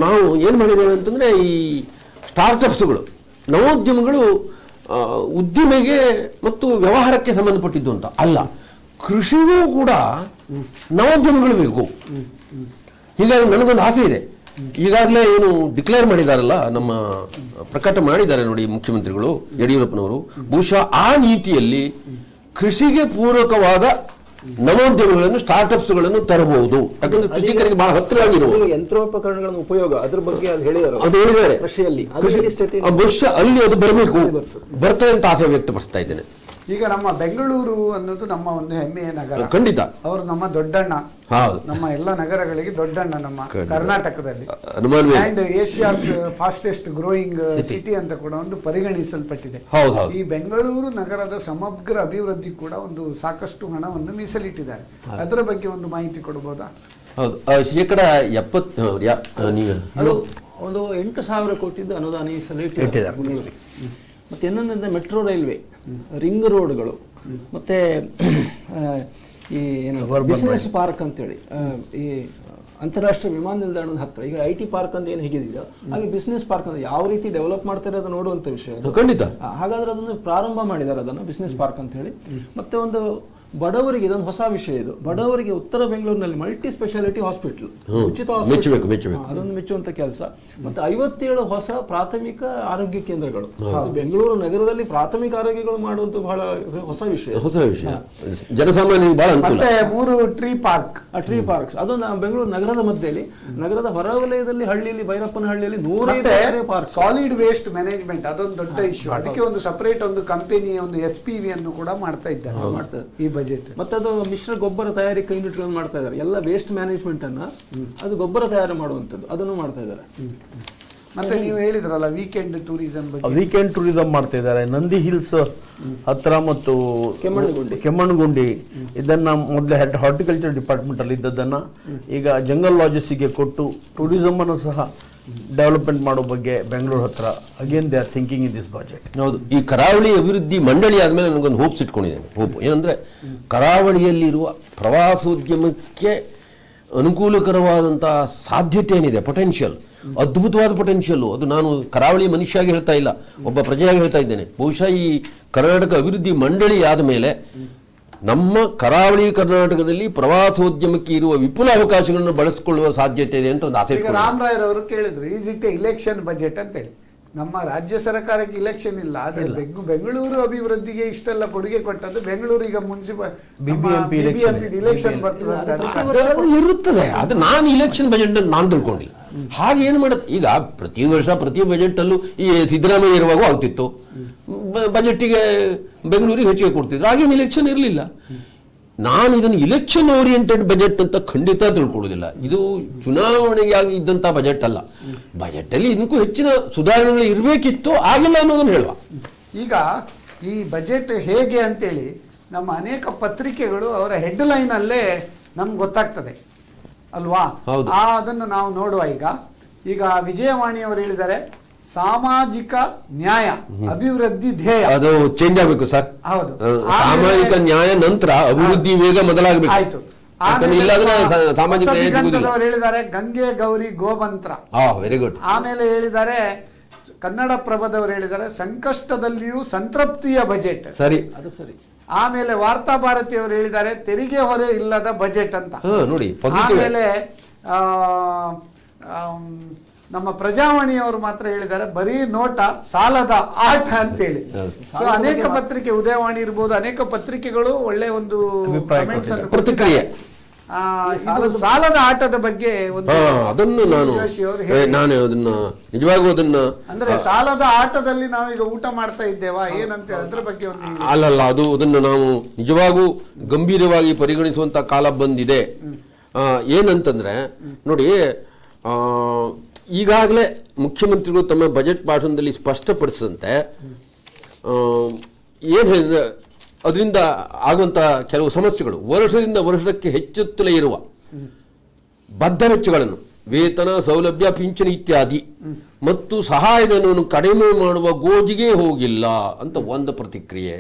ನಾವು ಏನ್ ಮಾಡಿದ್ದೇವೆ ಅಂತಂದ್ರೆ, ಈ ಸ್ಟಾರ್ಟ್ಅಪ್ಸ್ಗಳು, ನವೋದ್ಯಮಗಳು ಉದ್ದಿಮೆಗೆ ಮತ್ತು ವ್ಯವಹಾರಕ್ಕೆ ಸಂಬಂಧಪಟ್ಟಿದ್ದು ಅಂತ ಅಲ್ಲ, ಕೃಷಿಗೂ ಕೂಡ ನವೋದ್ಯಮಗಳು ಬೇಕು. ಹೀಗಾಗಿ ನನಗೊಂದು ಆಸೆ ಇದೆ, ಈಗಾಗಲೇ ಏನು ಡಿಕ್ಲೇರ್ ಮಾಡಿದಾರಲ್ಲ, ನಮ್ಮ ಪ್ರಕಟ ಮಾಡಿದ್ದಾರೆ ನೋಡಿ ಮುಖ್ಯಮಂತ್ರಿಗಳು ಯಡಿಯೂರಪ್ಪನವರು, ಬಹುಶಃ ಆ ನೀತಿಯಲ್ಲಿ ಕೃಷಿಗೆ ಪೂರಕವಾದ ನವೋದ್ಯಮಗಳನ್ನು, ಸ್ಟಾರ್ಟ್ಅಪ್ಸ್ಗಳನ್ನು ತರಬಹುದು. ಯಾಕಂದ್ರೆ ಕೃಷಿಕರಿಗೆ ಬಹಳ ಹತ್ತಿರವಾಗಿರುವ ಯಂತ್ರೋಪಕರಣಗಳ ಉಪಯೋಗ ಅದ್ರ ಬಗ್ಗೆ ಅದು ಹೇಳಿದ್ದಾರೆ. ಕೃಷಿಯಲ್ಲಿ ಬಹುಶಃ ಅಲ್ಲಿ ಅದು ಬರಬೇಕು, ಬರ್ತದೆ ಅಂತ ಆಸೆ ವ್ಯಕ್ತಪಡಿಸ್ತಾ ಇದ್ದೇನೆ. ಈಗ ನಮ್ಮ ಬೆಂಗಳೂರು ಅನ್ನೋದು ನಮ್ಮ ಒಂದು ಹೆಮ್ಮೆಯ ನಗರ. ಖಂಡಿತ ಅವರು ನಮ್ಮ ದೊಡ್ಡಣ್ಣ. ಹೌದು, ನಮ್ಮ ಎಲ್ಲ ನಗರಗಳಿಗೆ ದೊಡ್ಡಣ್ಣ ನಮ್ಮ ಕರ್ನಾಟಕದಲ್ಲಿ. And Asia's fastest growing city ಅಂತ ಕೂಡ ಒಂದು ಪರಿಗಣಿಸಲ್ಪಟ್ಟಿದೆ. ಈ ಬೆಂಗಳೂರು ನಗರದ ಸಮಗ್ರ ಅಭಿವೃದ್ಧಿ ಕೂಡ ಒಂದು ಸಾಕಷ್ಟು ಹಣವನ್ನು ಮೀಸಲಿಟ್ಟಿದ್ದಾರೆ. ಅದರ ಬಗ್ಗೆ ಒಂದು ಮಾಹಿತಿ ಕೊಡಬಹುದಾ? ಹೌದು, ಶೇಕಡ 70 ನೀವು ಅದು ಒಂದು 8,000 ಕೋಟಿದ್ದು ಅನುದಾನ ಈ ಸಲ ಇಟ್ಟಿದ್ದಾರೆ. ಮತ್ತೆ ಇನ್ನೊಂದು ಮೆಟ್ರೋ ರೈಲ್ವೆ, ರಿಂಗ್ ರೋಡ್ಗಳು, ಮತ್ತೆ ಈ ಬಿಸಿನೆಸ್ ಪಾರ್ಕ್ ಅಂತೇಳಿ ಈ ಅಂತಾರಾಷ್ಟ್ರೀಯ ವಿಮಾನ ನಿಲ್ದಾಣದ ಹತ್ರ ಈಗ IT ಪಾರ್ಕ್ ಅಂತ ಏನು ಹೇಗಿದೆಯೋ ಹಾಗೆ ಬಿಸಿನೆಸ್ ಪಾರ್ಕ್ ಅಂತ ಯಾವ ರೀತಿ ಡೆವಲಪ್ ಮಾಡ್ತಾರೆ ಅದು ನೋಡುವಂತ ವಿಷಯ. ಖಂಡಿತ. ಹಾಗಾದ್ರೆ ಅದನ್ನು ಪ್ರಾರಂಭ ಮಾಡಿದ್ದಾರೆ, ಅದನ್ನು ಬಿಸಿನೆಸ್ ಪಾರ್ಕ್ ಅಂತ ಹೇಳಿ. ಮತ್ತೆ ಒಂದು ಬಡವರಿಗೆ ಇದೊಂದು ಹೊಸ ವಿಷಯ, ಇದು ಬಡವರಿಗೆ ಉತ್ತರ ಬೆಂಗಳೂರಿನಲ್ಲಿ ಮಲ್ಟಿ ಸ್ಪೆಷಾಲಿಟಿ ಹಾಸ್ಪಿಟಲ್, ಉಚಿತ ಅದೊಂದು ಮೆಚ್ಚುವಂತ ಕೆಲಸ. ಮತ್ತೆ 57 ಹೊಸ ಪ್ರಾಥಮಿಕ ಆರೋಗ್ಯ ಕೇಂದ್ರಗಳು ಬೆಂಗಳೂರು ನಗರದಲ್ಲಿ ಪ್ರಾಥಮಿಕ ಆರೋಗ್ಯಗಳು ಮಾಡುವಂತ ಬಹಳ ಹೊಸ ವಿಷಯ. ಜನಸಾಮಾನ್ಯರಿಗೆ ಬಹಳ ಅನುಕೂಲ. ಮತ್ತೆ 3 ಟ್ರೀ ಪಾರ್ಕ್ಸ್ ಅದು ಬೆಂಗಳೂರು ನಗರದ ಮಧ್ಯದಲ್ಲಿ, ನಗರದ ಹೊರವಲಯದಲ್ಲಿ ಹಳ್ಳಿಯಲ್ಲಿ ಭೈರಪ್ಪನ ಹಳ್ಳಿಯಲ್ಲಿ 105 ಪಾರ್ಕ್. ಸಾಲಿಡ್ ವೇಸ್ಟ್ ಮ್ಯಾನೇಜ್ಮೆಂಟ್ ಅದೊಂದು ದೊಡ್ಡ ಇಶ್ಯೂ. ಅದಕ್ಕೆ ಒಂದು ಸಪರೇಟ್ ಒಂದು ಕಂಪನಿ, ಒಂದು SPV ಅನ್ನು ಕೂಡ ಮಾಡ್ತಾ ಇದ್ದಾರೆ ಈ ಬಜೆಟ್. ಮತ್ತೆ ಅದು ಮಿಶ್ರ ಗೊಬ್ಬರ ತಯಾರಿಕಾ ಯೂನಿಟ್ಗಳನ್ನು ಮಾಡ್ತಾ ಇದ್ದಾರೆ. ಎಲ್ಲ ವೇಸ್ಟ್ ಮ್ಯಾನೇಜ್ಮೆಂಟ್ ಅನ್ನ ಅದು ಗೊಬ್ಬರ ತಯಾರು ಮಾಡುವಂತದ್ದು ಅದನ್ನು ಮಾಡ್ತಾ ಇದ್ದಾರೆ. ಮತ್ತೆ ನೀವು ಹೇಳಿದ್ರಲ್ಲ ವೀಕೆಂಡ್ ಟೂರಿಸಂ ಮಾಡ್ತಾ ಇದ್ದಾರೆ. ನಂದಿ ಹಿಲ್ಸ್ ಹತ್ರ ಮತ್ತು ಕೆಮ್ಮಣ್ಣಗುಂಡಿ ಇದನ್ನ ಮೊದಲೇ ಹಾರ್ಟಿಕಲ್ಚರ್ ಡಿಪಾರ್ಟ್ಮೆಂಟ್ ಅಲ್ಲಿ ಇದ್ದದನ್ನ ಈಗ ಜಂಗಲ್ ಲಾಜಸ್ಸಿಗೆ ಕೊಟ್ಟು ಟೂರಿಸಂ ಅನ್ನು ಸಹ ಡೆವಲಪ್ಮೆಂಟ್ ಮಾಡೋ ಬಗ್ಗೆ ಬೆಂಗಳೂರು ಹತ್ರ again they are thinking in this budget. ಹೌದು, ಈ ಕರಾವಳಿ ಅಭಿವೃದ್ಧಿ ಮಂಡಳಿ ಆದ್ಮೇಲೆ ನನಗೊಂದು ಹೋಪ್ಸ್ ಇಟ್ಕೊಂಡಿದ್ದೇನೆ. ಹೋಪ್ ಏನಂದ್ರೆ ಕರಾವಳಿಯಲ್ಲಿರುವ ಪ್ರವಾಸೋದ್ಯಮಕ್ಕೆ ಅನುಕೂಲಕರವಾದಂತಹ ಸಾಧ್ಯತೆ ಏನಿದೆ, ಪೊಟೆನ್ಷಿಯಲ್, ಅದ್ಭುತವಾದ ಪೊಟೆನ್ಷಿಯಲ್. ಅದು ನಾನು ಕರಾವಳಿ ಮನುಷ್ಯಾಗಿ ಹೇಳ್ತಾ ಇಲ್ಲ, ಒಬ್ಬ ಪ್ರಜೆಯಾಗಿ ಹೇಳ್ತಾ ಇದ್ದೇನೆ. ಬಹುಶಃ ಈ ಕರ್ನಾಟಕ ಅಭಿವೃದ್ಧಿ ಮಂಡಳಿ ಆದ ಮೇಲೆ ನಮ್ಮ ಕರಾವಳಿ ಕರ್ನಾಟಕದಲ್ಲಿ ಪ್ರವಾಸೋದ್ಯಮಕ್ಕೆ ಇರುವ ವಿಪುಲ ಅವಕಾಶಗಳನ್ನು ಬಳಸಿಕೊಳ್ಳುವ ಸಾಧ್ಯತೆ ಇದೆ ಅಂತ ಒಂದು ಆಸೆ. ರಾಮರಾಯರವರು ಕೇಳಿದ್ರು, ಈಸ್ ಇಟ್ ಇಲೆಕ್ಷನ್ ಬಜೆಟ್ ಅಂತ ಹೇಳಿ. ನಮ್ಮ ರಾಜ್ಯ ಸರ್ಕಾರಕ್ಕೆ ಇಲೆಕ್ಷನ್ ಇಲ್ಲ, ಆದರೆ ಬೆಂಗಳೂರು ಅಭಿವೃದ್ಧಿಗೆ ಇಷ್ಟೆಲ್ಲ ಕೊಡುಗೆ ಕೊಟ್ಟದ್ದು ಬೆಂಗಳೂರು. ಈಗ BBMP ಇಲೆಕ್ಷನ್ ಬರ್ತದೆ ಇರುತ್ತದೆ. ಅದು ನಾನು ಇಲೆಕ್ಷನ್ ಬಜೆಟ್ ಅಂತ ನಾನು ತಿಳ್ಕೊಂಡಿಲ್ಲ. ಹಾಗೆ ಏನು ಮಾಡುತ್ತೆ, ಈಗ ಪ್ರತಿ ವರ್ಷ ಪ್ರತಿ ಬಜೆಟ್ ಅಲ್ಲೂ ಈ ಸಿದ್ದರಾಮಯ್ಯ ಇರುವಾಗೂ ಆಗ್ತಿತ್ತು, ಬಜೆಟ್ಟಿಗೆ ಬೆಂಗಳೂರಿಗೆ ಹೆಚ್ಚಿಗೆ ಕೊಡ್ತಿದ್ರು, ಹಾಗೇನು ಇಲೆಕ್ಷನ್ ಇರಲಿಲ್ಲ. ನಾನು ಇದನ್ನು ಇಲೆಕ್ಷನ್ ಓರಿಯೆಂಟೆಡ್ ಬಜೆಟ್ ಅಂತ ಖಂಡಿತ ತಿಳ್ಕೊಳ್ಳೋದಿಲ್ಲ. ಇದು ಚುನಾವಣೆಗಾಗಿ ಇದ್ದಂಥ ಬಜೆಟ್ ಅಲ್ಲ. ಬಜೆಟಲ್ಲಿ ಇದಕ್ಕೂ ಹೆಚ್ಚಿನ ಸುಧಾರಣೆಗಳು ಇರಬೇಕಿತ್ತು, ಆಗಿಲ್ಲ ಅನ್ನೋದನ್ನು ಹೇಳುವ. ಈಗ ಈ ಬಜೆಟ್ ಹೇಗೆ ಅಂತೇಳಿ ನಮ್ಮ ಅನೇಕ ಪತ್ರಿಕೆಗಳು ಅವರ ಹೆಡ್ಲೈನ್ ಅಲ್ಲೇ ನಮ್ಗೆ ಗೊತ್ತಾಗ್ತದೆ ಅಲ್ವಾ? ಅದನ್ನು ನಾವು ನೋಡುವ. ಈಗ ವಿಜಯವಾಣಿಯವರು ಹೇಳಿದ್ದಾರೆ, ಸಾಮಾಜಿಕ ನ್ಯಾಯ ಅಭಿವೃದ್ಧಿ ಧ್ಯೇಯ. ಅದು ಚೇಂಜ್ ಆಗಬೇಕು ಸರ್. ಹೌದು, ಸಾಮಾಜಿಕ ನ್ಯಾಯ ನಂತರ ಅಭಿವೃದ್ಧಿ ವೇಗ ಮೊದಲಾಗಬೇಕು. ಆಯ್ತು. ಸಾಮಾಜಿಕ ಹೇಳಿದ್ದಾರೆ ಗಂಗೆ ಗೌರಿ ಗೋಮಂತ್ರ. Very good. ಆಮೇಲೆ ಹೇಳಿದ್ದಾರೆ ಕನ್ನಡಪ್ರಭದವರು ಹೇಳಿದ್ದಾರೆ ಸಂಕಷ್ಟದಲ್ಲಿಯೂ ಸಂತೃಪ್ತಿಯ ಬಜೆಟ್. ಸರಿ, ಅದು ಸರಿ. ಆಮೇಲೆ ವಾರ್ತಾ ಭಾರತಿಯವರು ಹೇಳಿದ್ದಾರೆ ತೆರಿಗೆ ಹೊರೆ ಇಲ್ಲದ ಬಜೆಟ್ ಅಂತ ನೋಡಿ. ಆಮೇಲೆ ನಮ್ಮ ಪ್ರಜಾವಾಣಿಯವರು ಮಾತ್ರ ಹೇಳಿದ್ದಾರೆ ಬರೀ ನೋಟ ಸಾಲದ ಆಟ ಅಂತೇಳಿ. ಸೊ ಅನೇಕ ಪತ್ರಿಕೆ, ಉದಯವಾಣಿ ಇರ್ಬೋದು, ಅನೇಕ ಪತ್ರಿಕೆಗಳು ಒಳ್ಳೆ ಒಂದು ಪ್ರತಿಕ್ರಿಯೆ, ಇದು ಸಾಲದ ಆಟದ ಬಗ್ಗೆ ಅದನ್ನು ನಾನು ಅದನ್ನ ನಿಜವಾಗೂ ಅದನ್ನ ಅಂದ್ರೆ ಸಾಲದ ಆಟದಲ್ಲಿ ನಾವೀಗ ಊಟ ಮಾಡ್ತಾ ಇದ್ದೇವಾ ಏನಂತ ಹೇಳಿ ಅದ್ರ ಬಗ್ಗೆ ಒಂದು ಅಲ್ಲಲ್ಲ, ಅದು ಅದನ್ನು ನಾವು ನಿಜವಾಗೂ ಗಂಭೀರವಾಗಿ ಪರಿಗಣಿಸುವಂತ ಕಾಲ ಬಂದಿದೆ. ಏನಂತಂದ್ರೆ ನೋಡಿ, ಈಗಾಗಲೇ ಮುಖ್ಯಮಂತ್ರಿಗಳು ತಮ್ಮ ಬಜೆಟ್ ಭಾಷಣದಲ್ಲಿ ಸ್ಪಷ್ಟಪಡಿಸಿದಂತೆ ಏನು ಹೇಳಿದ್ರೆ ಅದರಿಂದ ಆಗುವಂಥ ಕೆಲವು ಸಮಸ್ಯೆಗಳು, ವರ್ಷದಿಂದ ವರ್ಷಕ್ಕೆ ಹೆಚ್ಚುತ್ತಲೇ ಇರುವ ಬದ್ಧ ವೆಚ್ಚಗಳನ್ನು, ವೇತನ, ಸೌಲಭ್ಯ, ಪಿಂಚಣಿ ಇತ್ಯಾದಿ ಮತ್ತು ಸಹಾಯಧನವನ್ನು ಕಡಿಮೆ ಮಾಡುವ ಗೋಜಿಗೆ ಹೋಗಿಲ್ಲ ಅಂತ ಒಂದು ಪ್ರತಿಕ್ರಿಯೆ.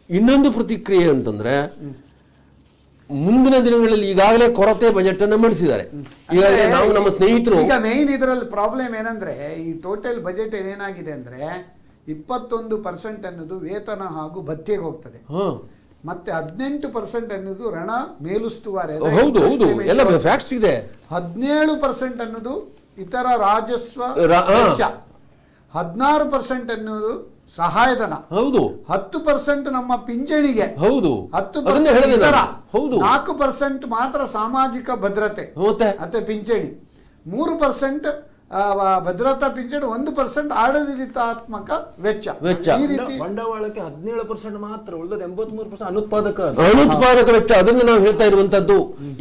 ಇನ್ನೊಂದು ಪ್ರತಿಕ್ರಿಯೆ ಅಂತಂದ್ರೆ ಮುಂದಿನ ದಿನಗಳಲ್ಲಿ ಈಗಾಗಲೇ ಕೊರತೆ ಬಜೆಟ್ ಅನ್ನು ಮಂಡಿಸಿದ್ದಾರೆ. ಈಗಾಗಲೇ ನಾವು ನಮ್ಮ ಸ್ನೇಹಿತರು ಈಗ ಮೇನ್ ಇದರಲ್ಲಿ ಪ್ರಾಬ್ಲಮ್ ಏನಂದ್ರೆ ಈ ಟೋಟಲ್ ಬಜೆಟ್ ಏನಾಗಿದೆ ಅಂದ್ರೆ 21% ಅನ್ನೋದು ವೇತನ ಹಾಗೂ ಭತ್ಯೆಗೆ ಹೋಗ್ತದೆ, ಮತ್ತೆ 18% ಅನ್ನೋದು ಋಣ ಮೇಲುಸ್ತುವಾರಿ. ಹೌದು ಹೌದು, ಎಲ್ಲ ಫ್ಯಾಕ್ಟ್ಸ್ ಇದೆ. 17% ಅನ್ನೋದು ಇತರ ರಾಜಸ್ವ ರಾ- ಹಾ. ವೆಚ್ಚ, 16% ಅನ್ನೋದು ಸಹಾಯಧನ, ಹೌದು 10% ನಮ್ಮ ಪಿಂಚಣಿಗೆ, ಹೌದು 10% ಅದನ್ನೇ ಹೇಳಿದೆ ಇತರ, ನಾನು. ಹೌದು 4% ಮಾತ್ರ ಸಾಮಾಜಿಕ ಭದ್ರತೆ ಮತ್ತೆ ಪಿಂಚಣಿ, 3% ಭದ್ರತಾ ಪಿಂಚಣಿ, 1% ಆಡಳಿತಾತ್ಮಕ ವೆಚ್ಚ. ಈ ರೀತಿ ಬಂಡವಾಳಕ್ಕೆ 17% ಮಾತ್ರ, ಉಳಿದ 83% ಅನುತ್ಪಾದಕ ಅನುತ್ಪಾದಕ ವೆಚ್ಚ. ಅದನ್ನು ನಾವು ಹೇಳ್ತಾ ಇರುವಂತದ್ದು.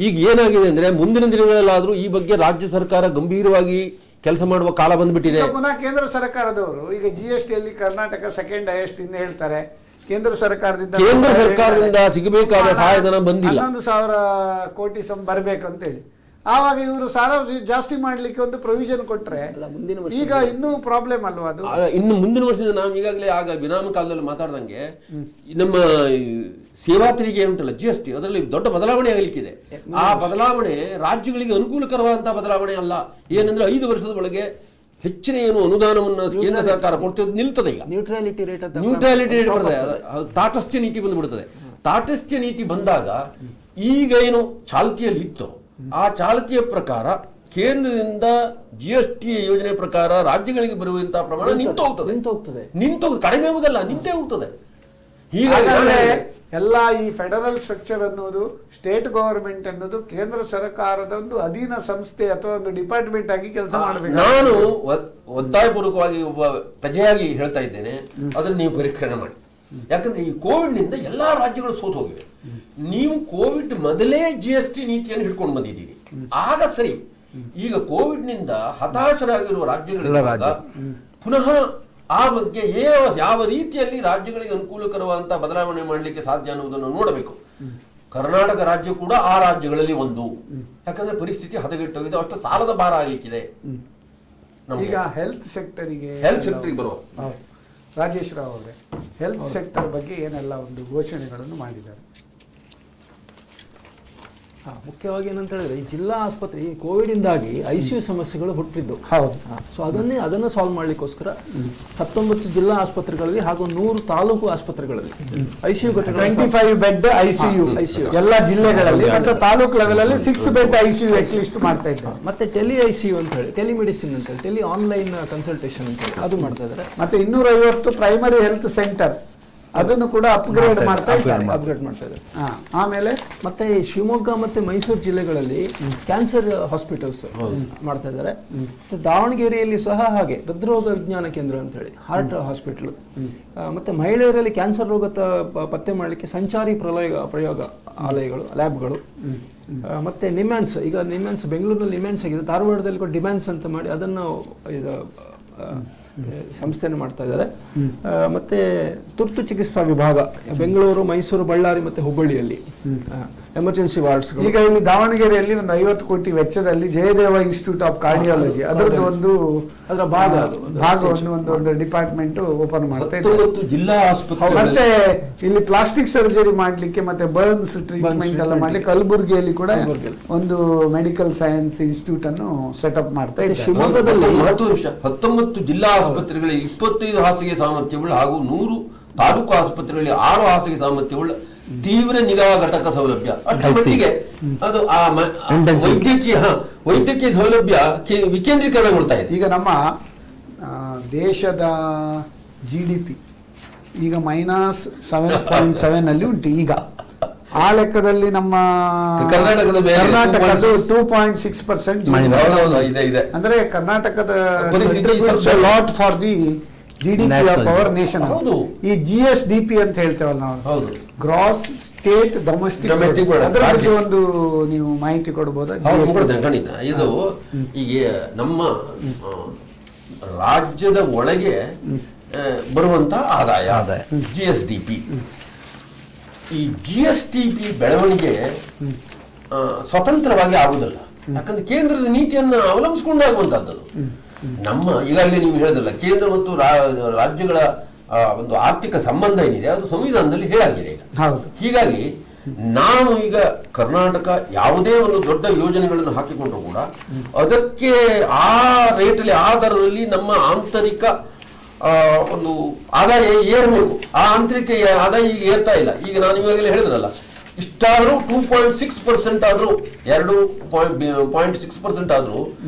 ಈಗ ಏನಾಗಿದೆ ಅಂದ್ರೆ ಮುಂದಿನ ದಿನಗಳಲ್ಲಾದ್ರೂ ಈ ಬಗ್ಗೆ ರಾಜ್ಯ ಸರ್ಕಾರ ಗಂಭೀರವಾಗಿ ಕೆಲಸ ಮಾಡುವ ಕಾಲ ಬಂದ್ಬಿಟ್ಟಿದೆ. ಪುನಃ ಕೇಂದ್ರ ಸರ್ಕಾರದವರು ಈಗ GST ಅಲ್ಲಿ ಕರ್ನಾಟಕ ಸೆಕೆಂಡ್ ಹೈಯೆಸ್ಟ್ ಇಂದ ಹೇಳ್ತಾರೆ. ಕೇಂದ್ರ ಸರ್ಕಾರದಿಂದ ಸಿಗಬೇಕಾದ ಸಹಾಯಧನ ಬಂದಿಲ್ಲ, 11,000 ಕೋಟಿ ಬರಬೇಕು ಅಂತ ಹೇಳಿ. ಆವಾಗ ಇವರು ಸಾಲ ಜಾಸ್ತಿ ಮಾಡ್ಲಿಕ್ಕೆ ಒಂದು ಪ್ರೊವಿಷನ್ ಕೊಟ್ರೆ ಈಗ ಇನ್ನೂ ಪ್ರಾಬ್ಲಮ್ ಅಲ್ವಾ ಅದು. ಇನ್ನು ಮುಂದಿನ ವರ್ಷದಿಂದ ನಾವು ಈಗಾಗಲೇ ಆಗ ವಿರಾಮ ಕಾಲದಲ್ಲಿ ಮಾತಾಡ್ದಂಗೆ ನಮ್ಮ ಸೇವಾ ತೆರಿಗೆ ಉಂಟಲ್ಲ GST, ಅದರಲ್ಲಿ ದೊಡ್ಡ ಬದಲಾವಣೆ ಆಗಲಿಕ್ಕಿದೆ. ಆ ಬದಲಾವಣೆ ರಾಜ್ಯಗಳಿಗೆ ಅನುಕೂಲಕರವಾದಂತಹ ಬದಲಾವಣೆ ಅಲ್ಲ. ಏನಂದ್ರೆ 5 ವರ್ಷದ ಒಳಗೆ ಹೆಚ್ಚಿನ ಏನು ಅನುದಾನವನ್ನು ಕೇಂದ್ರ ಸರ್ಕಾರ ಕೊಡ್ತಿದ್ದು ನಿಲ್ತದೆ. ಈಗ ನ್ಯೂಟ್ರಾಲಿಟಿ ರೇಟ್ ಬರ್ತದೆ, ತಾಟಸ್ಥ್ಯ ನೀತಿ ಬಂದುಬಿಡ್ತದೆ. ತಾಟಸ್ಥ್ಯ ನೀತಿ ಬಂದಾಗ ಈಗ ಏನು ಚಾಲ್ತಿಯಲ್ಲಿ ಇತ್ತು ಆ ಚಾಲ್ತಿಯ ಪ್ರಕಾರ ಕೇಂದ್ರದಿಂದ GST ಯೋಜನೆ ಪ್ರಕಾರ ರಾಜ್ಯಗಳಿಗೆ ಬರುವಂತಹ ಪ್ರಮಾಣ ನಿಂತು ಹೋಗ್ತದೆ, ಕಡಿಮೆ ಆಗುವುದಲ್ಲ, ನಿಂತೇ ಹೋಗ್ತದೆ. ಹೀಗಾಗಿ ಎಲ್ಲ ಈ ಫೆಡರಲ್ ಸ್ಟ್ರಕ್ಚರ್ ಅನ್ನೋದು, ಸ್ಟೇಟ್ ಗವರ್ಮೆಂಟ್ ಅನ್ನೋದು ಕೇಂದ್ರ ಸರ್ಕಾರದ ಒಂದು ಅಧೀನ ಸಂಸ್ಥೆ ಅಥವಾ ಒಂದು ಡಿಪಾರ್ಟ್ಮೆಂಟ್ ಆಗಿ ಕೆಲಸ ಮಾಡಬೇಕು. ನಾನು ಒತ್ತಾಯಪೂರ್ವಕವಾಗಿ ಒಬ್ಬ ಪ್ರಜೆಯಾಗಿ ಹೇಳ್ತಾ ಇದ್ದೇನೆ, ಅದನ್ನು ನೀವು ಪರಿಷ್ಕರಣೆ ಮಾಡಿ. ಯಾಕಂದ್ರೆ ಈ ಕೋವಿಡ್ ನಿಂದ ಎಲ್ಲಾ ರಾಜ್ಯಗಳು ಸೋತು ಹೋಗಿವೆ. ನೀವು ಕೋವಿಡ್ ಮೊದಲೇ GST ನೀತಿಯನ್ನು ಹಿಡ್ಕೊಂಡು ಬಂದಿದ್ದೀರಿ, ಆಗ ಸರಿ. ಈಗ ಕೋವಿಡ್ ನಿಂದ ಹತಾಶರಾಗಿರುವ ರಾಜ್ಯಗಳ ಪುನಃ ಆ ಬಗ್ಗೆ ಯಾವ ರೀತಿಯಲ್ಲಿ ರಾಜ್ಯಗಳಿಗೆ ಅನುಕೂಲಕರವಾದಂತಹ ಬದಲಾವಣೆ ಮಾಡಲಿಕ್ಕೆ ಸಾಧ್ಯ ಅನ್ನೋದನ್ನು ನೋಡಬೇಕು. ಕರ್ನಾಟಕ ರಾಜ್ಯ ಕೂಡ ಆ ರಾಜ್ಯಗಳಲ್ಲಿ ಒಂದು. ಯಾಕಂದ್ರೆ ಪರಿಸ್ಥಿತಿ ಹದಗೆಟ್ಟೋಗಿದೆ, ಅಷ್ಟು ಸಾಲದ ಭಾರ ಆಗ್ಲಿಕ್ಕಿದೆ. ಈಗ ಹೆಲ್ತ್ ಸೆಕ್ಟರಿಗೆ ಬರುವ ರಾಜೇಶ್ ರಾವ್ ಅವರೇ, ಹೆಲ್ತ್ ಸೆಕ್ಟರ್ ಬಗ್ಗೆ ಏನೆಲ್ಲ ಒಂದು ಘೋಷಣೆಗಳನ್ನು ಮಾಡಿದ್ದಾರೆ? ಮುಖ್ಯವಾಗಿ ಏನಂತ ಹೇಳಿದ್ರೆ, ಈ ಜಿಲ್ಲಾ ಆಸ್ಪತ್ರೆ ಈ ಕೋವಿಡ್ ಇಂದಾಗಿ ICU ಸಮಸ್ಯೆಗಳು ಹುಟ್ಟಿದ್ದು. ಹೌದು. ಸೊ ಅದನ್ನು ಸಾಲ್ವ್ ಮಾಡ್ಲಿಕ್ಕೋಸ್ಕರ 19 ಜಿಲ್ಲಾ ಆಸ್ಪತ್ರೆಗಳಲ್ಲಿ ಹಾಗೂ 100 ತಾಲೂಕು ಆಸ್ಪತ್ರೆಗಳಲ್ಲಿ ICU 25 ಬೆಡ್ ICU ಎಲ್ಲ ಜಿಲ್ಲೆಗಳಲ್ಲಿ, ಮತ್ತು ತಾಲೂಕು ಲೆವೆಲ್ ಅಲ್ಲಿ 6 ಬೆಡ್ ICU ಅಟ್ಲೀಸ್ಟ್ ಮಾಡ್ತಾ ಇದ್ದಾರೆ. ಮತ್ತೆ ICU ಅಂತ ಹೇಳಿ, ಟೆಲಿಮೆಡಿಸಿನ್ ಅಂತ ಹೇಳಿ, ಟೆಲಿ ಆನ್ಲೈನ್ ಕನ್ಸಲ್ಟೇಷನ್ ಅಂತ ಹೇಳಿ ಅದು ಮಾಡ್ತಾ ಇದ್ದಾರೆ. ಮತ್ತೆ 250 ಪ್ರೈಮರಿ ಹೆಲ್ತ್ ಸೆಂಟರ್ ಅದನ್ನು ಕೂಡ ಅಪ್ಗ್ರೇಡ್ ಮಾಡ್ತಾ ಇದ್ದಾರೆ. ಆಮೇಲೆ ಮತ್ತೆ ಶಿವಮೊಗ್ಗ ಮತ್ತೆ ಮೈಸೂರು ಜಿಲ್ಲೆಗಳಲ್ಲಿ ಕ್ಯಾನ್ಸರ್ ಹಾಸ್ಪಿಟಲ್ಸ್ ಮಾಡ್ತಾ ಇದ್ದಾರೆ. ದಾವಣಗೆರೆಯಲ್ಲಿ ಸಹ ಹಾಗೆ ಹೃದ್ರೋಗ ವಿಜ್ಞಾನ ಕೇಂದ್ರ ಅಂತ ಹೇಳಿ ಹಾರ್ಟ್ ಹಾಸ್ಪಿಟಲ್, ಮತ್ತೆ ಮಹಿಳೆಯರಲ್ಲಿ ಕ್ಯಾನ್ಸರ್ ರೋಗ ಪತ್ತೆ ಮಾಡಲಿಕ್ಕೆ ಸಂಚಾರಿ ಪ್ರಯೋಗ ಆಲಯಗಳು, ಲ್ಯಾಬ್ಗಳು, ಮತ್ತೆ ನಿಮ್ಯಾನ್ಸ್. ಈಗ ನಿಮ್ಯಾನ್ಸ್ ಬೆಂಗಳೂರಿನಲ್ಲಿ ನಿಮ್ಯಾನ್ಸ್ ಆಗಿದೆ, ಧಾರವಾಡದಲ್ಲಿ ಕೂಡ ಡಿಮ್ಯಾನ್ಸ್ ಅಂತ ಮಾಡಿ ಅದನ್ನು ಸಂಸ್ಥೆಯನ್ನು ಮಾಡ್ತಾ ಇದ್ದಾರೆ. ಮತ್ತೆ ತುರ್ತು ಚಿಕಿತ್ಸಾ ವಿಭಾಗ ಬೆಂಗಳೂರು, ಮೈಸೂರು, ಬಳ್ಳಾರಿ ಮತ್ತೆ ಹುಬ್ಬಳ್ಳಿಯಲ್ಲಿ ಎಮರ್ಜೆನ್ಸಿ ವಾರ್ಡ್ಸ್. ಈಗ ಇಲ್ಲಿ ದಾವಣಗೆರೆಯಲ್ಲಿ ಒಂದು 50 ಕೋಟಿ ವೆಚ್ಚದಲ್ಲಿ ಜಯದೇವ ಇನ್ಸ್ಟಿಟ್ಯೂಟ್ ಆಫ್ ಕಾರ್ಡಿಯಾಲಜಿ ಅದರದ್ದು ಅದರ ಭಾಗವನ್ನು ಒಂದು ಡಿಪಾರ್ಟ್ಮೆಂಟ್ ಓಪನ್ ಮಾಡ್ತಾ ಇದ್ದಾರೆ. ಜಿಲ್ಲಾ ಆಸ್ಪತ್ರೆ ಮತ್ತೆ ಇಲ್ಲಿ ಪ್ಲಾಸ್ಟಿಕ್ ಸರ್ಜರಿ ಮಾಡ್ಲಿಕ್ಕೆ ಮತ್ತೆ ಬರ್ನ್ಸ್ ಟ್ರೀಟ್ಮೆಂಟ್ ಎಲ್ಲ ಮಾಡ್ಲಿಕ್ಕೆ ಕಲಬುರಗಿಯಲ್ಲಿ ಕೂಡ ಒಂದು ಮೆಡಿಕಲ್ ಸೈನ್ಸ್ ಇನ್ಸ್ಟಿಟ್ಯೂಟ್ ಅನ್ನು ಸೆಟಪ್ ಮಾಡ್ತಾ ಇದ್ದಾರೆ. ಶಿವಮೊಗ್ಗದಲ್ಲಿ 19 ಜಿಲ್ಲಾ ಆಸ್ಪತ್ರೆಗಳಲ್ಲಿ 25 ಹಾಸಿಗೆ ಸಾಮರ್ಥ್ಯಗಳು ಹಾಗೂ 100 ತಾಲೂಕು ಆಸ್ಪತ್ರೆಗಳಲ್ಲಿ 6 ಹಾಸಿಗೆ ಸಾಮರ್ಥ್ಯಗಳು ತೀವ್ರ ನಿಗಾ ಘಟಕ ಸೌಲಭ್ಯ. ಅಷ್ಟರ ಮಟ್ಟಿಗೆ ಅದು ಆ ವೈದ್ಯಕೀಯ ಸೌಲಭ್ಯ ವಿಕೇಂದ್ರೀಕರಣಗೊಳ್ತಾ ಇದೆ. ಈಗ ನಮ್ಮ ದೇಶದ GDP ಈಗ -7.7 ಅಲ್ಲಿ ಉಂಟು. ಈಗ ಆ ಲೆಕ್ಕದಲ್ಲಿ ನಮ್ಮ ಕರ್ನಾಟಕದ 2.6% ಅಂದ್ರೆ ಕರ್ನಾಟಕದ lot for the GDP of our nation. ಈ GSDP ಅಂತ ಹೇಳ್ತೇವಲ್ಲ ನಾವು, ಗ್ರಾಸ್ ಸ್ಟೇಟ್ ಡೊಮೆಸ್ಟಿಕ್, ಅದರ ಬಗ್ಗೆ ಒಂದು ನೀವು ಮಾಹಿತಿ ಕೊಡಬಹುದಾ? ಖಂಡಿತ. ಇದು ಈಗ ನಮ್ಮ ರಾಜ್ಯದ ಒಳಗೆ ಬರುವಂತಹ ಆದಾಯ GSDP. ಈ GSDP ಬೆಳವಣಿಗೆ ಸ್ವತಂತ್ರವಾಗಿ ಆಗುವುದಿಲ್ಲ, ಯಾಕಂದ್ರೆ ಕೇಂದ್ರದ ನೀತಿಯನ್ನು ಅವಲಂಬಿಸಿಕೊಂಡಾಗುವಂತಹದ್ದು. ನಮ್ಮ ಈಗಾಗಲೇ ನೀವು ಹೇಳಿದ್ರಲ್ಲ, ಕೇಂದ್ರ ಮತ್ತು ರಾಜ್ಯಗಳ ಒಂದು ಆರ್ಥಿಕ ಸಂಬಂಧ ಏನಿದೆ ಅದು ಸಂವಿಧಾನದಲ್ಲಿ ಹೇಳಾಗಿದೆ ಈಗ. ಹೀಗಾಗಿ ನಾನು ಈಗ ಕರ್ನಾಟಕ ಯಾವುದೇ ಒಂದು ದೊಡ್ಡ ಯೋಜನೆಗಳನ್ನು ಹಾಕಿಕೊಂಡ್ರು ಕೂಡ ಅದಕ್ಕೆ ಆ ರೇಟಲ್ಲಿ, ಆ ದರದಲ್ಲಿ ನಮ್ಮ ಆಂತರಿಕ ಒಂದು ಆದಾಯ ಏರಬೇಕು. ಆ ಆಂತರಿಕ ಆದಾಯ ಈಗ ಏರ್ತಾ ಇಲ್ಲ. ಈಗ ನಾನು ಇವಾಗಲೇ ಹೇಳಿದ್ರಲ್ಲ, ಇಷ್ಟಾದರೂ 2.6% ಆದರೂ 2.6% ಆದರೂ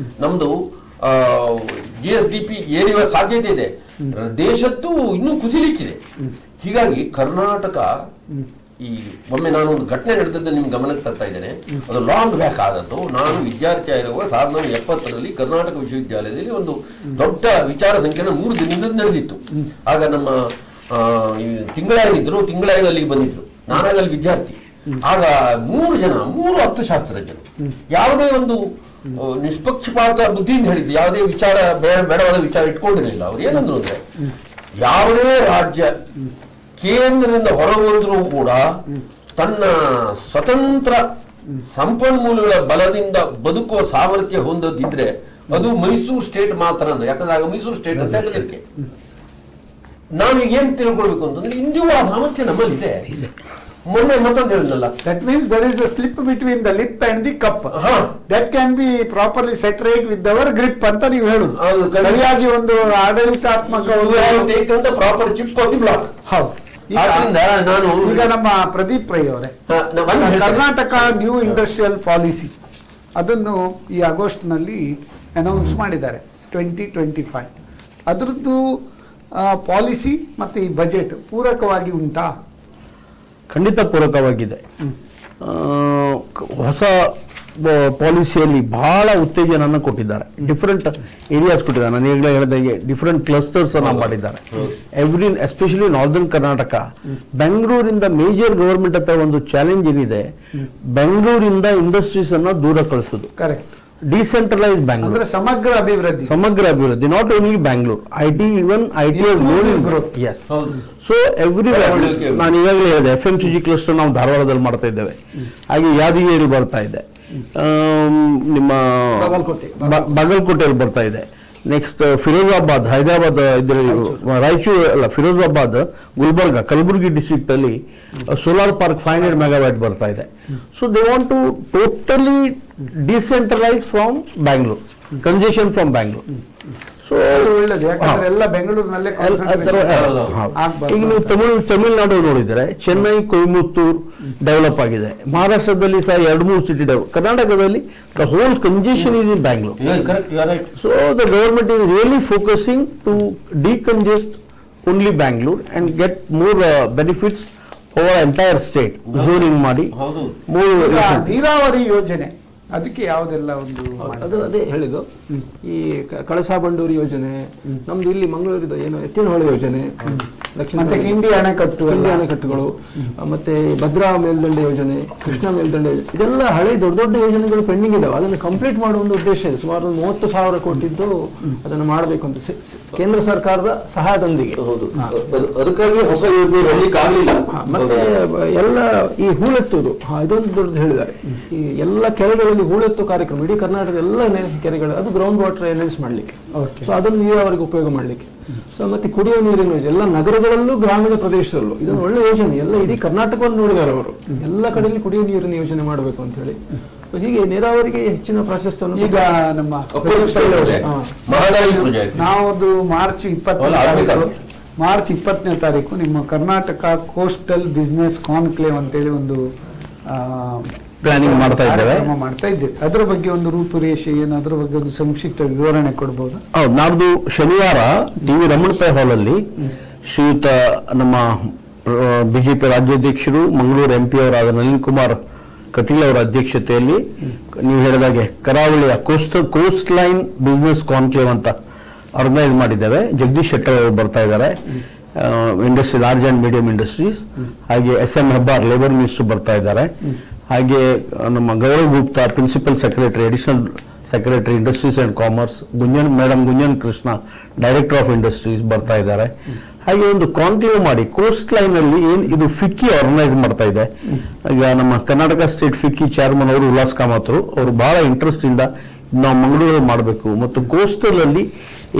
ನಮ್ದು GSDP ಏರಿಯುವ ಸಾಧ್ಯತೆ ಇದೆ. ದೇಶದ್ದು ಇನ್ನೂ ಕುಸಿಲಿಕ್ಕಿದೆ. ಹೀಗಾಗಿ ಕರ್ನಾಟಕ ಈ ಒಮ್ಮೆ ನಾನು ಒಂದು ಘಟನೆ ನಡೆದದ್ದು ನಿಮ್ಗೆ ಗಮನಕ್ಕೆ ತರ್ತಾ ಇದ್ದೇನೆ. ಅದು ಲಾಂಗ್ ಬ್ಯಾಕ್ ಆದದ್ದು. ನಾನು ವಿದ್ಯಾರ್ಥಿ ಆಗಿರುವ 1970ರಲ್ಲಿ ಕರ್ನಾಟಕ ವಿಶ್ವವಿದ್ಯಾಲಯದಲ್ಲಿ ಒಂದು ದೊಡ್ಡ ವಿಚಾರ ಸಂಕಿರಣ 3 ದಿನದಿಂದ ನಡೆದಿತ್ತು. ಆಗ ನಮ್ಮ ತಿಂಗಳಾಯಿದ್ರು, ತಿಂಗಳಾಯಿನಲ್ಲಿ ಬಂದಿದ್ರು. ನಾನಾಗ ಅಲ್ಲಿ ವಿದ್ಯಾರ್ಥಿ. ಆಗ 3 ಅರ್ಥಶಾಸ್ತ್ರಜ್ಞರು ಯಾವುದೇ ಒಂದು ನಿಷ್ಪಕ್ಷಪಾತ ಬುದ್ಧಿಯಿಂದ ಹೇಳಿದ್ದು, ಯಾವುದೇ ವಿಚಾರ ಬೇಡವಾದ ವಿಚಾರ ಇಟ್ಕೊಂಡಿರಲಿಲ್ಲ. ಅವ್ರು ಏನಂದ್ರು ಅಂದ್ರೆ, ಯಾವುದೇ ರಾಜ್ಯ ಕೇಂದ್ರದಿಂದ ಹೊರಬಂದರೂ ಕೂಡ ತನ್ನ ಸ್ವತಂತ್ರ ಸಂಪನ್ಮೂಲಗಳ ಬಲದಿಂದ ಬದುಕುವ ಸಾಮರ್ಥ್ಯ ಹೊಂದದಿದ್ರೆ ಅದು ಮೈಸೂರು ಸ್ಟೇಟ್ ಮಾತ್ರ ಅಂದ್ರೆ. ಯಾಕಂದ್ರೆ ಆಗ ಮೈಸೂರು ಸ್ಟೇಟ್ ಅಂತ ಹೆಸರಿಕೆ. ನಾವೀಗ ಏನ್ ತಿಳ್ಕೊಳ್ಬೇಕು ಅಂತಂದ್ರೆ, ಇಂದಿಗೂ ಆ ಸಾಮರ್ಥ್ಯ ನಮ್ಮಲ್ಲಿದೆ. ಮೊನ್ನೆ ಮತ್ತೊಂದು ಹೇಳಿದ್ನಲ್ಲ, that means there is a slip between the lip and the cup. That can be properly separate with our grip ಅಂತ ನೀವು ಹೇಳುದು. ಸರಿಯಾಗಿ ಒಂದು ಆಡಳಿತಾತ್ಮಕ taken the proper chip of the block. ಹೌದು. ಆದ್ರಿಂದ ನಾನು ಈಗ ನಮ್ಮ ಪ್ರದೀಪ್ ರೈ ಅವರೇ, ಕರ್ನಾಟಕ ನ್ಯೂ ಇಂಡಸ್ಟ್ರಿಯಲ್ ಪಾಲಿಸಿ ಅದನ್ನು ಈ ಆಗಸ್ಟ್ ನಲ್ಲಿ ಅನೌನ್ಸ್ ಮಾಡಿದ್ದಾರೆ 2025. ಅದರದ್ದು ಪಾಲಿಸಿ ಮತ್ತೆ ಈ ಬಜೆಟ್ ಪೂರಕವಾಗಿ ಉಂಟಾ? ಖಂಡಿತ ಪೂರಕವಾಗಿದೆ. ಹೊಸ ಪಾಲಿಸಿಯಲ್ಲಿ ಬಹಳ ಉತ್ತೇಜನ ಕೊಟ್ಟಿದ್ದಾರೆ. ಡಿಫರೆಂಟ್ ಏರಿಯಾಸ್ ಕೊಟ್ಟಿದ್ದಾರೆ. ನಾನು ಈಗಲೇ ಹೇಳಿದಾಗೆ ಡಿಫರೆಂಟ್ ಕ್ಲಸ್ಟರ್ಸ್ ಅನ್ನ ಮಾಡಿದ್ದಾರೆ. Especially northern Karnataka. ಬೆಂಗಳೂರಿಂದ ಮೇಜರ್ ಗವರ್ಮೆಂಟ್ ಹತ್ರ ಒಂದು ಚಾಲೆಂಜ್ ಏನಿದೆ, ಬೆಂಗಳೂರಿಂದ ಇಂಡಸ್ಟ್ರೀಸ್ ಅನ್ನ ದೂರ ಕಳಿಸೋದು. ಕರೆಕ್ಟ್. ಡಿಸೆಂಟ್ರಲೈಸ್ ಬ್ಯಾಂಗ್ಳೂರ್, ಸಮಗ್ರ ಅಭಿವೃದ್ಧಿ. Not only Bangalore, IT growth. Yes. So everywhere. ನಾನು ಈಗಾಗಲೇ ಹೇಳಿದೆ, FMCG ಕ್ಲಸ್ಟರ್ ನಾವು ಧಾರವಾಡದಲ್ಲಿ ಮಾಡ್ತಾ ಇದ್ದೇವೆ. ಹಾಗೆ ಯಾದಗಿರಿ ಬರ್ತಾ ಇದೆ, ನಿಮ್ಮ ಬಾಗಲಕೋಟೆಯಲ್ಲಿ ಬರ್ತಾ ಇದೆ. ನೆಕ್ಸ್ಟ್ ಫಿರೋಜಾಬಾದ್, ಹೈದರಾಬಾದ್, ರಾಯಚೂರು ಅಲ್ಲ, ಫಿರೋಜಾಬಾದ್, ಗುಲ್ಬರ್ಗ, ಕಲಬುರಗಿ ಡಿಸ್ಟ್ರಿಕ್ಟ್ ಅಲ್ಲಿ ಸೋಲಾರ್ ಪಾರ್ಕ್ 500 ಮೆಗಾವ್ಯಾಟ್ ಬರ್ತಾ ಇದೆ. So they want to totally decentralise from Bangalore, congestion from Bangalore. So ಒಳ್ಳೆದು, ಯಾಕಂದ್ರೆ ಎಲ್ಲ ಬೆಂಗಳೂರಿನಲ್ಲೇ ಈಗ ನೀವು ತಮಿಳುನಾಡು ನೋಡಿದರೆ ಚೆನ್ನೈ, ಕೊಯಮತ್ತೂರು ಡೆವಲಪ್ ಆಗಿದೆ. ಮಹಾರಾಷ್ಟ್ರದಲ್ಲಿ ಸಹ 2-3 ಸಿಟಿ ಡೆವಲಪ್. ಕರ್ನಾಟಕದಲ್ಲಿ the whole congestion is in Bangalore. So the government is really focusing to decongest only Bangalore and get more benefits over entire state. Zoning ಮಾಡಿ ನೀರಾವರಿ ಯೋಜನೆ ಅದಕ್ಕೆ ಯಾವುದೆಲ್ಲ ಒಂದು ಅದೇ ಹೇಳಿದ್ದು. ಈ ಕಳಸಾ ಬಂಡೂರಿ ಯೋಜನೆ ನಮ್ದು ಇಲ್ಲಿ ಮಂಗಳೂರಿದ ಏನು ಎತ್ತಿನಹೊಳೆ ಯೋಜನೆ, ದಕ್ಷಿಣ ಕಿಂಡಿ ಅಣೆಕಟ್ಟುಗಳು, ಮತ್ತೆ ಭದ್ರಾ ಮೇಲ್ದಂಡೆ ಯೋಜನೆ, ಕೃಷ್ಣ ಮೇಲ್ದಂಡೆ, ಇದೆಲ್ಲ ಹಳೆ ದೊಡ್ಡ ದೊಡ್ಡ ಯೋಜನೆಗಳು ಪೆಂಡಿಂಗ್ ಇದಾವೆ. ಅದನ್ನು ಕಂಪ್ಲೀಟ್ ಮಾಡುವ ಒಂದು ಉದ್ದೇಶ ಇದೆ. ಸುಮಾರು 30,000 ಕೋಟಿದ್ದು ಅದನ್ನು ಮಾಡಬೇಕು ಅಂತ ಕೇಂದ್ರ ಸರ್ಕಾರದ ಸಹಾಯದೊಂದಿಗೆ. ಅದಕ್ಕಾಗಿ ಹೊಸ ಯೋಜನೆ. ಮತ್ತೆ ಎಲ್ಲ ಈ ಹೂಳೆತ್ತುವುದು ಇದೊಂದು ದೊಡ್ಡದು ಹೇಳಿದ್ದಾರೆ. ಈ ಎಲ್ಲ ಕೆರೆಗಳಲ್ಲಿ ಹೂಳೆತ್ತು ಕಾರ್ಯಕ್ರಮ ಇಡೀ ಕರ್ನಾಟಕದ ಎಲ್ಲ ಕೆರೆಗಳು, ಅದು ಗ್ರೌಂಡ್ ವಾಟರ್ ಎನರ್ಜಿ ಮಾಡಲಿಕ್ಕೆ. ಸೊ ಅದನ್ನು ನೀರಾವರಿಗೆ ಉಪಯೋಗ ಮಾಡಲಿಕ್ಕೆ. ಸೊ ಮತ್ತೆ ಕುಡಿಯುವ ನೀರಿನ ಯೋಜನೆ ಎಲ್ಲ ನಗರಗಳಲ್ಲೂ ಗ್ರಾಮೀಣ ಪ್ರದೇಶದಲ್ಲೂ ಇದೊಂದು ಒಳ್ಳೆ ಯೋಜನೆ. ಎಲ್ಲ ಇಡೀ ಕರ್ನಾಟಕವನ್ನು ನೋಡಿದ್ದಾರೆ ಅವರು. ಎಲ್ಲ ಕಡೆಯಲ್ಲಿ ಕುಡಿಯುವ ನೀರಿನ ಯೋಜನೆ ಮಾಡಬೇಕು ಅಂತ ಹೇಳಿ. ಸೊ ಹೀಗೆ ನೀರಾವರಿಗೆ ಹೆಚ್ಚಿನ ಪ್ರಾಶಸ್ತ್ಯವನ್ನು ಈಗ ನಮ್ಮ ನಾವು ಮಾರ್ಚ್ 20ನೇ ತಾರೀಕು ನಿಮ್ಮ ಕರ್ನಾಟಕ ಕೋಸ್ಟಲ್ ಬಿಸ್ನೆಸ್ ಕಾನ್ಕ್ಲೇವ್ ಅಂತೇಳಿ ಒಂದು ಪ್ಲಾನಿಂಗ್ ಮಾಡ್ತಾ ಇದ್ದೇವೆ. ಅದರ ಬಗ್ಗೆ ಒಂದು ರೂಪುರೇಷೆ ಏನು, ಅದರ ಬಗ್ಗೆ ಒಂದು ಸಂಕ್ಷಿಪ್ತ ವಿವರಣೆ ಕೊಡಬಹುದು? ಹೌದು. ನಾಡ್ದು ಶನಿವಾರ TV ರಮಣಪೈ ಹಾಲಲ್ಲಿ ಶ್ರೀಯುತ ನಮ್ಮ ಬಿಜೆಪಿ ರಾಜ್ಯಾಧ್ಯಕ್ಷರು, ಮಂಗಳೂರು MP ಅವರಾದ ನಳಿನ್ ಕುಮಾರ್ ಕಟೀಲ್ ಅವರ ಅಧ್ಯಕ್ಷತೆಯಲ್ಲಿ ನೀವು ಹೇಳಿದಾಗೆ ಕರಾವಳಿಯ ಕೋಸ್ಟ್ ಲೈನ್ ಬಿಸ್ನೆಸ್ ಕಾನ್ಕ್ಲೇವ್ ಅಂತ ಆರ್ಗನೈಸ್ ಮಾಡಿದ್ದೇವೆ. ಜಗದೀಶ್ ಶೆಟ್ಟರ್ ಅವರು ಬರ್ತಾ ಇದ್ದಾರೆ, industry, large and medium industries. ಹಾಗೆ SM ಹೆಬ್ಬಾರ್ ಲೇಬರ್ ಮಿನಿಸ್ಟರ್ ಬರ್ತಾ ಇದ್ದಾರೆ. ಹಾಗೆ ನಮ್ಮ Gaurav Gupta, principal secretary, additional secretary industries and commerce, madam Gunjan Krishna, director of industries ಬರ್ತಾ ಇದ್ದಾರೆ. ಹಾಗೆ ಒಂದು ಕಾನ್ಕ್ಲೇವ್ ಮಾಡಿ ಕೋಸ್ಟ್ ಲೈನ್ ಅಲ್ಲಿ ಇದು ಫಿಕ್ಕಿ ಆರ್ಗನೈಸ್ ಮಾಡ್ತಾ ಇದೆ. ಈಗ ನಮ್ಮ ಕರ್ನಾಟಕ ಸ್ಟೇಟ್ ಫಿಕ್ಕಿ ಚೇರ್ಮನ್ ಅವರು ಉಲ್ಲಾಸ್ ಕಾಮತ್ ಅವರು ಬಹಳ ಇಂಟ್ರೆಸ್ಟ್ ಇಂದ ನಾವು ಮಂಗಳೂರು ಮಾಡಬೇಕು ಮತ್ತು ಕೋಸ್ಟಲ್ ಅಲ್ಲಿ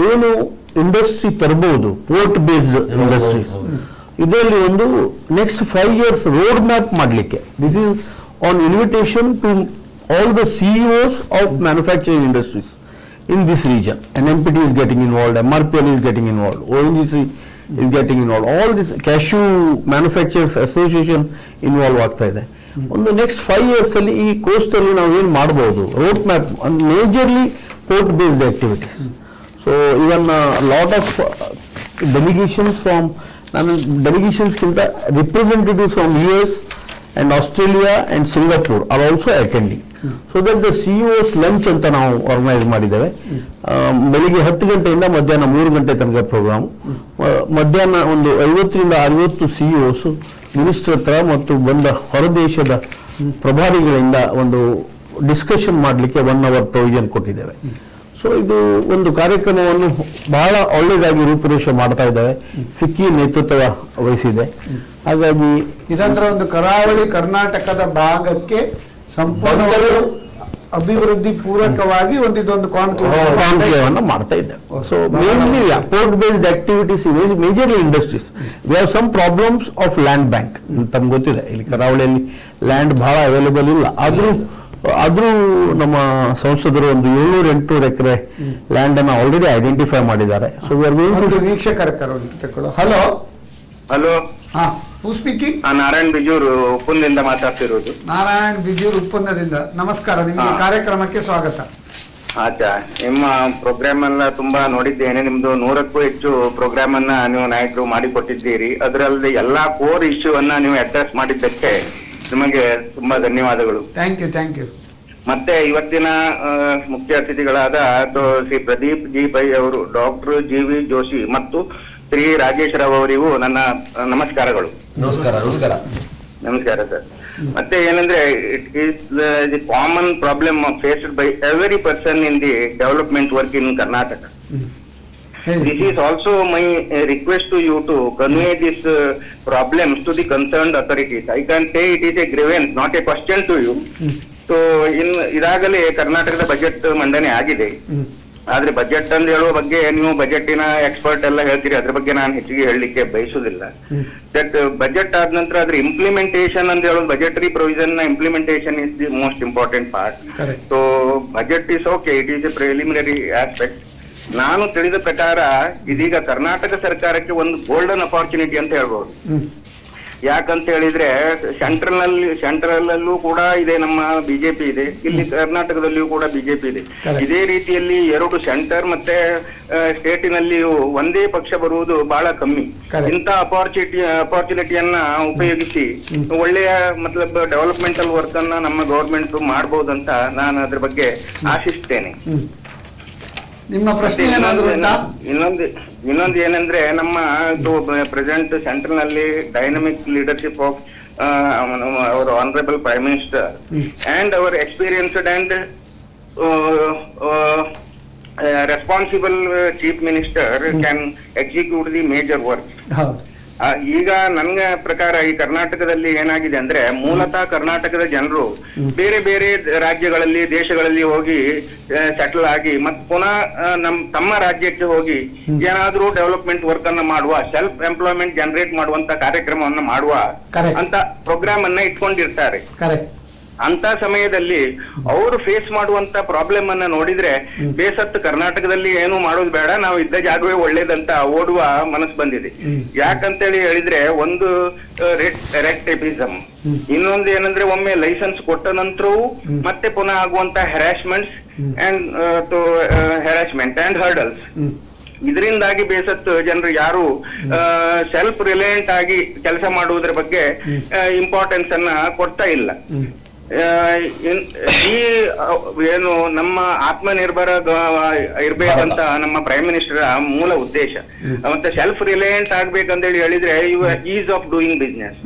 ಏನು ಇಂಡಸ್ಟ್ರಿ ತರಬಹುದು, ಪೋರ್ಟ್ ಬೇಸ್ಡ್ ಇಂಡಸ್ಟ್ರೀಸ್, ಇದರಲ್ಲಿ ಒಂದು ನೆಕ್ಸ್ಟ್ 5 years ರೋಡ್ ಮ್ಯಾಪ್ ಮಾಡಲಿಕ್ಕೆ. This is on invitation to all the CEOs of manufacturing industries in this region. NMPT is getting involved, MRPL is getting involved, ONGC is getting involved, all this cashew manufacturers association involve ಆಗ್ತಾ ಇದೆ. ಒಂದು ನೆಕ್ಸ್ಟ್ 5 years ಅಲ್ಲಿ ಈ ಕೋಸ್ಟಲ್ಲಿ ನಾವು ಏನು ಮಾಡ್ಬೋದು, road map, majorly port based activities. So even lot of delegations from, ನಾನು ಡೆಲಿಗೇಷನ್ಸ್ಗಿಂತ representatives from US and Australia and Singapore are also attending. So that the CEOs lunch ಅಂತ ನಾವು ಆರ್ಗನೈಸ್ ಮಾಡಿದ್ದೇವೆ. ಬೆಳಿಗ್ಗೆ 10 ಗಂಟೆಯಿಂದ ಮಧ್ಯಾಹ್ನ 3 ಗಂಟೆ ತನಕ ಪ್ರೋಗ್ರಾಮ್. ಮಧ್ಯಾಹ್ನ ಒಂದು 50 ರಿಂದ 60 CEOs ಮಿನಿಸ್ಟರ್ ಹತ್ರ ಮತ್ತು ಬಂದ ಹೊರದೇಶದ ಪ್ರಭಾರಿಗಳಿಂದ ಒಂದು ಡಿಸ್ಕಷನ್ ಮಾಡಲಿಕ್ಕೆ 1 hour ಪ್ರೊವಿಷನ್ ಕೊಟ್ಟಿದ್ದೇವೆ. ಸೊ ಇದು ಒಂದು ಕಾರ್ಯಕ್ರಮವನ್ನು ಬಹಳ ಒಳ್ಳೆಯದಾಗಿ ರೂಪುರೇಷೆ ಮಾಡ್ತಾ ಇದ್ದೇವೆ. ಫಿಕ್ಕಿ ನೇತೃತ್ವ ವಹಿಸಿದೆ. ಹಾಗಾಗಿ ಇದಂದ್ರೆ ಒಂದು ಕರಾವಳಿ ಕರ್ನಾಟಕದ ಭಾಗಕ್ಕೆ ಸಂಪೂರ್ಣ ಅಭಿವೃದ್ಧಿ ಪೂರಕವಾಗಿ ಇದೊಂದು ಕಾನ್ಕ್ಲೇವ್ ಮಾಡ್ತಾ ಇದ್ದೇವೆ. So mainly port based activities, majorly industries. We have some problems of land bank. ತಮ್ಗೆ ಗೊತ್ತಿದೆ, ಇಲ್ಲಿ ಕರಾವಳಿಯಲ್ಲಿ ಲ್ಯಾಂಡ್ ಬಹಳ ಅವೈಲೇಬಲ್ ಇಲ್ಲ. ಆದ್ರೂ ನಮ್ಮ ಸಂಸದರು ಒಂದು 700-800 ಎಕರೆ ಲ್ಯಾಂಡ್ ಅನ್ನು ಆಲ್ರೆಡಿ ಐಡೆಂಟಿಫೈ ಮಾಡಿದ್ದಾರೆ. ಸೊ ವೀಕ್ಷಕರ ಹಲೋ ಹಲೋ, ಹೂ ಸ್ಪೀಕಿಂಗ್? ನಾರಾಯಣ್ ಬಿಜೂರು ಉಪ್ಪುಂದಿಂದ ಮಾತಾಡ್ತಿರೋದು. ನಾರಾಯಣ್ ಬಿಜೂರು ಉಪ್ಪುಂದದಿಂದ. ನಮಸ್ಕಾರ, ನಿಮಗೆ ಕಾರ್ಯಕ್ರಮಕ್ಕೆ ಸ್ವಾಗತ. ಆಚಾ, ನಿಮ್ಮ ಪ್ರೋಗ್ರಾಮ್ ಎಲ್ಲ ತುಂಬಾ ನೋಡಿದ್ದೇನೆ. ನಿಮ್ದು 100ಕ್ಕೂ ಹೆಚ್ಚು ಪ್ರೋಗ್ರಾಮ್ ಅನ್ನ ನೀವು ನಾಯಕರು ಮಾಡಿಕೊಟ್ಟಿದ್ದೀರಿ. ಅದರಲ್ಲಿ ಎಲ್ಲಾ ಕೋರ್ ಇಶ್ಯೂ ಅನ್ನ ನೀವು ಅಡ್ರೆಸ್ ಮಾಡಿದ್ದಕ್ಕೆ ನಿಮಗೆ ತುಂಬಾ ಧನ್ಯವಾದಗಳು. Thank you. ಮತ್ತೆ ಇವತ್ತಿನ ಮುಖ್ಯ ಅತಿಥಿಗಳಾದ ಶ್ರೀ ಪ್ರದೀಪ್ ಜಿ ಪೈ ಅವರು, ಡಾಕ್ಟರ್ GV ಜೋಶಿ ಮತ್ತು ಶ್ರೀ ರಾಜೇಶ್ ರಾವ್ ಅವರಿಗೂ ನನ್ನ ನಮಸ್ಕಾರಗಳು. ನಮಸ್ಕಾರ ಸರ್. ಮತ್ತೆ ಏನಂದ್ರೆ, it is the common problem faced by every person in the development work in Karnataka. This is also my request to you to convey these problems to the concerned authorities. I can say it is a grievance, not a question to you. So ಇದಾಗಲೇ ಕರ್ನಾಟಕದ ಬಜೆಟ್ ಮಂಡನೆ ಆಗಿದೆ. ಆದ್ರೆ ಬಜೆಟ್ ಅಂತ ಹೇಳುವ ಬಗ್ಗೆ ನೀವು ಬಜೆಟಿನ ಎಕ್ಸ್ಪರ್ಟ್ ಎಲ್ಲ ಹೇಳ್ತೀರಿ, ಅದ್ರ ಬಗ್ಗೆ ನಾನು ಹೆಚ್ಚಿಗೆ ಹೇಳಲಿಕ್ಕೆ ಬಯಸುದಿಲ್ಲ. ದಟ್ ಬಜೆಟ್ ಆದ ನಂತರ ಅದ್ರ ಇಂಪ್ಲಿಮೆಂಟೇಷನ್ ಅಂತ ಹೇಳೋದು, ಬಜೆಟರಿ ಪ್ರೊವಿಷನ್ ನ implementation is the most important part. So budget is okay, it is A preliminary aspect. ನಾನು ತಿಳಿದ ಪ್ರಕಾರ ಇದೀಗ ಕರ್ನಾಟಕ ಸರ್ಕಾರಕ್ಕೆ ಒಂದು ಗೋಲ್ಡನ್ ಅಪಾರ್ಚುನಿಟಿ ಅಂತ ಹೇಳ್ಬಹುದು. ಯಾಕಂತ ಹೇಳಿದ್ರೆ ಸೆಂಟ್ರಲ್ ಅಲ್ಲೂ ಕೂಡ ಇದೆ, ನಮ್ಮ ಬಿಜೆಪಿ ಇದೆ, ಇಲ್ಲಿ ಕರ್ನಾಟಕದಲ್ಲಿಯೂ ಕೂಡ ಬಿಜೆಪಿ ಇದೆ. ಇದೇ ರೀತಿಯಲ್ಲಿ 2 ಸೆಂಟರ್ ಮತ್ತೆ ಸ್ಟೇಟಿನಲ್ಲಿಯೂ ಒಂದೇ ಪಕ್ಷ ಬರುವುದು ಬಹಳ ಕಮ್ಮಿ. ಇಂಥ ಅಪಾರ್ಚುನಿಟಿಯನ್ನ ಉಪಯೋಗಿಸಿ ಒಳ್ಳೆಯ ಮತ್ಲಬ್ ಡೆವಲಪ್ಮೆಂಟಲ್ ವರ್ಕ್ ಅನ್ನ ನಮ್ಮ ಗವರ್ಮೆಂಟ್ ಮಾಡಬಹುದಂತ ನಾನು ಅದ್ರ ಬಗ್ಗೆ ಆಶಿಸ್ತೇನೆ. ನಿಮ್ಮ ಪ್ರಶ್ನೆ ಏನಾದ್ರು ಇನ್ನೊಂದು ಏನಂದ್ರೆ, ನಮ್ಮ ಪ್ರೆಸೆಂಟ್ ಸೆಂಟ್ರಲ್ ನಲ್ಲಿ dynamic leadership of our honourable prime minister and our experienced and responsible chief minister can execute the major work. ಈಗ ನನ್ನ ಪ್ರಕಾರ ಈ ಕರ್ನಾಟಕದಲ್ಲಿ ಏನಾಗಿದೆ ಅಂದ್ರೆ, ಮೂಲತಃ ಕರ್ನಾಟಕದ ಜನರು ಬೇರೆ ಬೇರೆ ರಾಜ್ಯಗಳಲ್ಲಿ, ದೇಶಗಳಲ್ಲಿ ಹೋಗಿ ಸೆಟಲ್ ಆಗಿ ಮತ್ತೆ ಪುನಃ ತಮ್ಮ ರಾಜ್ಯಕ್ಕೆ ಹೋಗಿ ಏನಾದ್ರೂ ಡೆವಲಪ್ಮೆಂಟ್ ವರ್ಕ್ ಅನ್ನ ಮಾಡುವ, ಸೆಲ್ಫ್ ಎಂಪ್ಲಾಯ್ಮೆಂಟ್ ಜನರೇಟ್ ಮಾಡುವಂತ ಕಾರ್ಯಕ್ರಮವನ್ನ ಮಾಡುವ ಅಂತ ಪ್ರೋಗ್ರಾಮ್ ಅನ್ನ ಇಟ್ಕೊಂಡಿರ್ತಾರೆ. ಅಂತ ಸಮಯದಲ್ಲಿ ಅವರು ಫೇಸ್ ಮಾಡುವಂತ ಪ್ರಾಬ್ಲಮ್ ಅನ್ನ ನೋಡಿದ್ರೆ ಬೇಸತ್ತು ಕರ್ನಾಟಕದಲ್ಲಿ ಏನು ಮಾಡೋದು ಬೇಡ, ನಾವು ಇದ್ದ ಜಾಗವೇ ಒಳ್ಳೇದಂತ ಓಡುವ ಮನಸ್ಸು ಬಂದಿದೆ. ಯಾಕಂತೇಳಿ ಹೇಳಿದ್ರೆ, ಒಂದು ರೆಡ್ ಟೇಪಿಸಮ್, ಇನ್ನೊಂದು ಏನಂದ್ರೆ ಒಮ್ಮೆ ಲೈಸೆನ್ಸ್ ಕೊಟ್ಟ ನಂತರವೂ ಮತ್ತೆ ಪುನಃ ಆಗುವಂತ ಹ್ಯಾರಾಸ್ಮೆಂಟ್ ಅಂಡ್ ಹರ್ಡಲ್ಸ್. ಇದರಿಂದಾಗಿ ಬೇಸತ್ತು ಜನರು ಯಾರು ಸೆಲ್ಫ್ ರಿಲಯಂಟ್ ಆಗಿ ಕೆಲಸ ಮಾಡುವುದರ ಬಗ್ಗೆ ಇಂಪಾರ್ಟೆನ್ಸ್ ಅನ್ನ ಕೊಡ್ತಾ ಇಲ್ಲ. ಈ ಏನು ನಮ್ಮ ಆತ್ಮನಿರ್ಭರ ಇರ್ಬೇಕಂತ ನಮ್ಮ ಪ್ರೈಮ್ ಮಿನಿಸ್ಟರ್ ಮೂಲ ಉದ್ದೇಶ. ಮತ್ತೆ ಸೆಲ್ಫ್ ರಿಲಯಂಟ್ ಆಗ್ಬೇಕಂತೇಳಿ ಹೇಳಿದ್ರೆ is of doing business.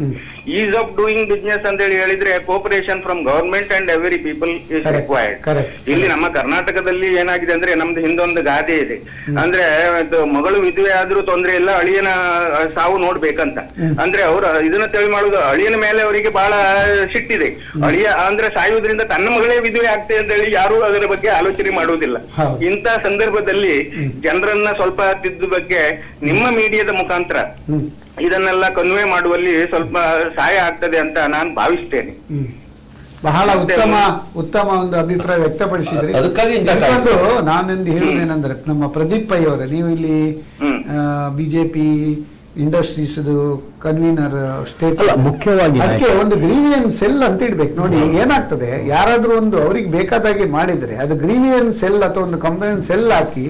Is of doing business ಅಂತ ಹೇಳಿದ್ರೆ cooperation from government and every people is required. ಇಲ್ಲಿ ನಮ್ಮ ಕರ್ನಾಟಕದಲ್ಲಿ ಏನಾಗಿದೆ ಅಂದ್ರೆ, ನಮ್ದು ಹಿಂದೊಂದು ಗಾದೆ ಇದೆ, ಅಂದ್ರೆ ಮಗಳು ವಿಧವೆ ಆದ್ರೂ ತೊಂದ್ರೆ ಇಲ್ಲ, ಅಳಿಯನ ಸಾವು ನೋಡ್ಬೇಕಂತ. ಅಂದ್ರೆ ಅವ್ರು ಇದನ್ನ ತಿಳಿ ಮಾಡುದು, ಅಳಿಯನ ಮೇಲೆ ಅವರಿಗೆ ಬಹಳ ಸಿಟ್ಟಿದೆ. ಅಳಿಯ ಅಂದ್ರೆ ಸಾಯುವುದರಿಂದ ತನ್ನ ಮಗಳೇ ವಿಧವೆ ಆಗ್ತದೆ ಅಂತ ಹೇಳಿ ಯಾರು ಅದರ ಬಗ್ಗೆ ಆಲೋಚನೆ ಮಾಡುವುದಿಲ್ಲ. ಇಂಥ ಸಂದರ್ಭದಲ್ಲಿ ಜನರನ್ನ ಸ್ವಲ್ಪ ತಿದ್ದು ಬಗ್ಗೆ ನಿಮ್ಮ ಮೀಡಿಯಾದ ಮುಖಾಂತರ ಇದನ್ನೆಲ್ಲ ಕನ್ವೆ ಮಾಡುವಲ್ಲಿ ಸ್ವಲ್ಪ ಸಹಾಯ ಆಗ್ತದೆ ಅಂತ ನಾನು ಭಾವಿಸ್ತೇನೆ. ಬಹಳ ಉತ್ತಮ ಒಂದು ಅಭಿಪ್ರಾಯ ವ್ಯಕ್ತಪಡಿಸಿದ್ರಿ. ನಾನೊಂದು ಹೇಳುವುದೇನೆಂದ್ರೆ, ನಮ್ಮ ಪ್ರದೀಪ್ ಪೈ ಅವರೇ, ನೀವು ಇಲ್ಲಿ ಬಿಜೆಪಿ ಇಂಡಸ್ಟ್ರೀಸ್ ಕನ್ವೀನರ್ ಸ್ಟೇಟ್ ಅಲ್ಲ, ಮುಖ್ಯವಾಗಿ ಅದಕ್ಕೆ ಒಂದು ಗ್ರೀವಿಯನ್ ಸೆಲ್ ಅಂತ ಇಡ್ಬೇಕು. ನೋಡಿ ಏನಾಗ್ತದೆ, ಯಾರಾದ್ರೂ ಒಂದು ಅವ್ರಿಗೆ ಬೇಕಾದಾಗೆ ಮಾಡಿದ್ರೆ ಅದು ಗ್ರೀವಿಯನ್ ಸೆಲ್ ಅಥವಾ ಒಂದು ಕಂಪ್ಲೇಂಟ್ ಸೆಲ್ ಹಾಕಿ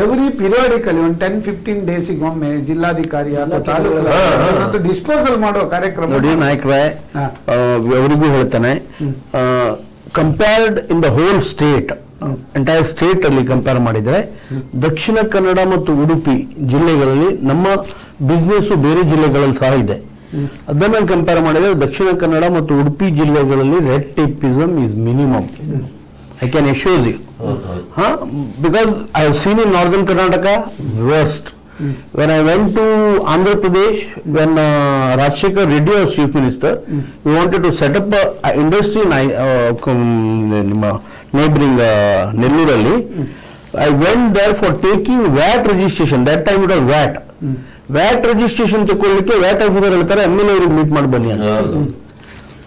ಎವ್ರಿ ಪಿರಿಯಾಡಿಕಲಿ ಒಂದು 10-15 ಡೇಸಿಗೆ ಒಮ್ಮೆ ಜಿಲ್ಲಾಧಿಕಾರಿ ಅಥವಾ ತಾಲೂಕು ಡಿಸ್ಪೋಸಲ್ ಮಾಡೋ ಕಾರ್ಯಕ್ರಮ. ನೋಡಿ ನಾಯಕರೇ, ಹಾ. ಅವರಿಗೂ ಹೇಳ್ತಾನೆ, compared in the whole state, entire state ಅಲ್ಲಿ ಕಂಪೇರ್ ಮಾಡಿದರೆ ದಕ್ಷಿಣ ಕನ್ನಡ ಮತ್ತು ಉಡುಪಿ ಜಿಲ್ಲೆಗಳಲ್ಲಿ ನಮ್ಮ ಬಿಸ್ನೆಸ್ ಬೇರೆ ಜಿಲ್ಲೆಗಳಲ್ಲಿ ಸಹ ಇದೆ. ಅದನ್ನ ಕಂಪೇರ್ ಮಾಡಿದರೆ ದಕ್ಷಿಣ ಕನ್ನಡ ಮತ್ತು ಉಡುಪಿ ಜಿಲ್ಲೆಗಳಲ್ಲಿ red tapism is minimum. I can assure you. Because I have seen in northern Karnataka, worst. When I went to Andhra Pradesh, when Rajshekar Reddy was chief minister, we wanted to set up a industry in neighboring Nelluralli. I went there for taking VAT registration. That time it was VAT. VAT registration ತಗೊಳ್ಳಿಕ್ಕೆ VAT officer ಹೇಳ್ತಾರೆ MLA ಅವರಿಗೆ ಮೀಟ್ ಮಾಡಿ ಬನ್ನಿ ಅಂತ.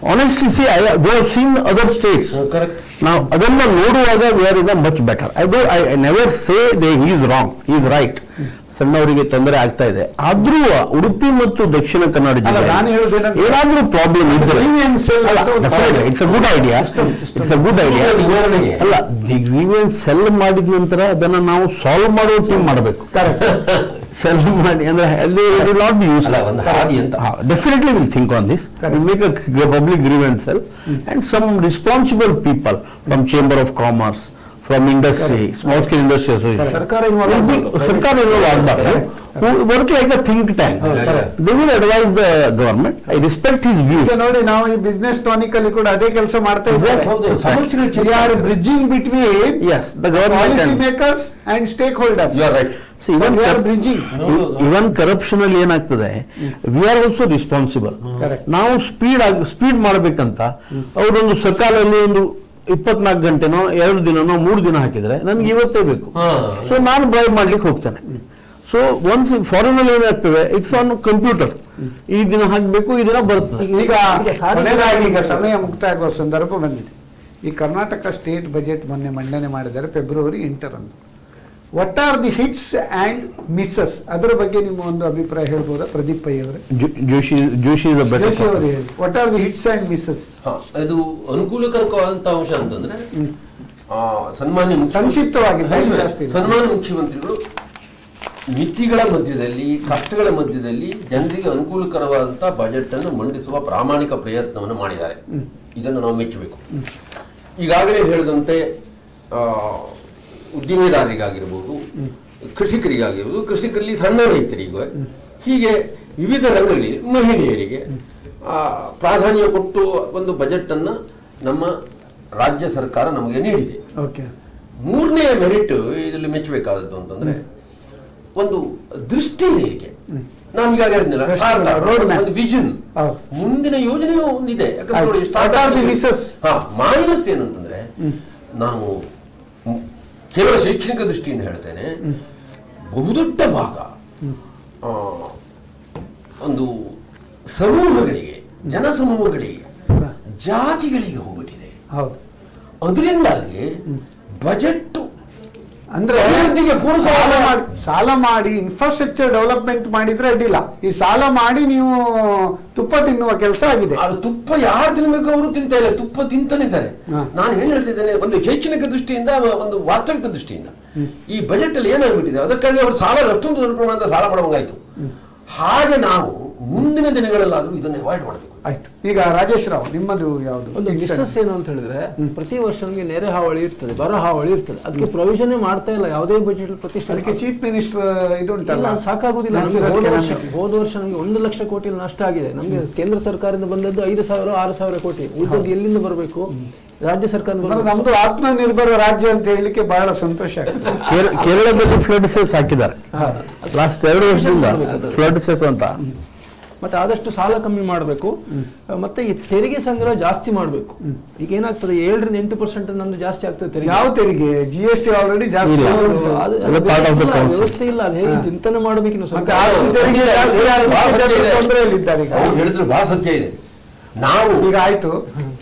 Honestly, see, we have seen other states. Correct. Now, ಅದನ್ನ ನೋಡುವಾಗ we are in a much better. I never say he is wrong, he is right. ಸಣ್ಣವರಿಗೆ ತೊಂದರೆ ಆಗ್ತಾ ಇದೆ, ಆದ್ರೂ ಉಡುಪಿ ಮತ್ತು ದಕ್ಷಿಣ ಕನ್ನಡ ಜಿಲ್ಲೆ ನಾನು ಹೇಳುವುದೇನಂದ್ರೆ ಏನಾದ್ರೂ ಪ್ರಾಬ್ಲಮ್ ಇದ್ರೆ it's a good idea, it's a good idea. ಅಲ್ಲ, ದಿ ಗ್ರೀವಿಯನ್ಸ್ ಸೆಲ್ ಮಾಡಿದ ನಂತರ ಅದನ್ನ ನಾವು ಸಾಲ್ವ್ ಮಾಡೋ ಟೀಮ್ ಮಾಡಬೇಕು. ಸೆಲ್ ಮಾಡಿ ಅಂದ್ರೆ not be use. Definitely will think on this, will make a public grievance cell and some responsible people from chamber of commerce, from industry, small scale industry association. Sarkar involved ಆಗಬಾರ್ದು. Work like a think tank. They will advise the government. I respect his views. ಈಗ ನೋಡಿ, ನಾವು ಈ ಬಿಸ್ನೆಸ್ ಟಾನಿಕ್ ಅಲ್ಲಿ ಕೂಡ ಅದೇ ಕೆಲಸ ಮಾಡ್ತಾ ಇದ್ದೇವೆ. We are bridging between the government policy makers and stakeholders. You are right. See, we are bridging. Even corruption ಅಲ್ಲಿ ಏನಾಗ್ತದೆ, we are also responsible. ನಾವು ಸ್ಪೀಡ್ ಮಾಡಬೇಕಂತ ಅವರೊಂದು ಸಕಾಲಲ್ಲಿ ಒಂದು 24 ಗಂಟೆನೋ 2 ದಿನನೋ 3 ದಿನ ಹಾಕಿದ್ರೆ ನನ್ಗೆ ಇವತ್ತೇ ಬೇಕು, ಸೊ ನಾನು ಡ್ರೈವ್ ಮಾಡ್ಲಿಕ್ಕೆ ಹೋಗ್ತೇನೆ. ಸೊ ಒನ್ಸ್ ಫಾರಿನ್ ಅಲ್ಲಿ ಏನಾಗ್ತದೆ, ಇಟ್ಸ್ ಆನ್ ಕಂಪ್ಯೂಟರ್, ಈ ದಿನ ಹಾಕಬೇಕು, ಈ ದಿನ ಬರುತ್ತೆ. ಈಗ ಸಮಯ ಮುಕ್ತಾಯ ಆಗುವ ಸಂದರ್ಭ ಬಂದಿದೆ. ಈ ಕರ್ನಾಟಕ ಸ್ಟೇಟ್ ಬಜೆಟ್ ಮೊನ್ನೆ ಮಂಡನೆ ಮಾಡಿದ್ದಾರೆ ಫೆಬ್ರವರಿ 8ರಂದು. What are the hits and misses, ಅದರ ಬಗ್ಗೆ ನಿಮ್ಮ ಒಂದು ಅಭಿಪ್ರಾಯ ಹೇಳ್ಬೋದಾ ಪ್ರದೀಪ್ ಪೈ ಅವರೇ? ಜೋಶಿ ಅವರು ಹೇಳಿ, what are the hits and misses? ಇದು ಅನುಕೂಲಕರವಾದಂತ ಅಂಶ ಅಂತಂದ್ರೆ, ಸನ್ಮಾನ್ಯ ಸಂಕ್ಷಿಪ್ತವಾಗಿ ಸನ್ಮಾನ್ಯ ಮುಖ್ಯಮಂತ್ರಿಗಳು ಮಿತಿಗಳ ಮಧ್ಯದಲ್ಲಿ, ಕಷ್ಟಗಳ ಮಧ್ಯದಲ್ಲಿ ಜನರಿಗೆ ಅನುಕೂಲಕರವಾದಂತಹ ಬಜೆಟ್ ಅನ್ನು ಮಂಡಿಸುವ ಪ್ರಾಮಾಣಿಕ ಪ್ರಯತ್ನವನ್ನು ಮಾಡಿದ್ದಾರೆ. ಇದನ್ನು ನಾವು ಮೆಚ್ಚಬೇಕು. ಈಗಾಗಲೇ ಹೇಳಿದಂತೆ ಉದ್ದಿಮೆದಾರರಿಗಾಗಿರ್ಬೋದು, ಕೃಷಿಕರಿಗಾಗಿರ್ಬೋದು, ಕೃಷಿಕರಲ್ಲಿ ಸಣ್ಣ ರೈತರಿಗೆ, ಹೀಗೆ ವಿವಿಧ ರಂಗಗಳಲ್ಲಿ ಮಹಿಳೆಯರಿಗೆ ಪ್ರಾಧಾನ್ಯ ಕೊಟ್ಟು ಒಂದು ಬಜೆಟ್ ಅನ್ನ ನಮ್ಮ ರಾಜ್ಯ ಸರ್ಕಾರ ನಮಗೆ ನೀಡಿದೆ. ಮೂರನೇ ಮೆರಿಟ್ ಇದರಲ್ಲಿ ಮೆಚ್ಚಬೇಕಾದದ್ದು ಅಂತಂದ್ರೆ ಒಂದು ದೃಷ್ಟಿ ನೇರಿಕೆ. ನಾನು ಈಗಾಗಲೇ ಹೇಳಿದ್ನಲ್ಲ, ಒಂದು ವಿಷನ್, ಮುಂದಿನ ಯೋಜನೆಯೂ ಒಂದಿದೆ. ಯಾಕಂದ್ರೆ ಮೈನಸ್ ಏನಂತಂದ್ರೆ, ನಾನು ಕೇವಲ ಶೈಕ್ಷಣಿಕ ದೃಷ್ಟಿಯಿಂದ ಹೇಳ್ತೇನೆ, ಬಹುದೊಡ್ಡ ಭಾಗ ಒಂದು ಸಮೂಹಗಳಿಗೆ, ಜನಸಮೂಹಗಳಿಗೆ, ಜಾತಿಗಳಿಗೆ ಹೋಗ್ಬಿಟ್ಟಿದೆ. ಅದರಿಂದಾಗಿ ಬಜೆಟ್ ಅಂದ್ರೆ ಸಾಲ ಮಾಡಿ ಇನ್ಫ್ರಾಸ್ಟ್ರಕ್ಚರ್ ಡೆವಲಪ್ಮೆಂಟ್ ಮಾಡಿದ್ರೆ ಅಡ್ಡಿಲ್ಲ, ಈ ಸಾಲ ಮಾಡಿ ನೀವು ತುಪ್ಪ ತಿನ್ನುವ ಕೆಲಸ ಆಗಿದೆ. ಅದು ತುಪ್ಪ ಯಾರು ತಿನ್ಬೇಕು ಅವರು ತಿಂತಾ ಇಲ್ಲ, ತುಪ್ಪ ತಿಂತಾನಿದ್ದಾರೆ. ನಾನು ಹೇಳ್ತಿದ್ದೇನೆ, ಒಂದು ಶೈಕ್ಷಣಿಕ ದೃಷ್ಟಿಯಿಂದ, ಒಂದು ವಾಸ್ತವಿಕ ದೃಷ್ಟಿಯಿಂದ ಈ ಬಜೆಟ್ ಅಲ್ಲಿ ಏನಾಗ್ಬಿಟ್ಟಿದೆ, ಅದಕ್ಕಾಗಿ ಅವರು ಸಾಲ ಅಷ್ಟೊಂದು ದೊಡ್ಡ ಪ್ರಮಾಣದ ಸಾಲ ಮಾಡುವಂಗಾಯ್ತು. ಹಾಗೆ ನಾವು ಮುಂದಿನ ದಿನಗಳಲ್ಲಾದ್ರೂ ಇದನ್ನು ಅವಾಯ್ಡ್ ಮಾಡಬೇಕು. ಆಯ್ತು. ಈಗ ರಾಜೇಶ್ ರಾವ್, ನಿಮ್ಮದು ಯಾವುದು ಒಂದು ಮಿಸ್ಸಸ್ ಏನು ಅಂತ ಹೇಳಿದ್ರೆ, ಪ್ರತಿ ವರ್ಷ ನಮಗೆ ನೆರೆ ಹಾವಳಿ ಇರ್ತದೆ, ಬರ ಹಾವಳಿ ಇರ್ತದೆ, ಅದಕ್ಕೆ ಪ್ರೊವಿಷನ್ ಮಾಡ್ತಾ ಇಲ್ಲ ಯಾವುದೇ ಬಜೆಟ್ ಪ್ರತಿಷ್ಠೆ. ಚೀಫ್ ಮಿನಿಸ್ಟರ್ ಇದು ಉಂಟಲ್ಲ, ಸಾಕಾಗುದಿಲ್ಲ. ಹೋದ ವರ್ಷ ನಮಗೆ 1 ಲಕ್ಷ ಕೋಟಿ ನಷ್ಟ ಆಗಿದೆ. ನಮಗೆ ಕೇಂದ್ರ ಸರ್ಕಾರದಿಂದ ಬಂದದ್ದು 5,000-6,000 ಕೋಟಿ. ಉಳಿದದ್ದು ಎಲ್ಲಿಂದ ಬರಬೇಕು? ರಾಜ್ಯ ಸರ್ಕಾರ. ನಮ್ದು ಆತ್ಮನಿರ್ಭರ ರಾಜ್ಯ ಅಂತ ಹೇಳಲಿಕ್ಕೆ ಬಹಳ ಸಂತೋಷ ಆಗ್ತದೆ. ಕೇರಳದಲ್ಲಿ ಫ್ಲಡ್ ಸೆಸ್ ಹಾಕಿದ್ದಾರೆ ಲಾಸ್ಟ್ 2 ವರ್ಷದಿಂದ, ಫ್ಲಡ್ ಸೆಸ್ ಅಂತ. ಮತ್ತೆ ಆದಷ್ಟು ಸಾಲ ಕಮ್ಮಿ ಮಾಡಬೇಕು, ಮತ್ತೆ ಈ ತೆರಿಗೆ ಸಂಗ್ರಹ ಜಾಸ್ತಿ ಮಾಡಬೇಕು. ಈಗ ಏನಾಗ್ತದೆ, 7-8% ನಮ್ದು ಜಾಸ್ತಿ ಆಗ್ತದೆ ತೆರಿಗೆ. ಯಾವ ತೆರಿಗೆ? GST ಆಲ್ರೆಡಿ ಜಾಸ್ತಿ ವ್ಯವಸ್ಥೆ ಇಲ್ಲ. ಅದು ಹೇಗೆ ಚಿಂತನೆ ಮಾಡಬೇಕು. ಹೇಳಿದ್ರು ಬಹಳ ಸತ್ಯ ಇದೆ. ನಾವು ಈಗ ಆಯ್ತು,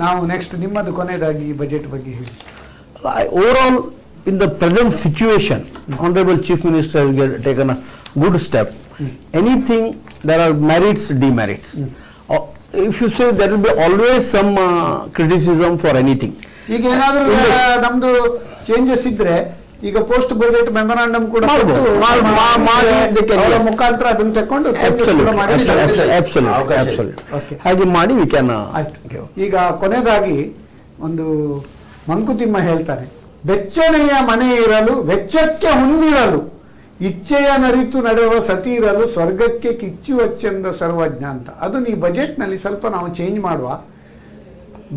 ನಾವು ನೆಕ್ಸ್ಟ್ ನಿಮ್ಮದು ಕೊನೆಯದಾಗಿ ಬಜೆಟ್ ಬಗ್ಗೆ ಹೇಳಿ. Overall, in the present situation, Honorable Chief Minister has taken a good step. Anything there are merits demerits. If you say there will be always some criticism for anything. ಈಗ ಏನಾದರೂ ನಮ್ದು ಚೇಂಜಸ್ ಇದ್ರೆ ಈಗ ಪೋಸ್ಟ್ ಬಜೆಟ್ ಮೆಮೊರಾಂಡಮ್ ಕೂಡ ಮಾಡ್ಬೋದು. ಕೊಟ್ಟು ಮಾಡಿ ಅವರ ಮುಖಾಂತರ ಅದನ್ನ ತಕೊಂಡು Okay. ಹಾಗೆ ಮಾಡಿ ವಿ ಕ್ಯಾನ್. ಆಯ್ತು. ಈಗ ಕೊನೆಯದಾಗಿ ಒಂದು ಮಂಕುತಿಮ್ಮ ಹೇಳ್ತಾನೆ, ಬೆಚ್ಚನೆಯ ಮನೆ ಇರಲು ವೆಚ್ಚಕ್ಕೆ ಹುಣ್ಣಿರಲು, ಇಚ್ಛೆಯ ನರಿತು ನಡೆಯುವ ಸತಿ ಇರಲು, ಸ್ವರ್ಗಕ್ಕೆ ಕಿಚ್ಚುವಚ್ಚೆಂದ ಸರ್ವಜ್ಞ ಅಂತ. ಅದನ್ನು ಈ ಬಜೆಟ್ನಲ್ಲಿ ಸ್ವಲ್ಪ ನಾವು ಚೇಂಜ್ ಮಾಡುವ.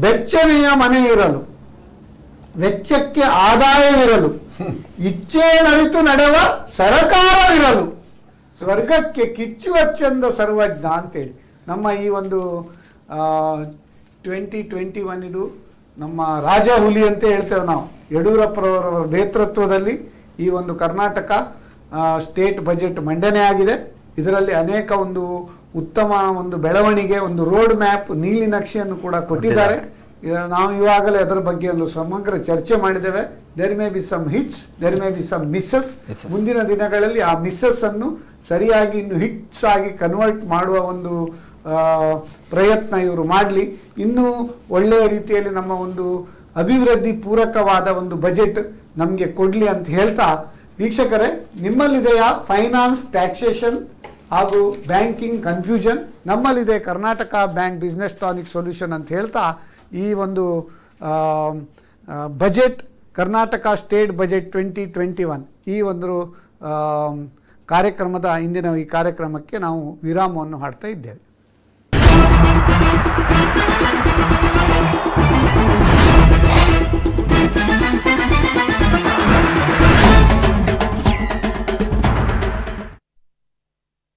ಬೆಚ್ಚನೆಯ ಮನೆ ಇರಲು, ವೆಚ್ಚಕ್ಕೆ ಆದಾಯವಿರಲು, ಇಚ್ಛೆಯನರಿತು ನಡೆವ ಸರಕಾರವಿರಲು, ಸ್ವರ್ಗಕ್ಕೆ ಕಿಚ್ಚುವಚ್ಚೆಂದ ಸರ್ವಜ್ಞ ಅಂತೇಳಿ ನಮ್ಮ ಈ ಒಂದು 2021 ಇದು ನಮ್ಮ ರಾಜ ಹುಲಿ ಅಂತ ಹೇಳ್ತೇವೆ ನಾವು. ಯಡಿಯೂರಪ್ಪರವರ ನೇತೃತ್ವದಲ್ಲಿ ಈ ಒಂದು ಕರ್ನಾಟಕ ಸ್ಟೇಟ್ ಬಜೆಟ್ ಮಂಡನೆ ಆಗಿದೆ. ಇದರಲ್ಲಿ ಅನೇಕ ಒಂದು ಉತ್ತಮ ಒಂದು ಬೆಳವಣಿಗೆ, ಒಂದು ರೋಡ್ ಮ್ಯಾಪ್, ನೀಲಿ ನಕ್ಷೆಯನ್ನು ಕೂಡ ಕೊಟ್ಟಿದ್ದಾರೆ. ನಾವು ಇವಾಗಲೇ ಅದರ ಬಗ್ಗೆ ಒಂದು ಸಮಗ್ರ ಚರ್ಚೆ ಮಾಡಿದ್ದೇವೆ. There may be some hits, there may be some misses. ಮುಂದಿನ ದಿನಗಳಲ್ಲಿ ಆ ಮಿಸ್ಸಸ್ ಅನ್ನು ಸರಿಯಾಗಿ ಇನ್ನು ಹಿಟ್ಸ್ ಆಗಿ ಕನ್ವರ್ಟ್ ಮಾಡುವ ಒಂದು ಪ್ರಯತ್ನ ಇವರು ಮಾಡಲಿ. ಇನ್ನೂ ಒಳ್ಳೆಯ ರೀತಿಯಲ್ಲಿ ನಮ್ಮ ಒಂದು ಅಭಿವೃದ್ಧಿ ಪೂರಕವಾದ ಒಂದು ಬಜೆಟ್ ನಮಗೆ ಕೊಡಲಿ ಅಂತ ಹೇಳ್ತಾ, ವೀಕ್ಷಕರೇ, ನಿಮ್ಮಲ್ಲಿದೆಯಾ ಫೈನಾನ್ಸ್, ಟ್ಯಾಕ್ಸೇಷನ್ ಹಾಗೂ ಬ್ಯಾಂಕಿಂಗ್ ಕನ್ಫ್ಯೂಷನ್? ನಮ್ಮಲ್ಲಿದೆ Karnataka bank business tonic solution ಅಂತ ಹೇಳ್ತಾ ಈ ಒಂದು ಬಜೆಟ್, ಕರ್ನಾಟಕ ಸ್ಟೇಟ್ ಬಜೆಟ್ 2021 ಈ ಒಂದು ಕಾರ್ಯಕ್ರಮದ ಇಂದಿನ ಈ ಕಾರ್ಯಕ್ರಮಕ್ಕೆ ನಾವು ವಿರಾಮವನ್ನು ಹಾಡ್ತಾ ಇದ್ದೇವೆ.